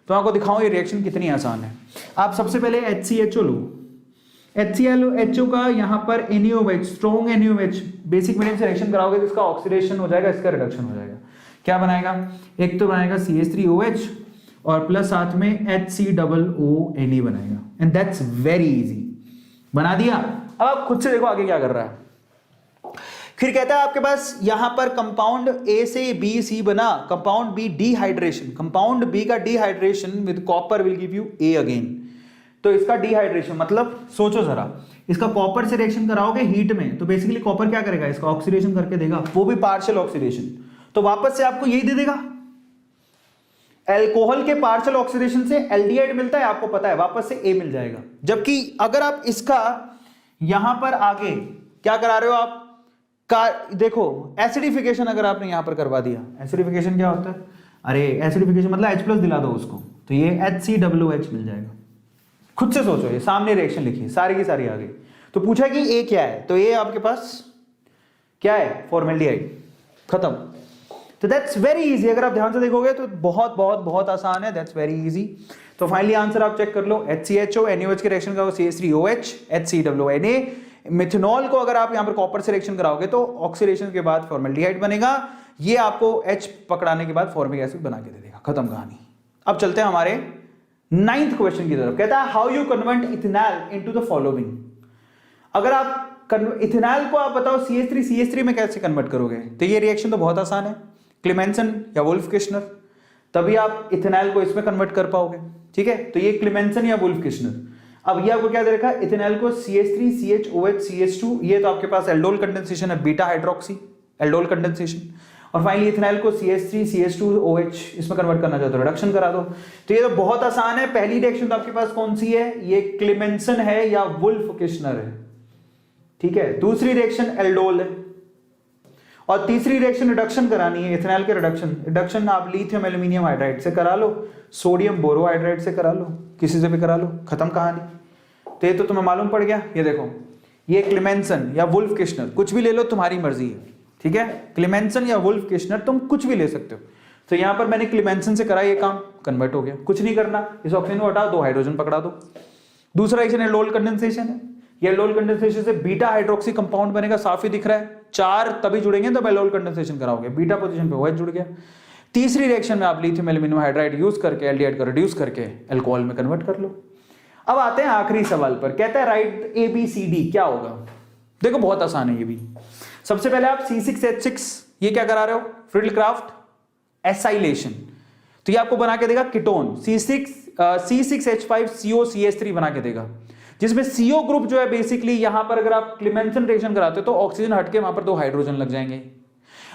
तो आपको दिखाऊं ये रिएक्शन कितनी आसान है। आप सबसे पहले HCHO लो, HCHO का यहां पर NaOH, strong NaOH basic medium से रिएक्शन कराओगे तो इसका ऑक्सीडेशन हो जाएगा, इसका रिडक्शन हो जाएगा। क्या बनाएगा, एक तो बनाएगा CH3OH और प्लस साथ में HCOO बनाएगा, एंड दैट्स वेरी इजी, बना दिया। अब आप खुद से देखो आगे क्या कर रहा है। फिर कहता है आपके पास यहां पर कंपाउंड A से B C बना, compound B dehydration, compound B का dehydration with copper will give you A again. तो इसका डिहाइड्रेशन मतलब सोचो जरा, इसका कॉपर से रिएक्शन कराओगे हीट में, तो बेसिकली कॉपर क्या करेगा, इसका ऑक्सीडेशन करके देगा, वो भी पार्शियल ऑक्सीडेशन, तो वापस से आपको यही दे देगा। अल्कोहल के पार्शियल ऑक्सीडेशन से एल्डिहाइड मिलता है, आपको पता है, वापस से A मिल जाएगा। जबकि अगर आप इसका यहां पर आगे क्या करा रहे हो आप, देखो एसिडिफिकेशन अगर आपने यहां पर करवा दिया, एसिडिफिकेशन क्या होता है, अरे एसिडिफिकेशन मतलब H+ दिला दो उसको, तो ये HCOOH मिल जाएगा। खुद से सोचो, ये सामने रिएक्शन लिखी सारी की सारी आ गई। तो पूछा कि A क्या है, तो A आपके पास क्या है, फॉर्मेल्डिहाइड, खत्म। तो दैट्स वेरी इजी, अगर आप ध्यान से देखोगे तो बहुत बहुत बहुत आसान है, दैट्स वेरी इजी। तो फाइनली आंसर आप चेक कर लो, HCHO NaOH के रिएक्शन का CH3OH HCOONA। मिथेनॉल को अगर आप यहां पर कॉपर से रिएक्शन कराओगे तो ऑक्सीडेशन के बाद फॉर्मेल्डिहाइड बनेगा, ये आपको H पकड़ाने के बाद फॉर्मिक एसिड बना के दे देगा, खत्म कहानी। अब चलते हैं हमारे 9th क्वेश्चन की तरफ, कहता है how you convert ethanol into the following. अगर आप इथेनॉल को आप बताओ CH3 में कैसे कन्वर्ट करोगे, तो ये रिएक्शन तो बहुत आसान है, क्लेमेंसन या वुल्फ किश्नर, तभी आप इथेनॉल को इसमें कन्वर्ट कर पाओगे। ठीक है, तो ये क्लेमेंसन या वुल्फ किश्नर। अब ये आपको क्या दे रखा है, इथेनॉल को CH3 CHOH CH2, ये तो आपके पास एल्डोल कंडेंसेशन है, बीटा हाइड्रोक्सी एल्डोल कंडेंसेशन, और फाइनली इथेनॉल को CH3 CH2OH इसमें कन्वर्ट करना चाहते हो, रिडक्शन करा दो। तो ये तो बहुत आसान है। पहली रिएक्शन तो आपके पास कौन सी है, ये क्लेमेंसन है या वुल्फ किश्नर है। ठीक है, दूसरी रिएक्शन एल्डोल है, और तीसरी रिएक्शन रिडक्शन करानी है, इथेनॉल के रिडक्शन आप लिथियम एल्यूमिनियम हाइड्राइड से करा लो, सोडियम बोरोहाइड्राइड से करा लो, किसी से भी करा लो, खत्म कहानी। तो ये तो तुम्हें मालूम पड़ गया। ये देखो, ये क्लेमेंसन या वुल्फ किश्नर, कुछ भी ले लो, तुम्हारी मर्जी है। ठीक है, क्लेमेंसन या वुल्फ किश्नर तुम कुछ भी ले सकते हो। तो यहां पर मैंने क्लेमेंसन से करा, ये काम कन्वर्ट हो गया, कुछ नहीं करना, इस ऑक्सीजन को हटाओ, 2 हाइड्रोजन पकड़ा दो। दूसरा रिएक्शन एल्डोल कंडेंसेशन है, ये एल्डोल कंडेंसेशन से बीटा हाइड्रोक्सी कंपाउंड बनेगा, साफ ही दिख रहा है, 4 तभी जुड़ेंगे तब एल्डोल कंडेंसेशन कराओगे, बीटा पोजीशन पे OH जुड़ गया। तीसरी रिएक्शन में आप लिथियम एल्यूमिनियम हाइड्राइड यूज करके एल्डिहाइड को रिड्यूस करके अल्कोहल में कन्वर्ट कर लो। अब आते हैं आखिरी सवाल पर, कहता है राइट ABCD, क्या होगा। देखो बहुत आसान है ये भी। सबसे पहले आप C6H6 ये क्या करा रहे हो, फ्रिडल-क्राफ्ट एसाइलेशन, तो ये आपको बना के देगा कीटोन C6H5COCH3 बना के देगा, जिसमें CO ग्रुप जो है बेसिकली यहां पर अगर आप क्लेमेंसन रिएक्शन कराते हो तो ऑक्सीजन हटके वहां पर 2 हाइड्रोजन लग जाएंगे,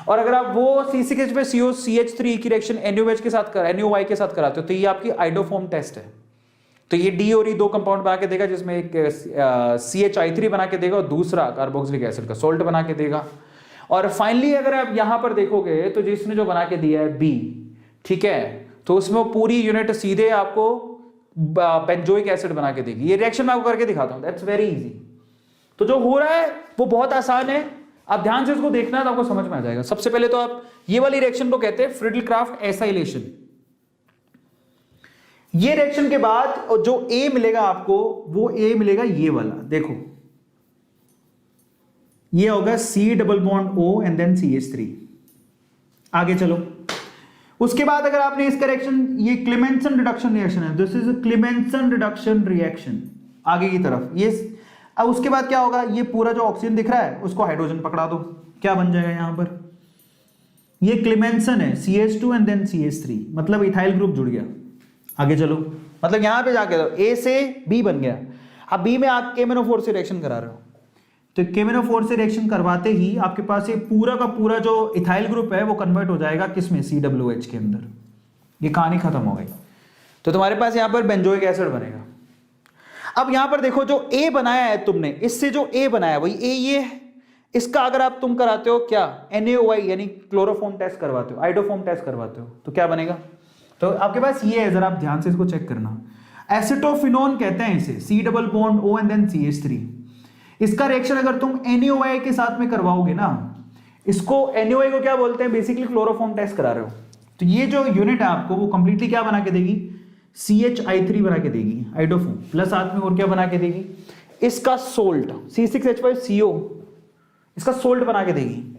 और अगर आप वो C6H5COCH3 की रिएक्शन NaOH के साथ NaOY के साथ कराते हो तो ये आपकी आइडोफॉर्म टेस्ट है। तो ये D और E 2 कंपाउंड बना के देगा, जिसमें एक CHI3 बना के देगा और दूसरा कार्बोक्सिलिक एसिड का सॉल्ट बना के देगा। और फाइनली अगर आप यहां पर देखोगे तो जिसने जो बना के दिया है B, ठीक है, तो उसमें वो पूरी यूनिट सीधे आपको बेंजोइक एसिड बना के देगी। ये रिएक्शन मैं आपको करके दिखाता हूं, दैट्स वेरी इजी। तो जो हो रहा है वो बहुत आसान है, आप ध्यान से इसको देखना है तो आपको समझ में आ जाएगा। सबसे पहले तो आप ये वाली रिएक्शन को कहते हैं फ्रिडल-क्राफ्ट एसाइलेशन। ये रिएक्शन के बाद जो A मिलेगा आपको, वो A मिलेगा ये वाला, देखो ये होगा C double bond O and then CH3। आगे चलो, उसके बाद अगर आपने इसका रिएक्शन, ये क्लेमेंसन रिडक्शन रिएक्शन है, this is Clemmensen reduction reaction, आगे की तरफ ये। अब उसके बाद क्या होगा, ये पूरा जो ऑक्सीजन दिख रहा है उसको हाइड्रोजन पकड़ा दो, क्या बन जाएगा यहां पर, ये क्लेमेंसन है CH2 एंड देन CH3, मतलब इथाइल ग्रुप जुड़ गया। आगे चलो, मतलब यहां पे जाके दो A से B बन गया। अब B में आप KMnO4 से रिएक्शन करा रहे हो, तो KMnO4 से रिएक्शन करवाते ही आपके पास ये पूरा का पूरा जो इथाइल ग्रुप है वो कन्वर्ट हो जाएगा किसमें, COOH के अंदर। ये कहानी खत्म हो गई। तो तुम्हारे पास यहां पर बेंजोइक एसिड बनेगा। अब यहां पर देखो, जो A बनाया है तुमने, इससे जो A बनाया वही A ये है। इसका अगर आप तुम कराते हो क्या, NaOY यानी क्लोरोफॉर्म टेस्ट करवाते हो, आइडोफॉर्म टेस्ट करवाते हो, तो क्या बनेगा, तो आपके पास ये है, जरा आप ध्यान से इसको चेक करना, एसिटोफिनोन कहते हैं इसे, C double bond O and then CH3। इसका रिएक्शन अगर तुम NaOY के साथ में करवाओगे ना, इसको NaOY को क्या बोलते हैं, बेसिकली क्लोरोफॉर्म टेस्ट करा रहे हो, तो ये जो यूनिट है आपको वो कंप्लीटली क्या बना के देगी, CHI3 बना के देगी आइडोफॉर्म, प्लस साथ में और क्या बना के देगी, इसका सोल्ट C6H5CO, इसका सोल्ट बना के देगी।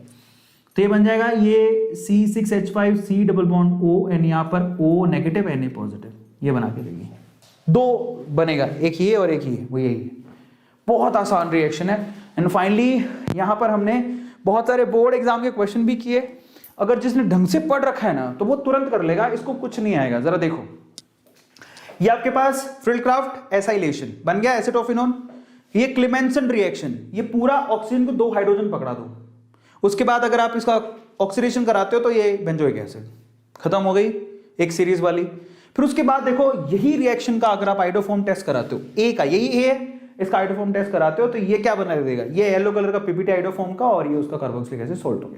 तो ये बन जाएगा ये C6H5C double bond O and यहाँ पर O नेगेटिव Na पॉजिटिव, ये बना के देगी। 2 बनेगा, एक ये और एक ये, वो यही है। बहुत आसान रिएक्शन है। एंड फाइनली यहाँ पर हमने बहुत सारे बोर्ड एग्जाम के क्वेश्चन भी किए। अगर जिसने ढंग से पढ़ रखा है ना तो वो तुरंत कर लेगा, इसको कुछ नहीं आएगा। जरा देखो, ये आपके पास फ्रिडल-क्राफ्ट एसाइलेशन बन गया, एसिटोफिनोन, ये क्लेमेंसन रिएक्शन, ये पूरा ऑक्सीजन को 2 हाइड्रोजन पकड़ा दो। उसके बाद अगर आप इसका ऑक्सीडेशन कराते हो तो ये बेंजोइक एसिड, खत्म हो गई एक सीरीज वाली। फिर उसके बाद देखो, यही रिएक्शन का अगर आप आइडोफॉर्म टेस्ट कराते हो, ए का यही ए है, इसका आइडोफॉर्म टेस्ट कराते हो तो ये क्या बना देगा, ये येलो कलर का पीपीटी आइडोफॉर्म का, और ये उसका कार्बोक्सिलिक एसिड सोल्ट हो गया।